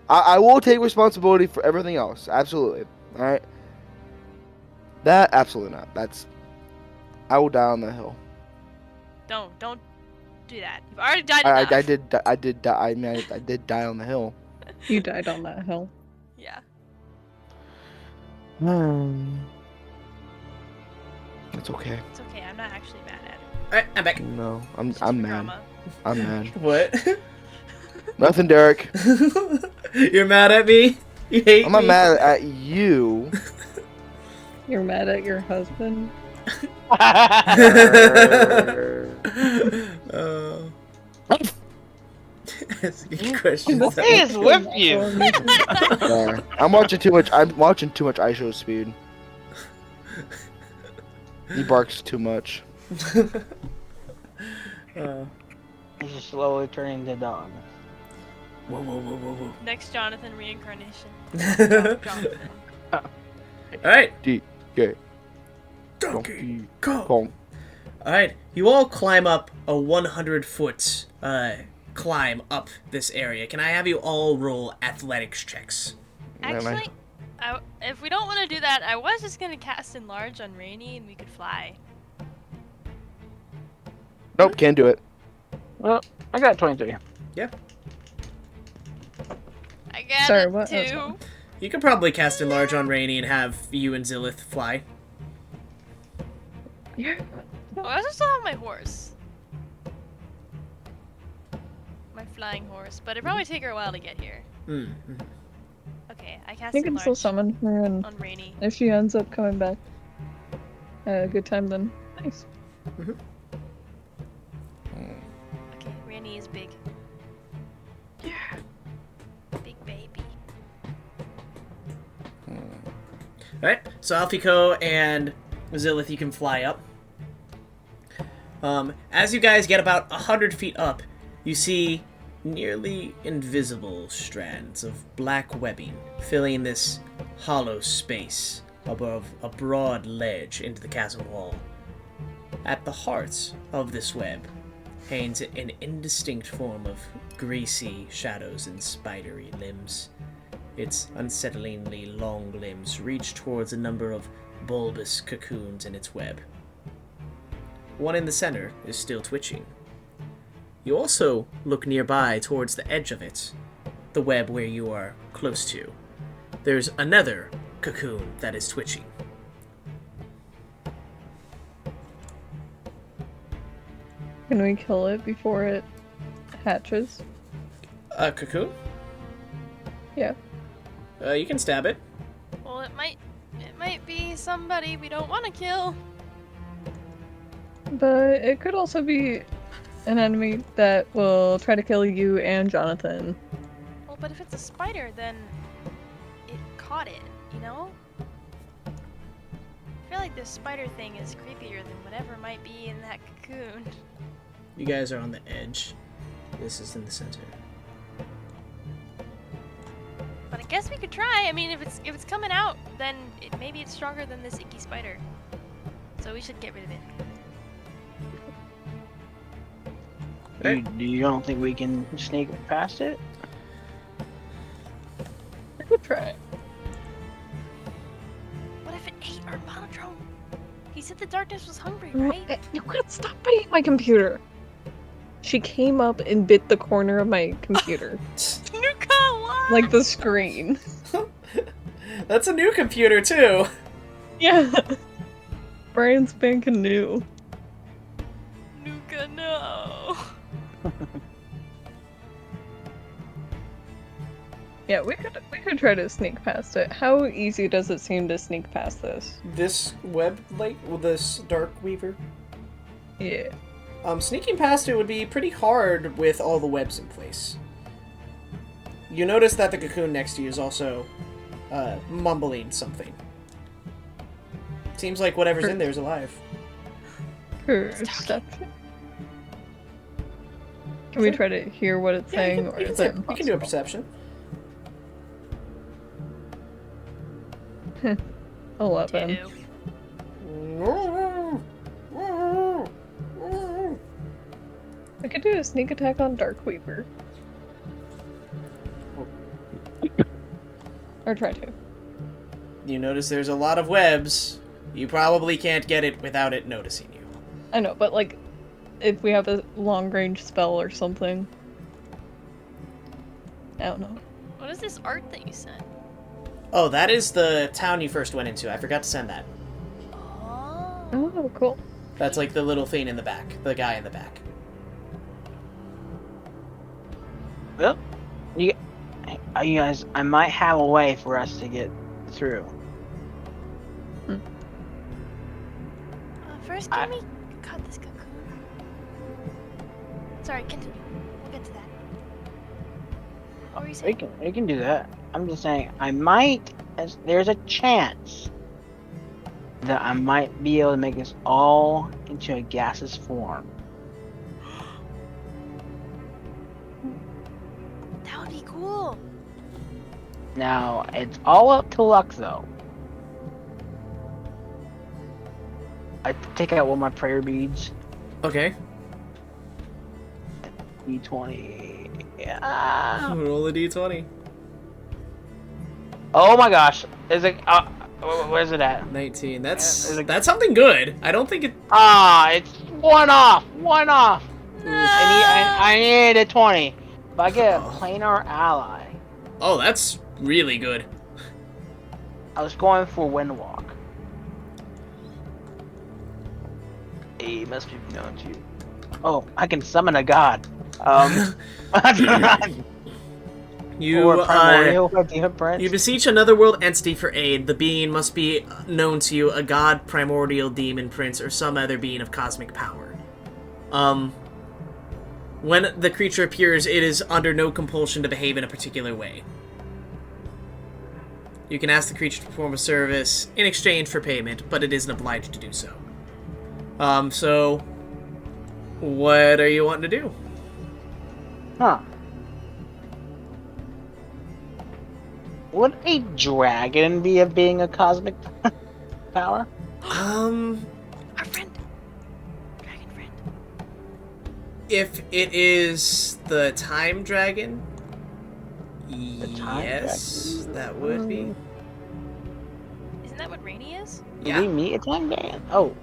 I will take responsibility for everything else. Absolutely. All right. That absolutely not. That's. I will die on the hill. Don't do that. You've already died enough. I did die. I mean, I did die on the hill. You died on that hill. Yeah. It's okay. It's okay. I'm not actually mad at it. Alright, I'm back. No, It's just I'm for mad. drama. I'm mad. What? Nothing, Derek. You're mad at me? You hate I'm not me? mad at you. You're mad at your husband? Asking questions. What is with you? Sorry. I'm watching too much ISO speed. He barks too much. He's just slowly turning into a dog. Whoa, whoa, whoa, whoa, whoa. Next Jonathan reincarnation. Jonathan. Alright. DK. Donkey Kong. Kong. Alright, you all climb up a 100-foot climb up this area. Can I have you all roll athletics checks? Actually, if we don't want to do that, I was just going to cast Enlarge on Rainy and we could fly. Nope, can't do it. Well, I got 23. Yeah. I got Sorry, a what? Oh, 2. sorry. You could probably cast Enlarge on Rainy and have you and Zilleth fly. Yeah. Oh, I also still have my horse. My flying horse, but it'd probably take her a while to get here. Mm-hmm. Okay, I cast You can still Enlarge summon her, and on Rainy. if she ends up coming back at a good time, then nice. Okay, Rainy is big. Yeah. Big baby. Alright, so Alphiko and Zilleth, you can fly up. As you guys get about 100 feet up, you see nearly invisible strands of black webbing filling this hollow space above a broad ledge into the chasm wall. At the heart of this web hangs an indistinct form of greasy shadows and spidery limbs. Its unsettlingly long limbs reach towards a number of bulbous cocoons in its web. One in the center is still twitching. You also look nearby towards the edge of it, the web where you are close to. There's another cocoon that is twitching. Can we kill it before it hatches? A cocoon? Yeah. You can stab it. Well, it might be somebody we don't want to kill. But it could also be an enemy that will try to kill you and Jonathan. Well, but if it's a spider, then it caught it, you know? I feel like this spider thing is creepier than whatever might be in that cocoon. You guys are on the edge. This is in the center. But I guess we could try. I mean, if it's coming out, then maybe it's stronger than this icky spider. So we should get rid of it. You don't think we can sneak past it? I could try. What if it ate our monodrome? He said the darkness was hungry, right? You could stop biting my computer. She came up and bit the corner of my computer. Nuka, what? Like the screen. That's a new computer, too! Yeah. Brian spanking new. Nuka, no. Yeah, we could try to sneak past it. How easy does it seem to sneak past this? This web, this dark weaver? Yeah. Sneaking past it would be pretty hard with all the webs in place. You notice that the cocoon next to you is also, mumbling something. Seems like whatever's in there is alive. Perception? Can we try to hear what it's saying, or is it you can do a perception. 11. 2. I could do a sneak attack on Darkweaver. Or try to. You notice there's a lot of webs. You probably can't get it without it noticing you. I know, but like, if we have a long-range spell or something. I don't know. What is this art that you sent? Oh, that is the town you first went into. I forgot to send that. Oh. Oh, cool. That's like the little thing in the back. The guy in the back. Well, you guys, I might have a way for us to get through. First, can we cut this cocoon? Sorry, continue. We'll get to that. What were you We saying? can do that. I'm just saying, there's a chance that I might be able to make this all into a gaseous form. That would be cool. Now, it's all up to luck, though. I take out one of my prayer beads. Okay. D20. Yeah. Roll a d20. Oh my gosh. Is it? Where's it at? 19. Is it- That's something good. I don't think it. It's one off. One off. No. I need a 20. If I get a Oh. planar ally, Oh, that's really good. I was going for Windwalk. He must be known to you. Oh, I can summon a god. You or primordial prince. you beseech another world entity for aid. The being must be known to you, a god, primordial demon, prince, or some other being of cosmic power. When the creature appears, it is under no compulsion to behave in a particular way. You can ask the creature to perform a service in exchange for payment, but it isn't obliged to do so. So what are you wanting to do? Huh. Would a dragon be a being of cosmic power? Our friend. Dragon friend. If it is the time dragon, time yes, that would be. Isn't that what Rainy is? Did Yeah, we meet a time dragon? Oh,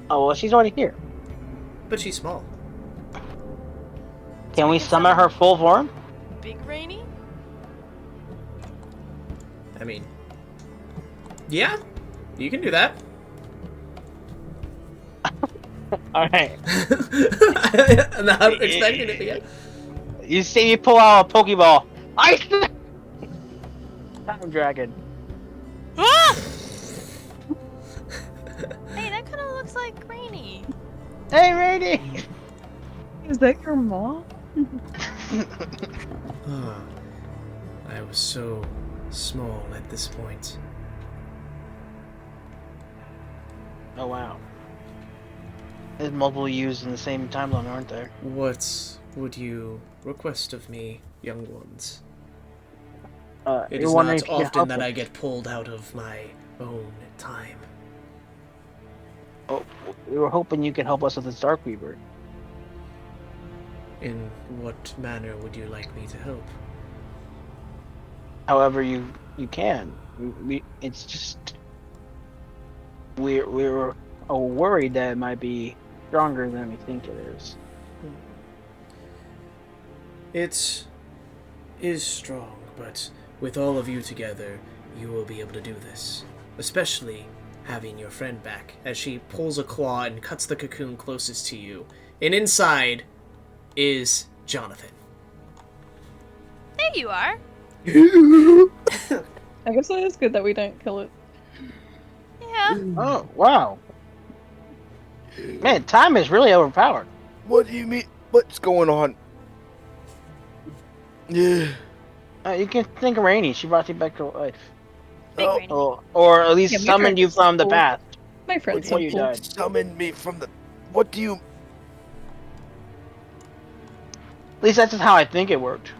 well, she's already here. but she's small. Can we summon her full form? Big Rainy? I mean, yeah, you can do that. Alright. I'm not expecting it, but yeah. You see me pull out a Pokeball. Time dragon. Ah! Hey, that kind of looks like Rainy. Hey, Rainy! Is that your mom? I was so small at this point. Oh, wow. There's multiple U's in the same timeline, aren't there? What would you request of me, young ones? It you're is wondering not if you can often help that us. I get pulled out of my own time. Oh, we were hoping you could help us with this Darkweaver. In what manner would you like me to help? However you can. It's just we're worried that it might be stronger than we think it is. It is strong, but with all of you together, you will be able to do this. Especially having your friend back, as she pulls a claw and cuts the cocoon closest to you. And inside is Jonathan. There you are. I guess it is good that we didn't kill it. Yeah. Oh, wow. Man, time is really overpowered. What do you mean? What's going on? Yeah. You can think of Rainy. She brought you back to life. Big Oh, Rainy. Or at least Yeah, my summoned friend you is from the cool. past. My friend's Before you cool. died. Summon me from the. What do you? At least that's just how I think it worked.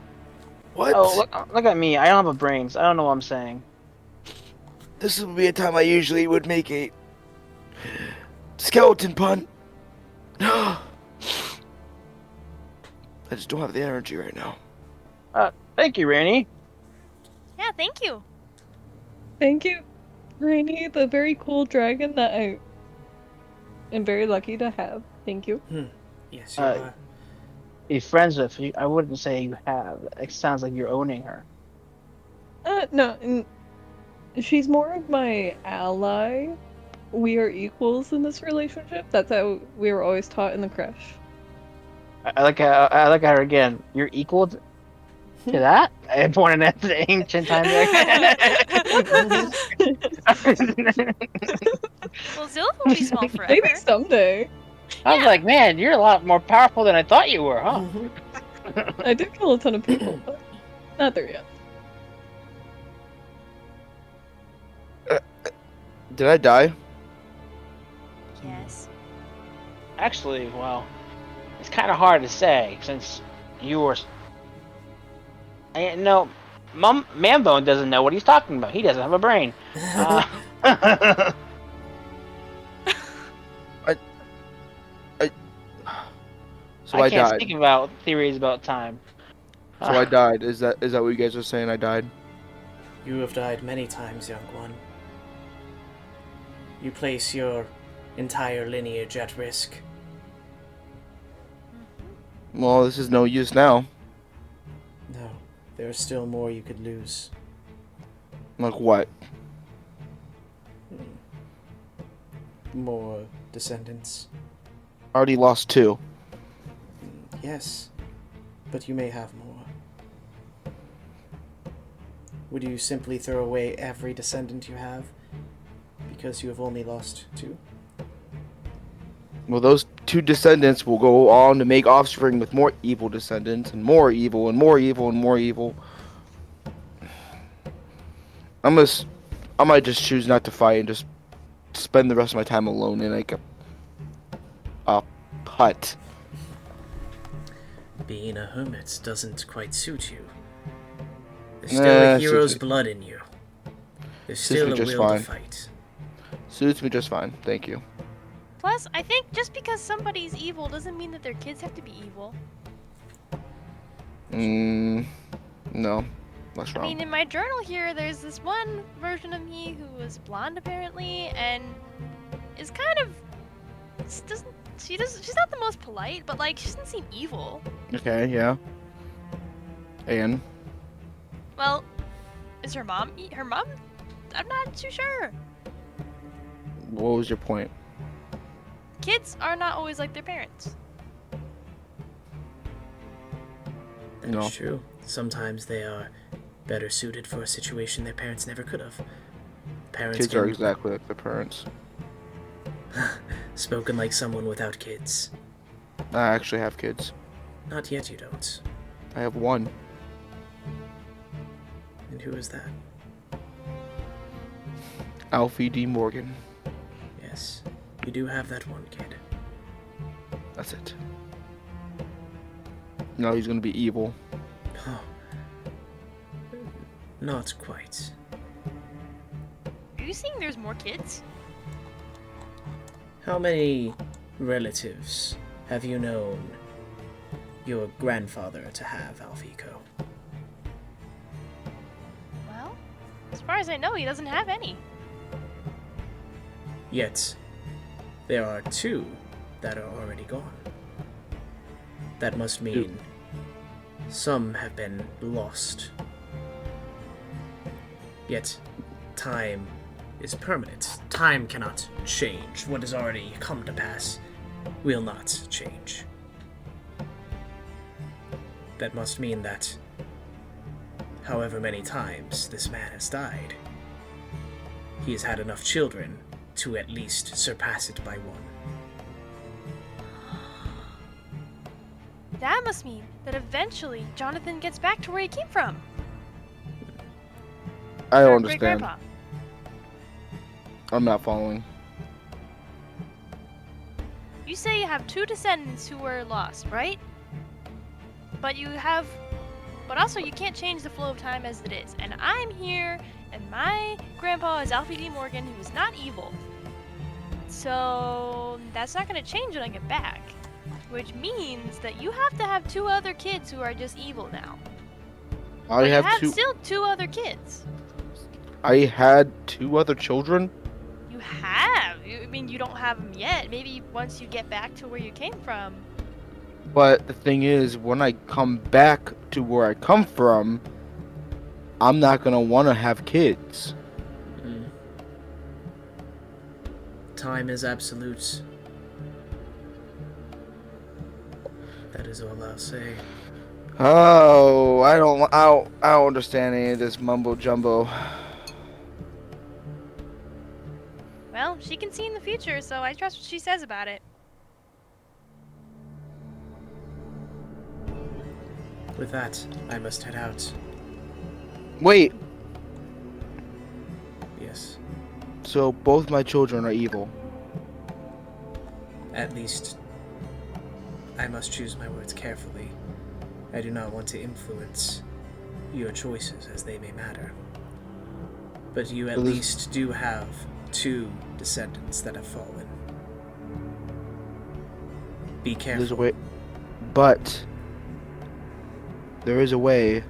What? Oh, look at me. I don't have a brains. I don't know what I'm saying. This would be a time I usually would make a skeleton pun. I just don't have the energy right now. Thank you, Rainy. Yeah, thank you. Thank you, Rainy, the very cool dragon that I am very lucky to have. Thank you. Yes, you Uh, are. Be friends with you. I wouldn't say you have. It sounds like you're owning her. No, she's more of my ally. We are equals in this relationship. That's how we were always taught in the crash. I look at her again. You're equal to that? I pointed at the ancient time Well, Zilleth will be small forever. Maybe someday. I was like, man, you're a lot more powerful than I thought you were, huh? I did kill a ton of people. But Not there yet. Did I die? Yes. Actually, well, it's kind of hard to say since you were. No, Manbone doesn't know what he's talking about. He doesn't have a brain. So I I can't died. speak about theories about time. So I died. Is that what you guys are saying? I died. You have died many times, young one. You place your entire lineage at risk. Well, this is no use now. No, there is still more you could lose. Like what? More descendants. I already lost 2. Yes, but you may have more. Would you simply throw away every descendant you have because you have only lost 2? Well, those 2 descendants will go on to make offspring with more evil descendants, and more evil, and more evil, and more evil. I might just choose not to fight and just spend the rest of my time alone in like a hut. Being a hermit doesn't quite suit you. There's still a hero's blood in you. There's still a will to fight. Suits me just fine, thank you. Plus, I think just because somebody's evil doesn't mean that their kids have to be evil. No. That's wrong. I mean, in my journal here, there's this one version of me who was blonde apparently, and is kind of she's not the most polite, but like she doesn't seem evil. Okay, yeah. And Well, is her mom? Her mom? I'm not too sure. what was your point? Kids are not always like their parents. That's No. true. Sometimes they are better suited for a situation their parents never could have. Kids are exactly like their parents. Spoken like someone without kids. I actually have kids. Not yet, you don't. I have 1. And who is that? Alfie D. Morgan. Yes, you do have that one kid. That's it. No, he's gonna be evil. Oh. Not quite. Are you saying there's more kids? How many relatives have you known your grandfather to have, Alphiko? Well, as far as I know, he doesn't have any. Yet, there are 2 that are already gone. That must mean some have been lost. Yet, time is permanent. Time cannot change. What has already come to pass will not change. That must mean that, however many times this man has died, he has had enough children to at least surpass it by 1. That must mean that eventually Jonathan gets back to where he came from. I don't Or understand. Great-grandpa. I'm not following. You say you have 2 descendants who were lost, right? But also you can't change the flow of time as it is. And I'm here, and my grandpa is Alfie D. Morgan, who is not evil. So that's not going to change when I get back. Which means that you have to have 2 other kids who are just evil now. I have you 2. still 2 other kids. I had 2 other children. You have. I mean, you don't have them yet. Maybe once you get back to where you came from. But the thing is, when I come back to where I come from, I'm not gonna want to have kids. Time is absolute. That is all I'll say. Oh, I don't understand any of this mumbo jumbo. Well, she can see in the future, so I trust what she says about it. With that, I must head out. Wait, Yes. so both my children are evil. At least, I must choose my words carefully. I do not want to influence your choices as they may matter. But you at So this- least do have 2 descendants that have fallen. Be careful. There's a way, but there is a way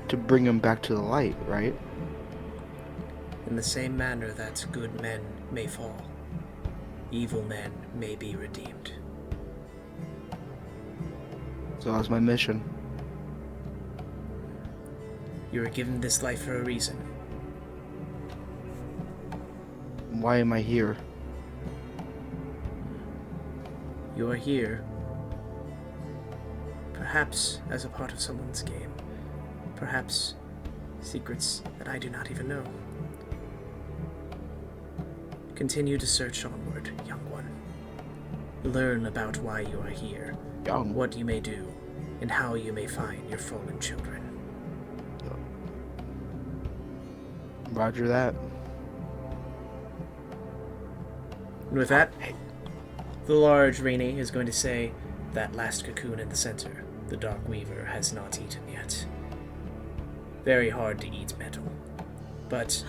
to bring them back to the light, right? In the same manner that good men may fall, evil men may be redeemed. So that's my mission. You were given this life for a reason. Why am I here? You are here, perhaps as a part of someone's game, perhaps secrets that I do not even know. Continue to search onward, young one. Learn about why you are here, Young. what you may do, and how you may find your fallen children. Roger that. And with that, the large Rainy is going to say, that last cocoon in the center, the Dark Weaver has not eaten yet. Very hard to eat metal, but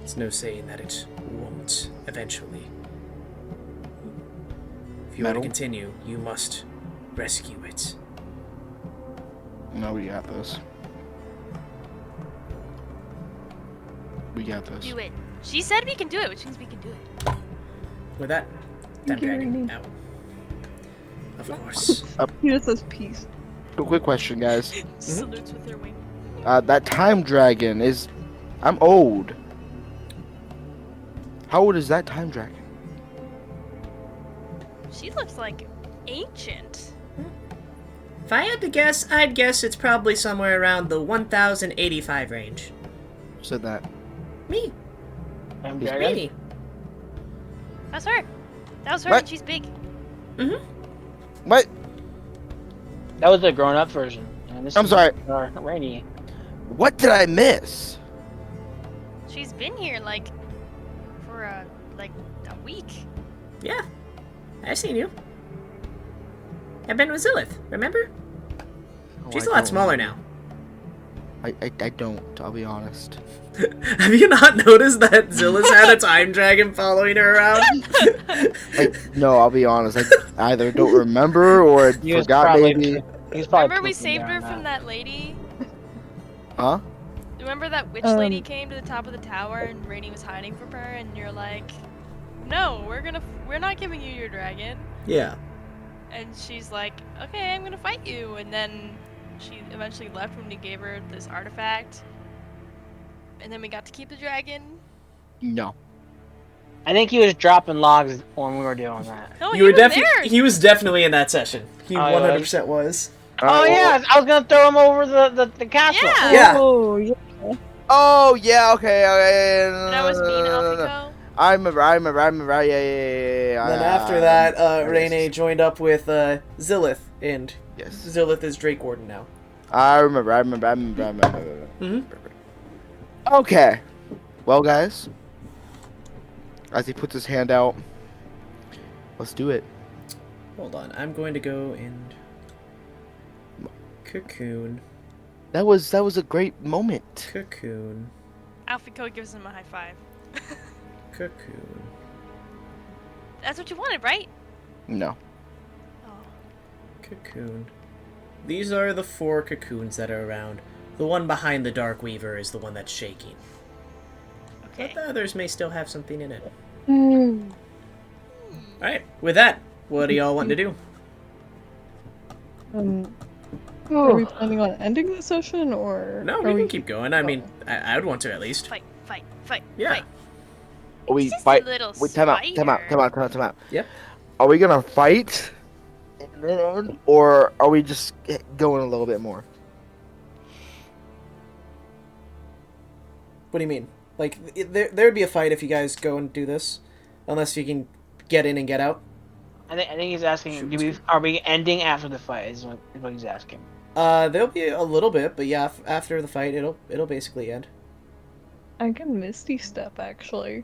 it's no saying that it won't eventually. If you want Metal? to continue, you must rescue it. No, we got this. We got this. Do it. She said we can do it, which means we can do it. With that, Thank you, Dragon Rainy. out. Of course. He just says peace. Quick question, guys. Salutes with her wing. That time dragon is... I'm old. How old is that time dragon? She looks like ancient. If I had to guess, I'd guess it's probably somewhere around the 1085 range. Who said that? Me, I'm He's dragon. Rainy. That's her. That was her What? when she's big. What? That was the grown-up version. And this I'm is sorry. Rainy. What did I miss? She's been here like for a week. Yeah, I've seen you. I've been with Zilleth, remember? Oh, She's I a lot don't smaller remember. now. I don't, I'll be honest. Have you not noticed that Zilleth's had a time dragon following her around? No, I'll be honest. I either don't remember or He was forgot probably- maybe. He's probably Remember we pooping saved her down from that lady? Huh? Remember that witch Um, lady came to the top of the tower and Rainy was hiding from her and you're like, no, we're not giving you your dragon. Yeah. And she's like, okay, I'm gonna fight you. And then she eventually left when we gave her this artifact. And then we got to keep the dragon. No. I think he was dropping logs when we were doing that. No, You he were was definitely there. he was definitely in that session. He Oh, he 100% was. Oh yeah, I was gonna throw him over the castle. Yeah. Yeah. Oh, yeah. Oh yeah, okay. That was mean, Alphiko. I remember. Yeah. And then after that, Raine joined up with Zilleth, and Yes. Zilleth is Drake Warden now. I remember. Mhm. Okay. Well, guys, as he puts his hand out, let's do it. Hold on, I'm going to go and cocoon. That was a great moment. Cocoon. Alphiko gives him a high five. Cocoon. That's what you wanted, right? No. Oh. Cocoon. These are the 4 cocoons that are around. The one behind the Dark Weaver is the one that's shaking. Okay. But the others may still have something in it. Hmm. Alright, with that, what do y'all want to do? Are we planning on ending the session, or No, are we can keep going. I mean, Oh. I would want to at least. Fight. Yeah. Fight. We It's just fight. a little Wait, time out. spider. Yep. Are we gonna fight, or are we just going a little bit more? What do you mean? Like, there'd be a fight if you guys go and do this. Unless you can get in and get out. I think he's asking, are we ending after the fight? Is what he's asking. There'll be a little bit, but yeah, after the fight, it'll basically end. I can Misty Step, actually.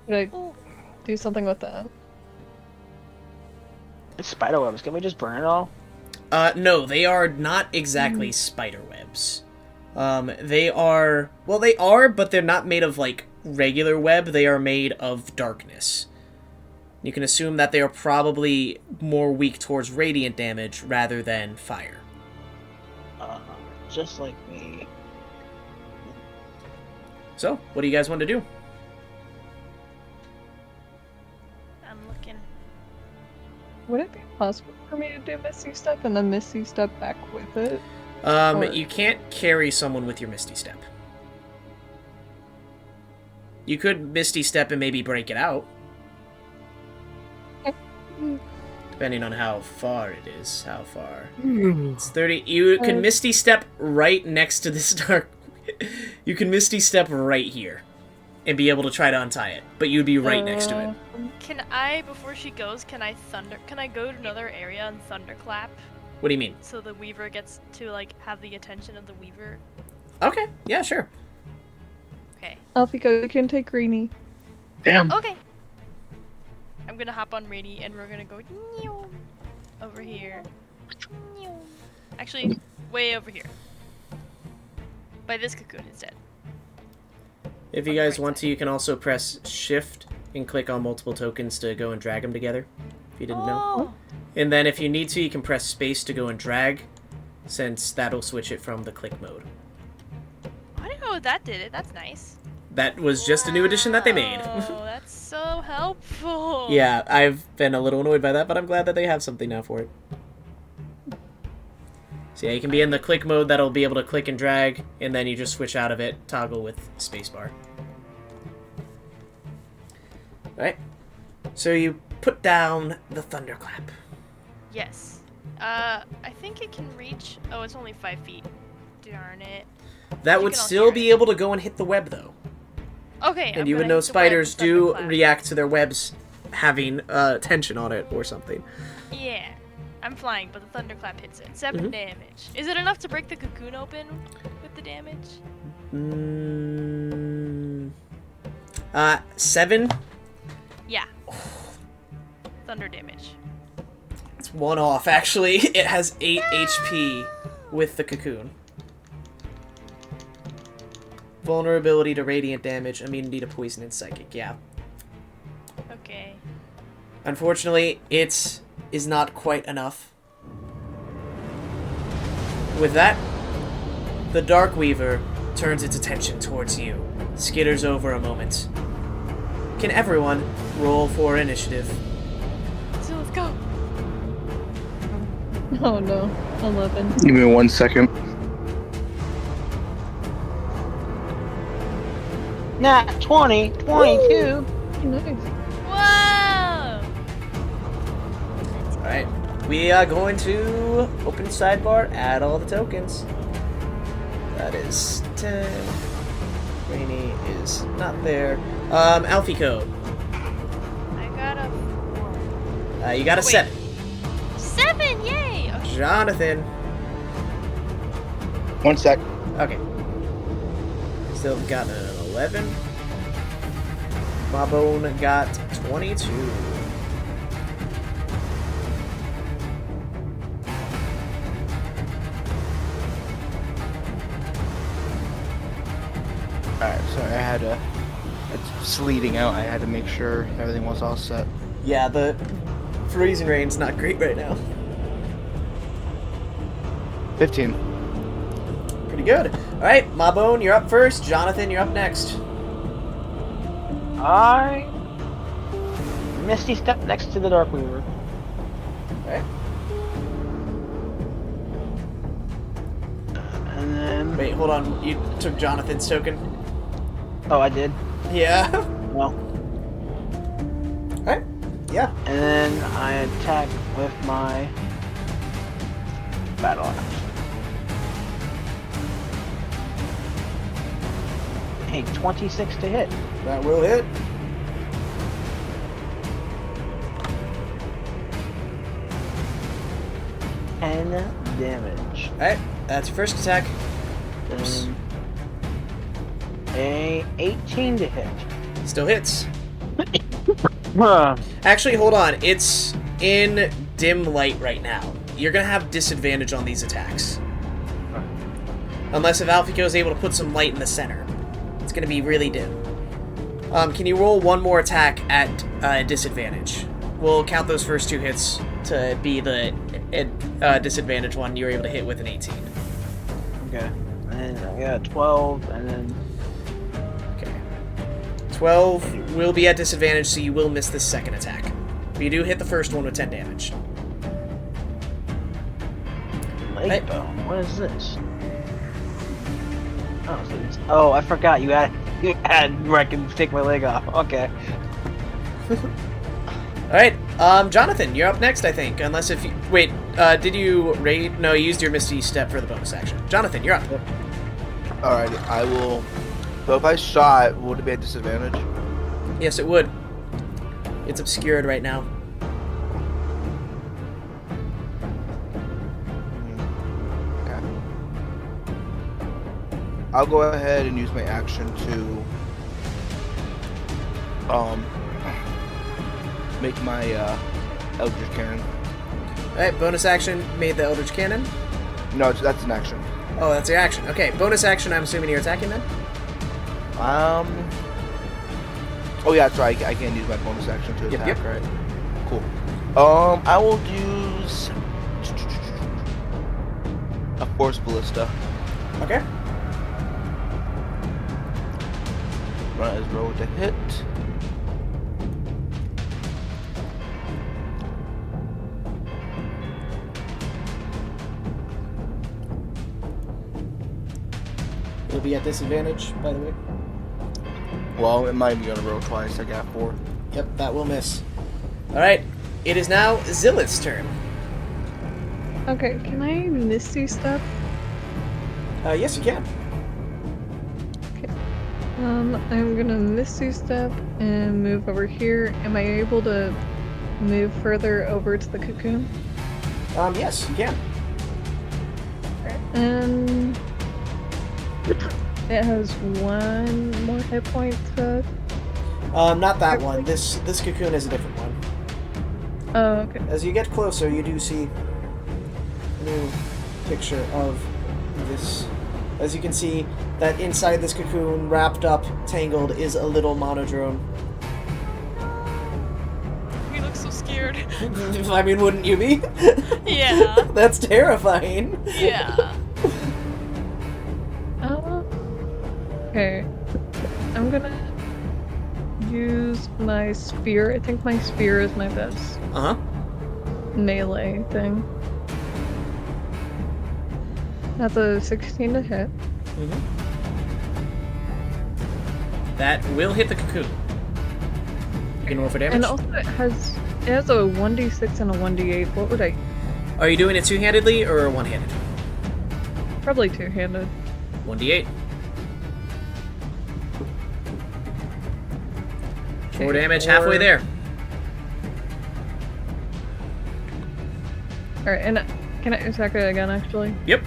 Could I Oh, do something with that? It's spider webs. Can we just burn it all? No, they are not exactly spider webs. They are, but they're not made of, like, regular web. They are made of darkness. You can assume that they are probably more weak towards radiant damage rather than fire. Just like me. So, what do you guys want to do? I'm looking. Would it be possible for me to do Misty Step and then Misty Step back with it? Or- You can't carry someone with your Misty Step. You could Misty Step and maybe break it out. Depending on how far it is. How far? It's 30. You can Misty Step right next to this dark. You can Misty Step right here. And be able to try to untie it. But you'd be right next to it. Can I, before she goes, can I go to another area and thunderclap What do you mean? so the Weaver gets to, like, have the attention of the Weaver? Okay, yeah, sure. Okay. Alphiko, you can take Greenie. Damn. Okay. I'm gonna hop on Rainy and we're gonna go "Meow" over here. "Meow." Actually, way over here. By this cocoon instead. If you guys want to, you can also press Shift and click on multiple tokens to go and drag them together. If you didn't know. Oh, And then if you need to, you can press space to go and drag, since that'll switch it from the click mode. I didn't know that did it. That's nice. That was just a new addition that they made. Oh, that's so helpful. Yeah, I've been a little annoyed by that, but I'm glad that they have something now for it. So yeah, you can be in the click mode that'll be able to click and drag, and then you just switch out of it, toggle with spacebar. Alright, so you put down the thunderclap. Yes. I think it can reach. Oh, it's only 5 feet. Darn it. That You would can all still hear be it. able to go and hit the web, though. Okay. And I'm you would gonna know hit the web spiders with do thunderclap. react to their webs having tension on it or something. Yeah. I'm flying, but the thunderclap hits it. 7 Mhm. damage. Is it enough to break the cocoon open with the damage? 7? Yeah. Thunder damage. It's one off, actually. It has 8 HP with the cocoon. Vulnerability to radiant damage, immunity to poison and psychic, yeah. Okay. Unfortunately, it is not quite enough. With that, the Dark Weaver turns its attention towards you, skitters over a moment. Can everyone roll for initiative? So let's go. Oh no, 11. Give me 1 second. Nah, 20, 22. Nice. Whoa! Alright, we are going to open sidebar, add all the tokens. That is 10. Rainy is not there. Alphiko, I got a 4. you got a Wait. 7. 7! Yay! Okay. Jonathan, 1 sec. okay. Still got an 11. Mabone got 22. Alright, sorry, I had to. It's sleeting out. I had to make sure everything was all set. Yeah, the freezing rain's not great right now. 15. Pretty good. Alright, Mabone, you're up first. Jonathan, you're up next. I Misty step next to the Dark Weaver. Alright. And then Wait, hold on. You took Jonathan's token? oh, I did. Yeah. Well, Alright. Yeah. and then I attack with my battle axe. Hey, 26 to hit. That will hit. 10 damage. Alright, that's your first attack. A 18 to hit. Still hits. Huh. Actually, hold on. It's in dim light right now. You're gonna have disadvantage on these attacks. Unless if Alphiko is able to put some light in the center. It's gonna be really dim. Can you roll one more attack at disadvantage? We'll count those first 2 hits to be the disadvantage one you were able to hit with an 18. Okay. And I got 12, and then... Okay. 12 will be at disadvantage, so you will miss the second attack. But you do hit the first one with 10 damage. Leg bone. What is this? Oh, so it's... Oh, I forgot you had where I can take my leg off. Okay. Alright, Jonathan, you're up next, I think. Unless if you... Wait, did you raid? No, you used your Misty Step for the bonus action. Jonathan, you're up. Alright, I will. So if I shot, would it be at disadvantage? Yes, it would. It's obscured right now. Okay. I'll go ahead and use my action to make my Eldritch Cannon. Alright, bonus action, made the Eldritch Cannon. No, that's an action. Oh, that's your action. Okay, bonus action, I'm assuming you're attacking then? Oh yeah, that's right. I can use my bonus action to attack, Yep. right? Cool. I will use a Force Ballista. Okay. Run as roll to hit. It'll be at disadvantage, by the way. Well, it might be gonna roll twice. I got 4. Yep, that will miss. Alright, it is now Zilleth's turn. Okay, can I Misty Step? Yes, you can. I'm gonna Misty Step and move over here. Am I able to move further over to the cocoon? Yes, you can. And it has 1 more hit point to... Not that one. This cocoon is a different one. Oh, okay. As you get closer, you do see a new picture of this. As you can see, that inside this cocoon, wrapped up, tangled, is a little monodrone. He looks so scared. I mean, wouldn't you be? Yeah. That's terrifying. Yeah. Okay. I'm gonna use my spear. I think my spear is my best Uh-huh. melee thing. That's a 16 to hit. Mm-hmm. That will hit the cocoon. You can roll for damage. And also it has a 1d6 and a 1d8. What would I... Are you doing it two-handedly or one-handed? Probably two-handed. 1d8. 4 damage, halfway there. Alright, and can I attack it again, actually? Yep.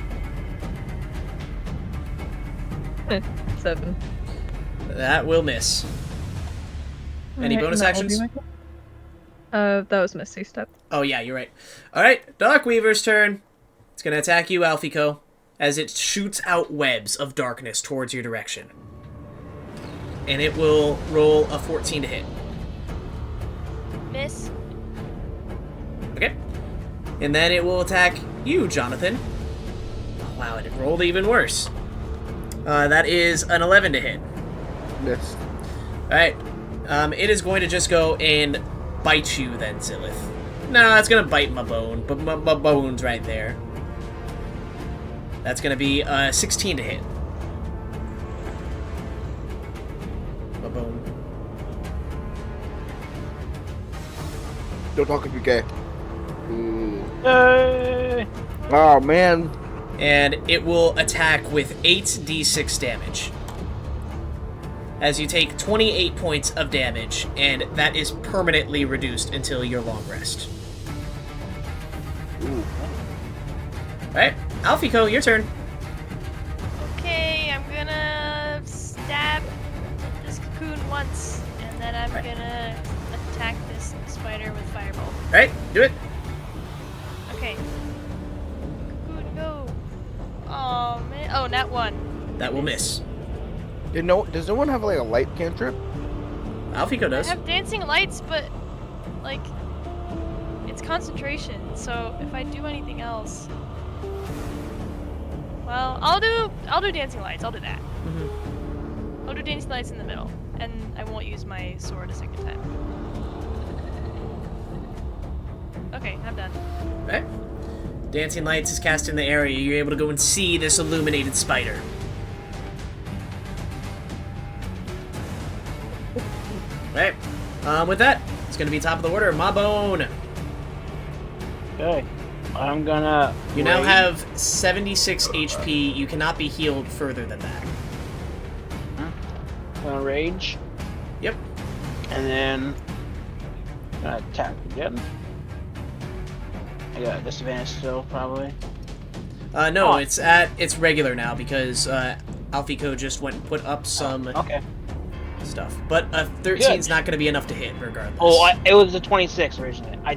7. That will miss. Any Alright, bonus and that will be actions? that was Misty Step. Oh, yeah, you're right. Alright, Darkweaver's turn. It's going to attack you, Alphiko, as it shoots out webs of darkness towards your direction. And it will roll a 14 to hit. Miss. Okay. And then it will attack you, Jonathan. Oh, wow, it rolled even worse. That is an 11 to hit. Missed. Alright. It is going to just go and bite you then, Zilleth. No, it's going to bite my bone, but my bone's right there. That's going to be 16 to hit. My bone. Don't talk if you're gay. Yay! Oh man. And it will attack with 8d6 damage. As you take 28 points of damage, and that is permanently reduced until your long rest. Ooh. Alright, Alphiko, your turn. Okay, I'm gonna stab this cocoon once, and then I'm gonna attack this spider with fireball. Alright, do it. Okay. Cocoon, go. Oh man. Oh, nat 1. That will miss. Does no one have like a light cantrip? Alphiko I does. have dancing lights, but like it's concentration. So if I do anything else, well, I'll do dancing lights. I'll do that. Mm-hmm. I'll do dancing lights in the middle, and I won't use my sword a second time. Okay, I'm done. Alright. Dancing lights is cast in the area. You're able to go and see this illuminated spider. Alright. With that, it's going to be top of the order. Mabone. Okay. I'm gonna. You now rage. have 76 HP. You cannot be healed further than that. Gonna rage, Yep. and then gonna attack again. I got a disadvantage still, probably. No, Oh. it's regular now because Alphiko just went and put up some Okay. stuff. But 13's not going to be enough to hit regardless. Oh, it was a 26 originally. I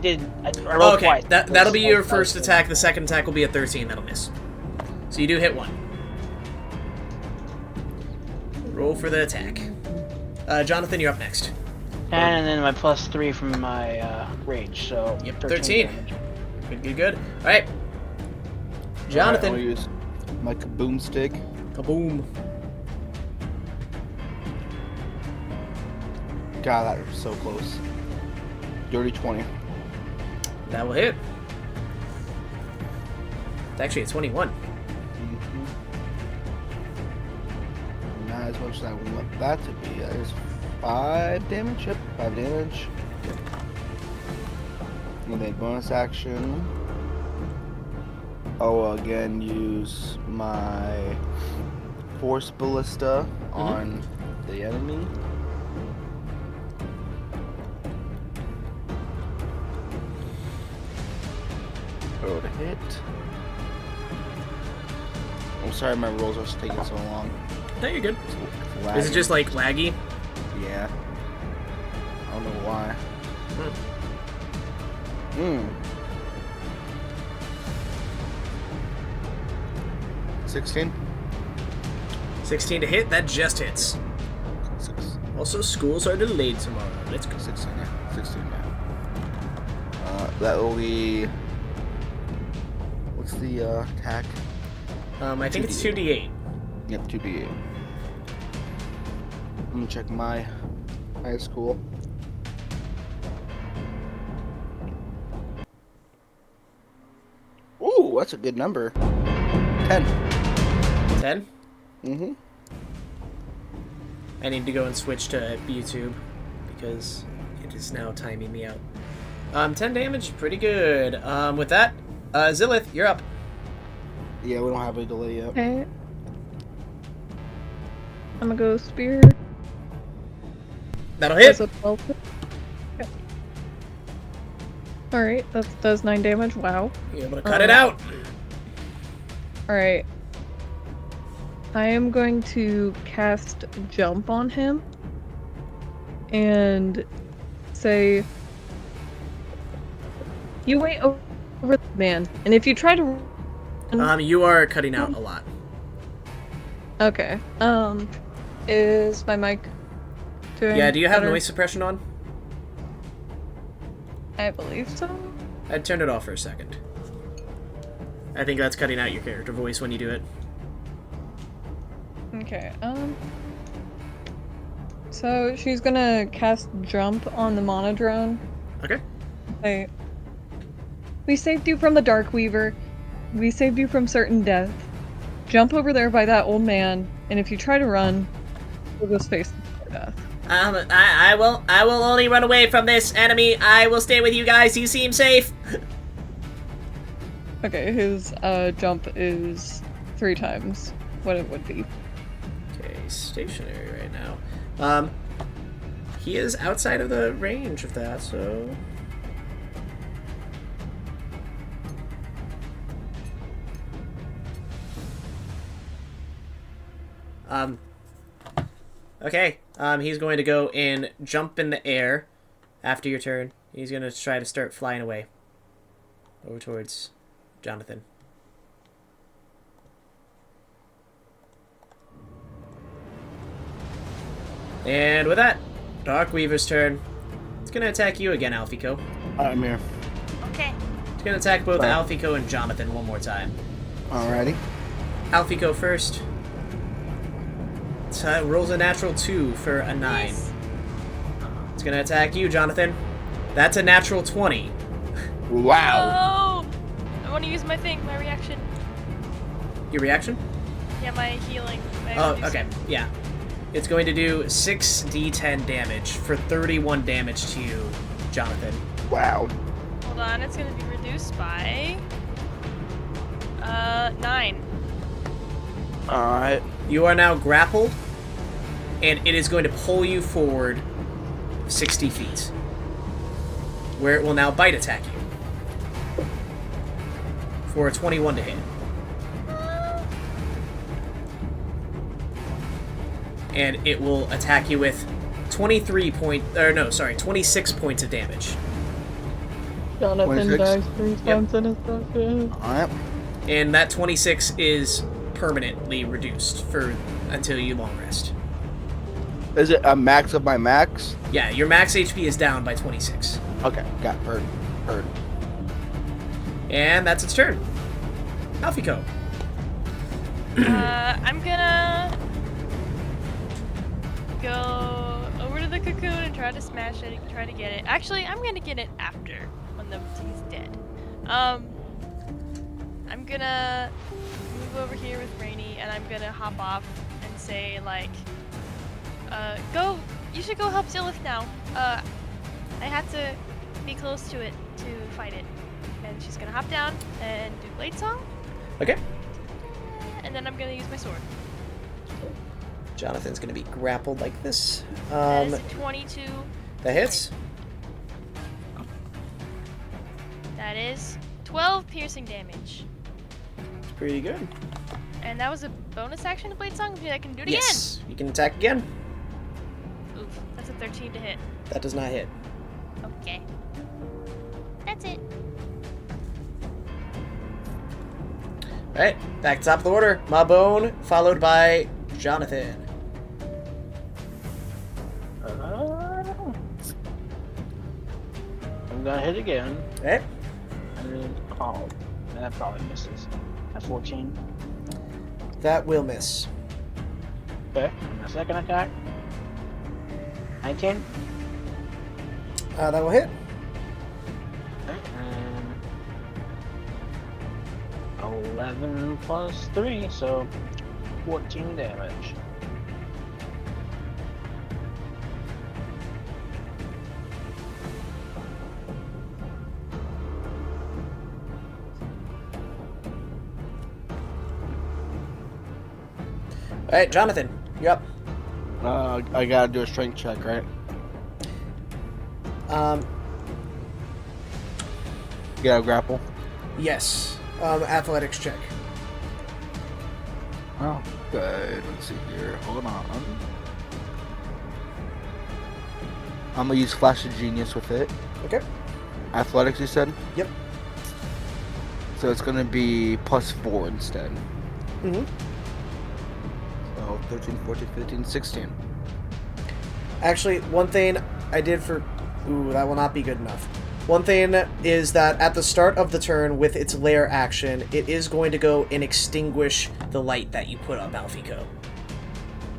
rolled Okay, twice. that'll be your first attack. The second attack will be a 13. That'll miss. So you do hit one. Roll for the attack. Jonathan, you're up next. And then my +3 from my rage, so Yep, 13. 13. damage. Good. All right, Jonathan. Alright, I'm gonna use my kaboom stick. Kaboom. God, that was so close. Dirty 20. That will hit. It's actually a 21. Not as much as I want that to be. That is 5 damage. Yep, 5 damage. And then bonus action. I'll again use my Force Ballista on the enemy. Go to hit. I'm sorry, my rolls are taking so long. No, you're good. It's Is it lagging. just like laggy? Yeah. I don't know why. 16? 16 to hit. That just hits. 6. Also, schools are delayed tomorrow. Let's go. 16, yeah. 16 now. That will be... What's the attack? I think it's 2d8. Yep, 2d8. I'm gonna check my high school. Ooh, that's a good number. 10. 10? Mm-hmm. I need to go and switch to YouTube because it is now timing me out. 10 damage, pretty good. With that, Zilleth, you're up. Yeah, we don't have a delay yet. Okay. I'm gonna go spear. That'll hit. Does a 12 hit? Okay. Alright, that does 9 damage. Wow. You're able to cut it out. Alright. I am going to cast Jump on him and say, you wait over the man, and if you try to You are cutting out a lot. okay. Is my mic doing Yeah, do you have better? noise suppression on? I believe so. I'd turn it off for a second. I think that's cutting out your character voice when you do it. Okay, so she's gonna cast Jump on the Monodrone. Okay. Say, we saved you from the Dark Weaver. We saved you from certain death. Jump over there by that old man, and if you try to run, you'll just face death. I will only run away from this enemy. I will stay with you guys. You seem safe. Okay, his jump is 3 times what it would be. Okay, stationary right now. He is outside of the range of that, so... Okay. He's going to go and jump in the air after your turn. He's going to try to start flying away. Over towards Jonathan. And with that, Darkweaver's turn. It's going to attack you again, Alphiko. I'm here. Okay. It's going to attack both Fine. Alphiko and Jonathan one more time. Alrighty. Alphiko first. Rolls a natural 2 for a 9. Nice. It's going to attack you, Jonathan. That's a natural 20. Wow. Oh! I want to use my thing, my reaction. Your reaction? Yeah, my healing. My Oh, reducing. okay. Yeah. It's going to do 6d10 damage for 31 damage to you, Jonathan. Wow. Hold on, it's gonna be reduced by 9. Alright. You are now grappled, and it is going to pull you forward 60 feet, where it will now bite attack you for a 21 to hit. And it will attack you with 26 points of damage. Jonathan 26? dies 3 times in a session. Alright. And that 26 is permanently reduced until you long rest. Is it a max of my max? Yeah, your max HP is down by 26. Okay, got it. Heard. And that's its turn. Alphiko. I'm gonna go over to the cocoon and try to smash it and try to get it. Actually, I'm gonna get it after when he's dead. I'm gonna move over here with Rainy and I'm gonna hop off and say like, you should go help Zilleth now. I have to be close to it to fight it. And she's gonna hop down and do Blade Song. Okay. And then I'm gonna use my sword. Jonathan's going to be grappled like this. That is 22. That hits. That is 12 piercing damage. It's pretty good. And that was a bonus action to Blade Song? Maybe I can do it Yes. You can attack again. again. Oof, that's a 13 to hit. That does not hit. Okay. That's it. Alright, back to top of the order. Mabone, followed by Jonathan. I'm gonna hit again. Okay. And then, oh, that probably misses. At 14. That will miss. Okay, and my second attack. 19. That will hit. Okay, and 11 plus 3, so 14 damage. Alright, Jonathan, you're up. I gotta do a strength check, right? You gotta grapple. Yes. Athletics check. Oh, good. Let's see here. Hold on. I'm gonna use Flash of Genius with it. Okay. Athletics, you said? Yep. So it's gonna be +4 instead. Mm-hmm. So 13, 14, 15, 16. Actually, one thing I did for... Ooh, that will not be good enough. One thing is that at the start of the turn, with its lair action, it is going to go and extinguish the light that you put up, Alphiko.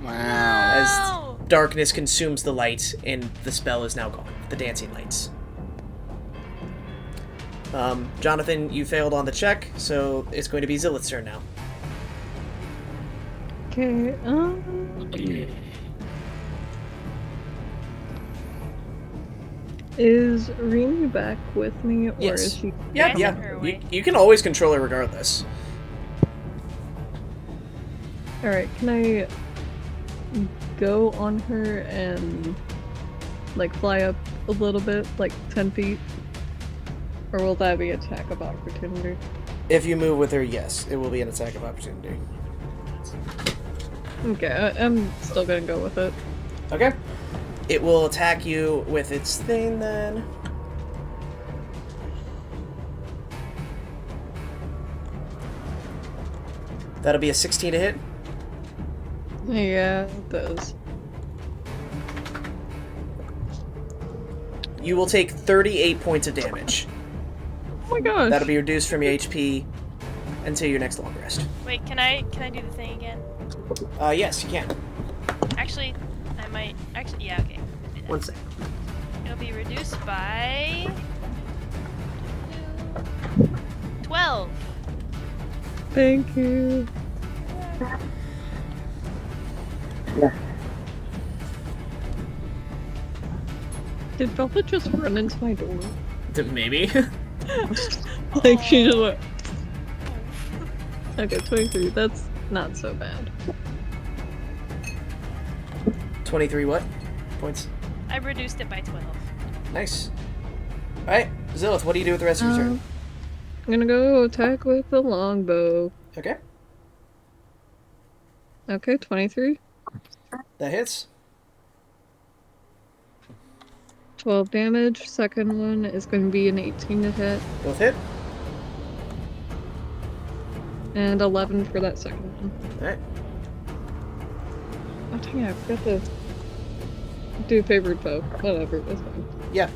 Wow. As No! darkness consumes the light, and the spell is now gone. The dancing lights. Jonathan, you failed on the check, so it's going to be Zilleth's turn now. Okay, is Rini back with me, or Yes. is she... Yeah, I sent yeah. her away. You can always control her regardless. Alright, can I go on her and, like, fly up a little bit, like 10 feet? Or will that be attack of opportunity? If you move with her, yes, it will be an attack of opportunity. Okay, I'm still gonna go with it. Okay. It will attack you with its thing then. That'll be a 16 to hit. Yeah, it does. You will take 38 points of damage. Oh my gosh. That'll be reduced from your HP until your next long rest. Wait, can I do the thing again? Yes, you can. Actually, I might. Actually, yeah, okay. Do that. 1 sec. It'll be reduced by 12. Thank you. Did Velvet just run into my door? Maybe. Like, she just went... Okay, 23, that's not so bad. 23 what? Points. I reduced it by 12. Nice. Alright, Zilleth, what do you do with the rest of your turn? I'm gonna go attack with the longbow. Okay, Okay, 23. that hits. 12 damage. Second one is going to be an 18 to hit. Both hit. And 11 for that second one. Alright. Oh dang it, I forgot to do favored foe. Whatever, it's fine. Yeah.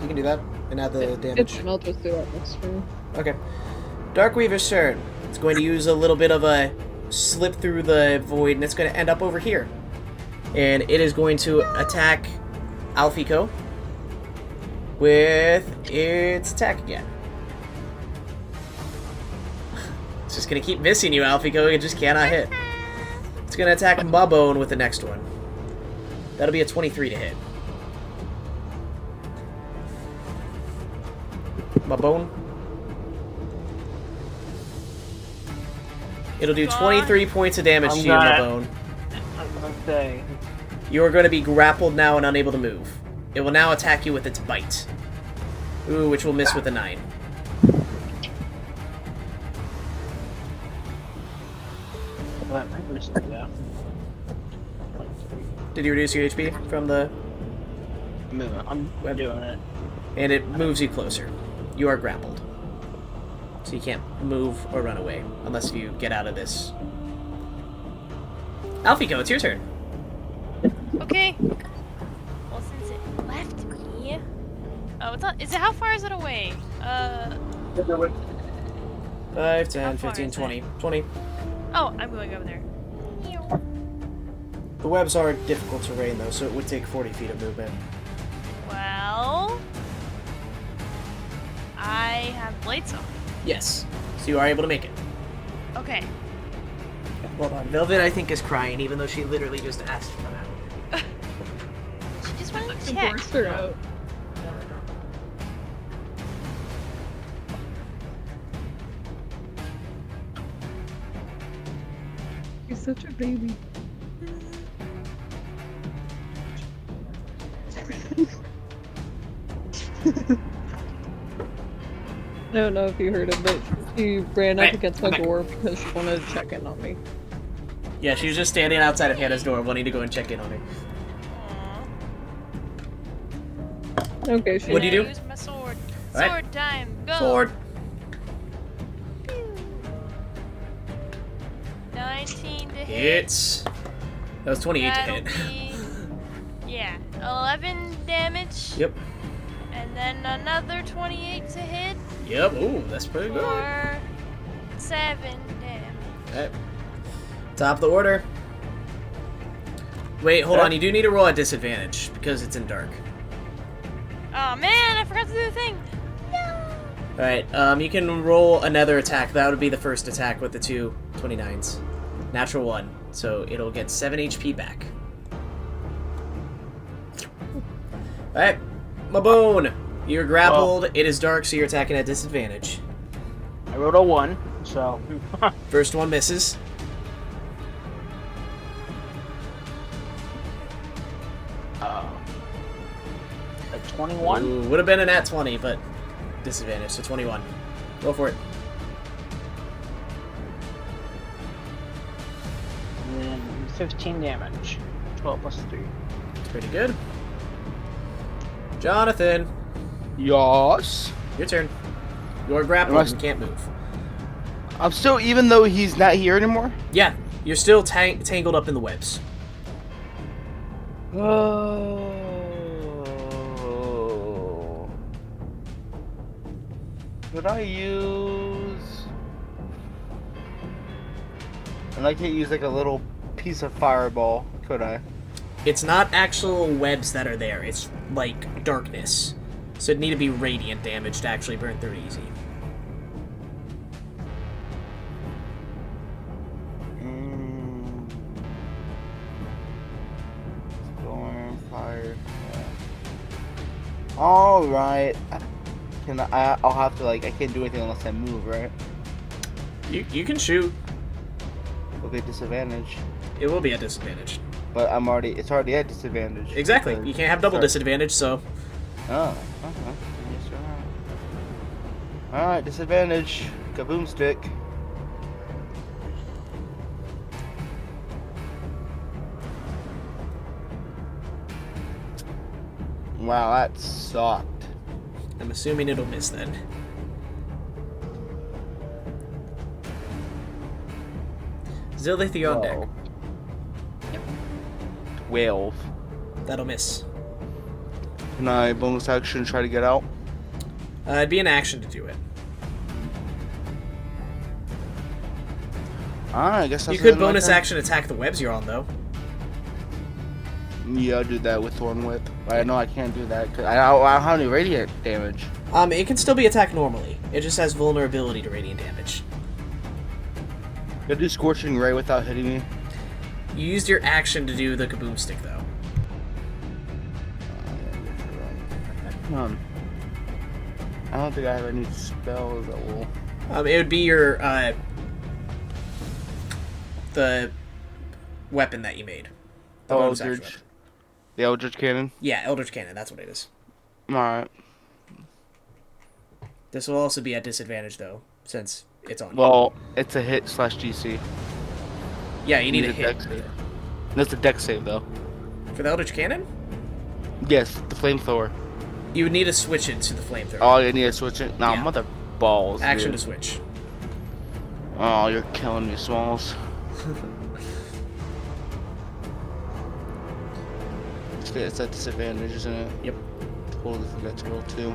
You can do that and add the damage. It's fine, I'll just do that next turn. Okay. Darkweaver's turn. It's going to use a little bit of a slip through the void, and it's going to end up over here. And it is going to attack Alphiko with its attack again. It's just going to keep missing you, Alphiko. It just cannot hit. It's going to attack Mabone with the next one. That'll be a 23 to hit. Mabone. It'll do 23 points of damage to you, Mabone. Okay. You are going to be grappled now and unable to move. It will now attack you with its bite. Ooh, which will miss with a 9. Did you reduce your HP from the... I'm doing it. And it moves you closer. You are grappled. So you can't move or run away unless you get out of this. Alphiko, it's your turn. Okay. Well, since it left me... Oh, it's not... how far is it away? 5, 10, How far 15, is 20. 20. Oh, I'm going over there. The webs are difficult terrain, though, so it would take 40 feet of movement. Well... I have blades on. Yes. So you are able to make it. Okay. Hold on. Velvet, I think, is crying, even though she literally just asked for that. She just wanted to I check. forced her out. You're such a baby. I don't know if you heard it, but she ran up Right, against my okay. door because she wanted to check in on me. Yeah, she was just standing outside of Hannah's door, wanting to go and check in on her. Aw. Okay, she What do you do? Use my sword. Alright. Sword time. Go. Sword. 19 to hit. Hits. That was 28 to That'll hit. be... Yeah. 11 damage. Yep. And then another 28 to hit. Yep. Ooh, that's pretty good. For 7 damage. Alright. Top of the order. Wait, hold on. You do need to roll at disadvantage because it's in dark. Oh man, I forgot to do the thing. No. Alright, you can roll another attack. That would be the first attack with the two 29s. Natural 1. So it'll get 7 HP back. Alright. Mabone! You're grappled. It is dark, so you're attacking at disadvantage. I rolled a 1, so. First one misses. A 21? Ooh, would have been an at 20, but disadvantage, so 21. Go for it. 15 damage. 12 plus 3. It's pretty good. Jonathan, Yas. your turn. You're grappled and can't move. I'm still, even though he's not here anymore? Yeah, you're still tangled up in the webs. Oh. Could I use... And I can't use like a little piece of fireball, could I? It's not actual webs that are there. It's like darkness. So it'd need to be radiant damage to actually burn through it easy. Storm, fire. All right. Can I'll have to like, I can't do anything unless I move, right? You can shoot. Okay, disadvantage. It will be a disadvantage. But it's already at disadvantage. Exactly. because- You can't have double disadvantage, so Oh, okay. Yes, alright, disadvantage. Kaboom stick. Wow, that sucked. I'm assuming it'll miss then. Zilleth, you're on deck. Whoa. 12. That'll miss. Can I bonus action try to get out? It'd be an action to do it. Alright, I guess that's You could the end of my bonus turn. action attack the webs you're on, though. Yeah, I'll do that with Thorn Whip. I know I can't do that because I don't have any radiant damage. It can still be attacked normally. It just has vulnerability to radiant damage. You'll do Scorching Ray without hitting me. You used your action to do the kaboom stick, though. I don't think I have any spells that will... It would be your, the weapon that you made. The bonus action Eldritch. weapon. The Eldritch Cannon? Yeah, Eldritch Cannon, that's what it is. Alright. This will also be at disadvantage, though, since it's on you. Well, it's a hit / DC. Yeah, you need a a hit. dex save. That's a dex save, though. For the Eldritch Cannon, Yes, the flamethrower. you would need to switch it to the flamethrower. Oh, you need to switch it? Nah, Yeah. mother balls, Action dude. to switch. Oh, you're killing me, Smalls. It's at disadvantage, isn't it? Yep. Totally forgot to roll 2.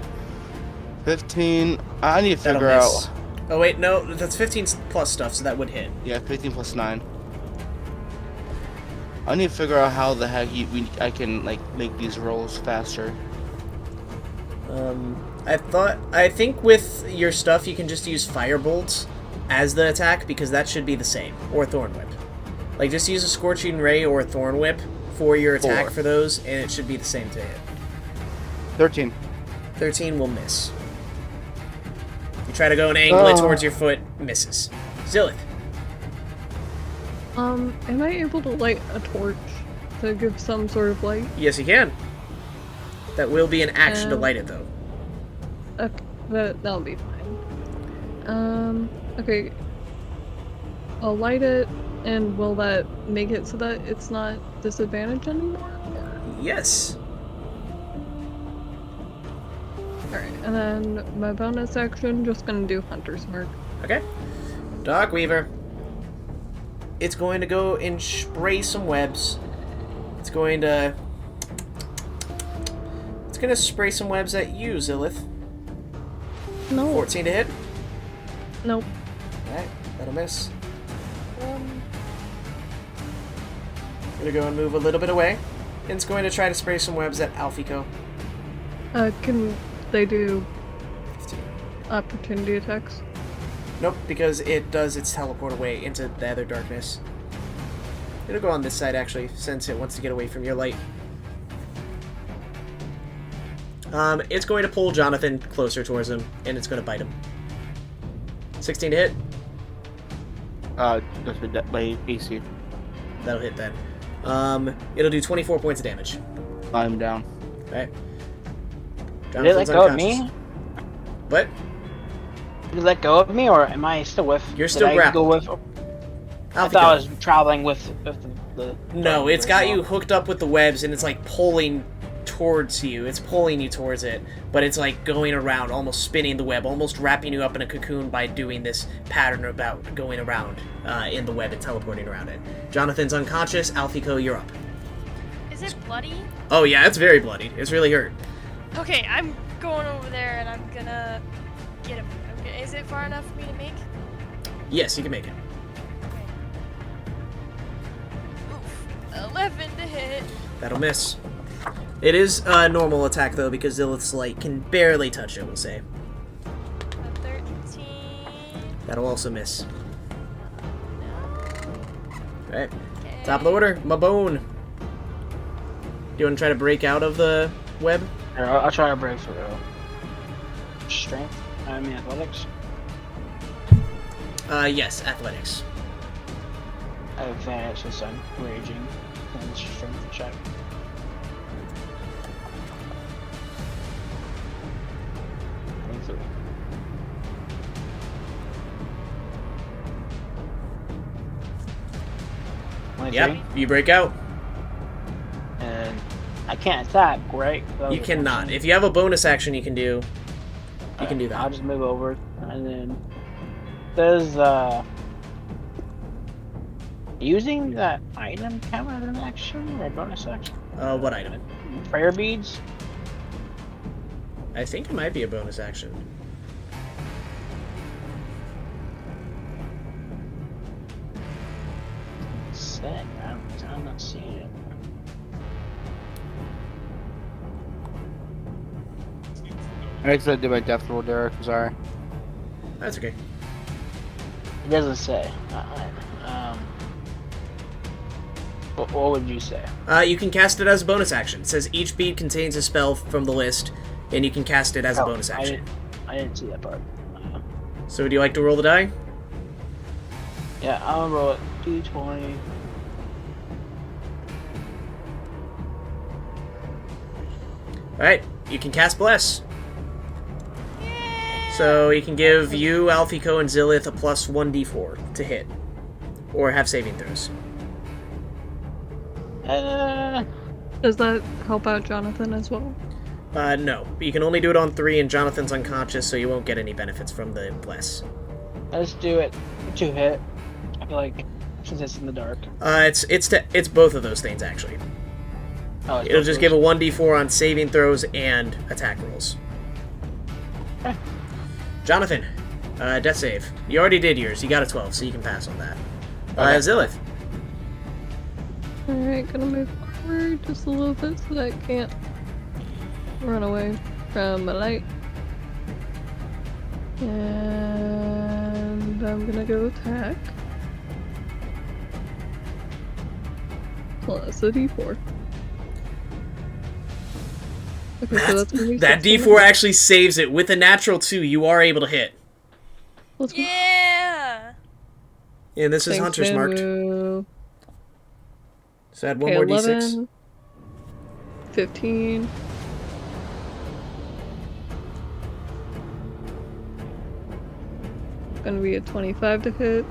15. I need to That'll figure miss. out. Oh, wait, no, that's 15 plus stuff, so that would hit. Yeah, 15 plus 9. I need to figure out how the heck I can like make these rolls faster. I think with your stuff you can just use Firebolt as the attack because that should be the same, or Thorn Whip. Like just use a Scorching Ray or a Thorn Whip for your attack 4. for those, and it should be the same to hit. 13. 13 will miss. You try to go and angle it towards your foot, misses. Zilleth. Am I able to light a torch to give some sort of light? Yes, you can. That will be an action to light it, though. Okay, that'll be fine. Okay. I'll light it, and will that make it so that it's not disadvantage anymore? Yes. Alright, and then my bonus action, just gonna do Hunter's Mark. Okay. Darkweaver. It's going to go and spray some webs. It's going to spray some webs at you, Zilleth. No. 14 to hit. Nope. Alright, that'll miss. Gonna go and move a little bit away. And it's going to try to spray some webs at Alphiko. Can they do 15. opportunity attacks? Nope, because it does its teleport away into the other darkness. It'll go on this side, actually, since it wants to get away from your light. It's going to pull Jonathan closer towards him, and it's going to bite him. 16 to hit. That's my AC. That'll hit then. It'll do 24 points of damage. I'm down. Alright. Did it let go of me? What? Did you let go of me, or am I still with? You're still did I grappled. go with? I thought I was traveling with the the. No, it's got you hooked up with the webs, and it's like pulling towards you. It's pulling you towards it, but it's like going around, almost spinning the web, almost wrapping you up in a cocoon by doing this pattern about going around in the web and teleporting around it. Jonathan's unconscious. Alphiko, you're up. Is it bloody? Oh yeah, it's very bloody. It's really hurt. Okay, I'm going over there and I'm gonna get him. Okay, is it far enough for me to make? Yes, you can make it. Oof. 11 to hit. That'll miss. It is a normal attack though, because Zilleth's light can barely touch it, we'll say. A 13. That'll also miss. Alright. Okay. Top of the order, Mabone. Do you want to try to break out of the web? Here, I'll try to break through. Strength? I mean athletics? Yes, athletics. I have advantage since I'm raging. And it's strength check. Through. Yep, you break out. And I can't attack, right? You cannot. If you have a bonus action you can do, you can do that. I'll just move over, and then does using that item count as an action or a bonus action? What item? Prayer beads. I think it might be a bonus action. Sick. I'm not seeing it. I accidentally did my death roll, Derek. I'm sorry. That's okay. It doesn't say. What would you say? You can cast it as a bonus action. It says each bead contains a spell from the list, and you can cast it as a bonus action. I didn't see that part. So would you like to roll the die? Yeah, I'll roll it. D20. Alright, you can cast Bless. So you can give you, Alphiko, and Zilleth a plus 1d4 to hit. Or have saving throws. Does that help out Jonathan as well? No. You can only do it on 3, and Jonathan's unconscious, so you won't get any benefits from the Bless. Let's do it. 2 hit. I feel like since it's in the dark. It's both of those things, actually. Oh, it's It'll both just those. give a 1d4 on saving throws and attack rolls. Okay. Jonathan, death save. You already did yours. You got a 12, so you can pass on that. Okay. Zilleth. Alright, gonna move forward just a little bit so that I can't run away from the light. And I'm gonna go attack. Plus a d4. Okay, so that's gonna be That 16. d4 actually saves it. With a natural 2, you are able to hit. Let's go. Yeah! And this is Thanks, Hunter's marked. Manwu. So add one Okay, more 11, d6. 15. Gonna be a 25 to hit.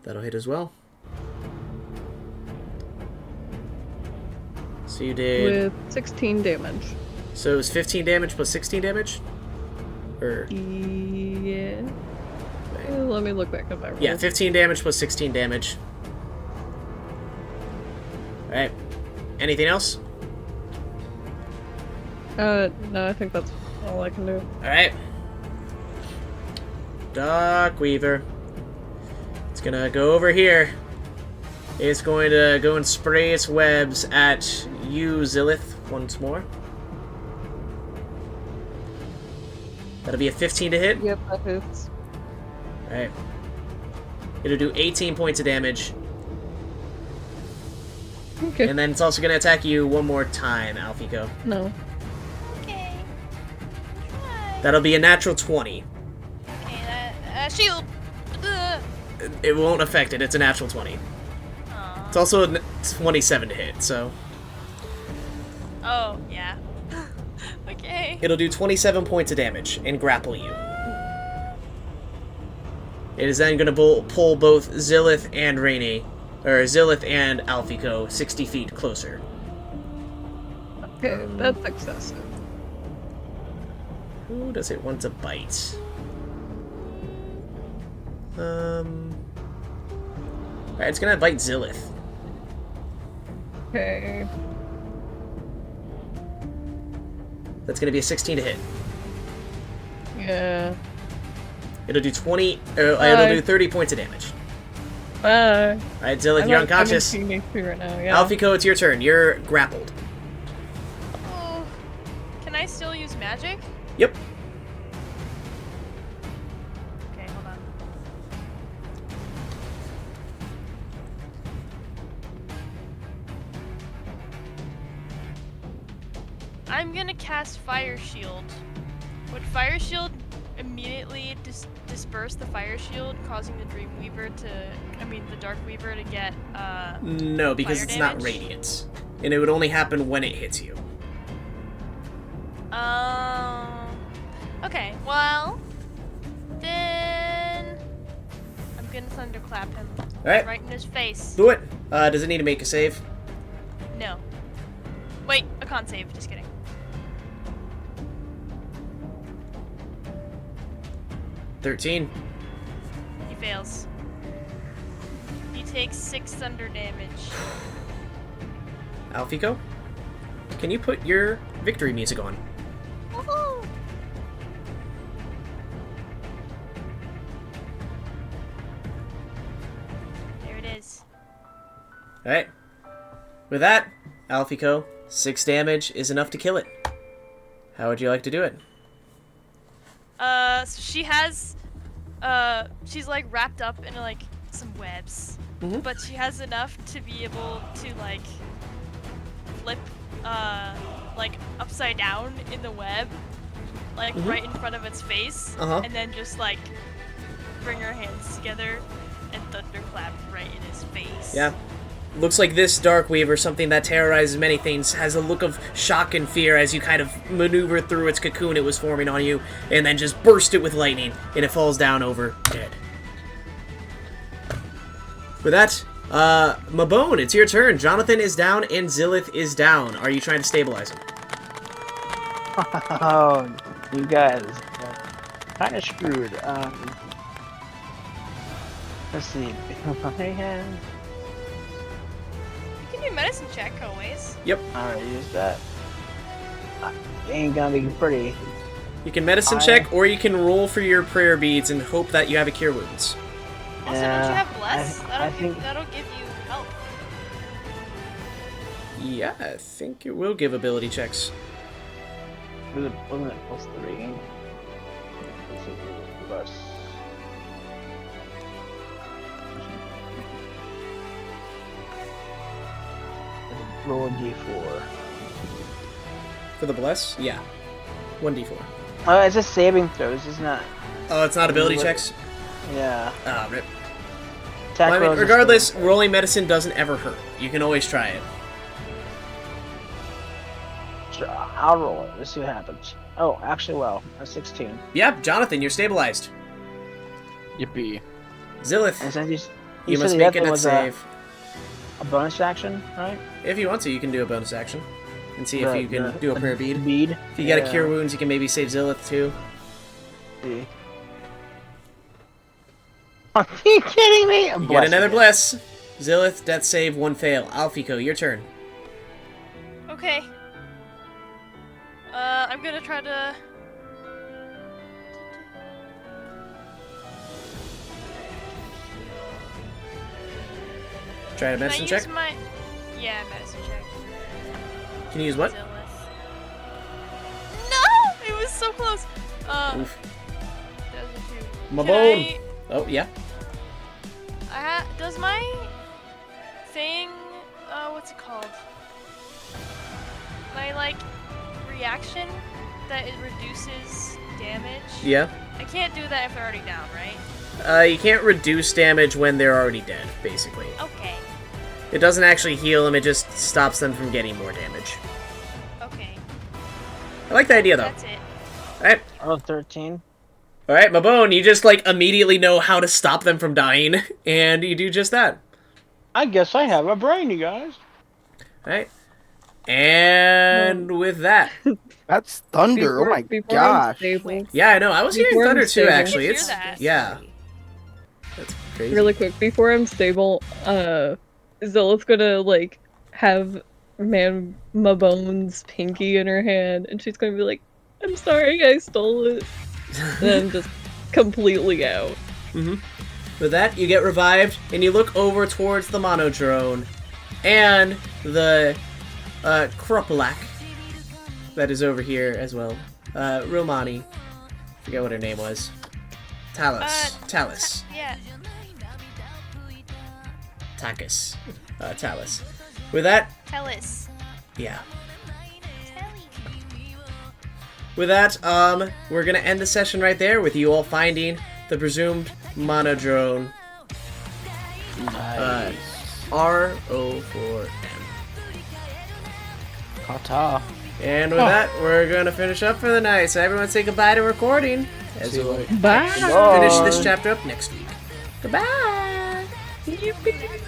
That'll hit as well. So you did... With 16 damage. So it was 15 damage plus 16 damage? Or... Yeah. Let me look back at my rolls. Yeah, 15 damage plus 16 damage. Alright. Anything else? No, I think that's all I can do. Alright. Darkweaver. It's gonna go over here. It's going to go and spray its webs at you, Zilleth, once more. That'll be a 15 to hit. Yep, that hits. Alright. It'll do 18 points of damage. Okay. And then it's also going to attack you one more time, Alphiko. No. Okay. Try. That'll be a natural 20. Okay, shield! Ugh. It won't affect it. It's a natural 20. Aw. It's also a 27 to hit, so... Oh, yeah. Okay. It'll do 27 points of damage and grapple you. It is then going to pull both Zilleth and Rainey or Zilleth and Alphiko 60 feet closer. Okay, that's excessive. Who does it want to bite? Alright, it's gonna bite Zilleth. Okay. That's gonna be a 16 to hit. Yeah. It'll do 20, it'll do 30 points of damage. Bye. Alright, Zilleth, you're unconscious. I'm in HP right now, yeah. Alphiko, it's your turn. You're grappled. Oh, can I still use magic? Yep. Okay, hold on. I'm gonna cast Fire Shield. Would Fire Shield immediately disperse the Fire Shield, causing the Dreamweaver the Dark Weaver to get, No, because fire it's damage? not radiance. And it would only happen when it hits you. Okay, well, then I'm gonna thunderclap him Alright, right in his face. do it. Does it need to make a save? No. Wait, a con save, just kidding. 13. He fails. He takes 6 thunder damage. Alphiko, can you put your victory music on? Woohoo! There it is. Alright. With that, Alphiko, 6 damage is enough to kill it. How would you like to do it? So she has, she's like wrapped up in like some webs, but she has enough to be able to like flip, like upside down in the web, like right in front of its face, and then just like bring her hands together and thunderclap right in his face. Yeah. Looks like this Darkweaver, something that terrorizes many things, has a look of shock and fear as you kind of maneuver through its cocoon it was forming on you, and then just burst it with lightning, and it falls down over dead. With that, Mabone, it's your turn. Jonathan is down, and Zilleth is down. Are you trying to stabilize him? Oh, you guys are kind of screwed. Let's see. I have. You can do medicine check always. Yep. Alright, use that. Ain't gonna be pretty. You can medicine check, or you can roll for your prayer beads and hope that you have a cure wounds. Also, don't you have bless? I think. That'll give you help. Yeah, I think it will give ability checks. Wasn't it +3? Plus. Roll a d4. For the bless? Yeah. 1d4. Oh, it's just saving throws, isn't it? Oh, it's not ability checks? Yeah. Ah, rip. Attack Well, I mean, rolls is regardless, saving rolling medicine doesn't ever hurt. You can always try it. throws. Sure, I'll roll it. Let's see what happens. Oh, actually, well, a 16. Yep, Jonathan, you're stabilized. Yippee. Zilleth, And since you said must the make other a death was save. a bonus action, right? If you want to, you can do a bonus action. And see if you can do a prayer bead. Bead. If you get a cure wounds, you can maybe save Zilleth too. See. Are you kidding me? You get another bless. Zilleth, death save, 1 fail. Alphiko, your turn. Okay. I'm gonna try to. Try a medicine check. Use my... Yeah, medicine check. Can you use what? Zilleth. No! It was so close! Oof. That was a 2. My Can bone! Oh, yeah. Does my thing, what's it called? My, like, reaction that it reduces damage? Yeah. I can't do that if they're already down, right? You can't reduce damage when they're already dead, basically. Okay. It doesn't actually heal them, it just stops them from getting more damage. Okay. I like the idea, though. That's it. Alright. Oh, 13. Alright, Mabone, you just, like, immediately know how to stop them from dying, and you do just that. I guess I have a brain, you guys. Right? And with that, That's thunder. Oh my before I'm gosh. stable, yeah, I know. I was hearing Before I'm thunder too. stable. Actually, Hear it's that. yeah, that's crazy. really quick, before I'm stable, Zilleth's gonna like have Mabone's pinky in her hand, and she's gonna be like, "I'm sorry, I stole it," and then just completely out. With that, you get revived, and you look over towards the monodrone and the Krupalak that is over here as well. Romani, forget what her name was. Talus. Yeah. Takis. Talus. With that, Tell us. yeah. Tell me. With that, we're gonna end the session right there with you all finding the presumed monodrone Nice. R04M. Kata. And with that, we're gonna finish up for the night. So everyone say goodbye to recording. As See you we'll later. Bye. finish this chapter up next week. Goodbye! Yippee.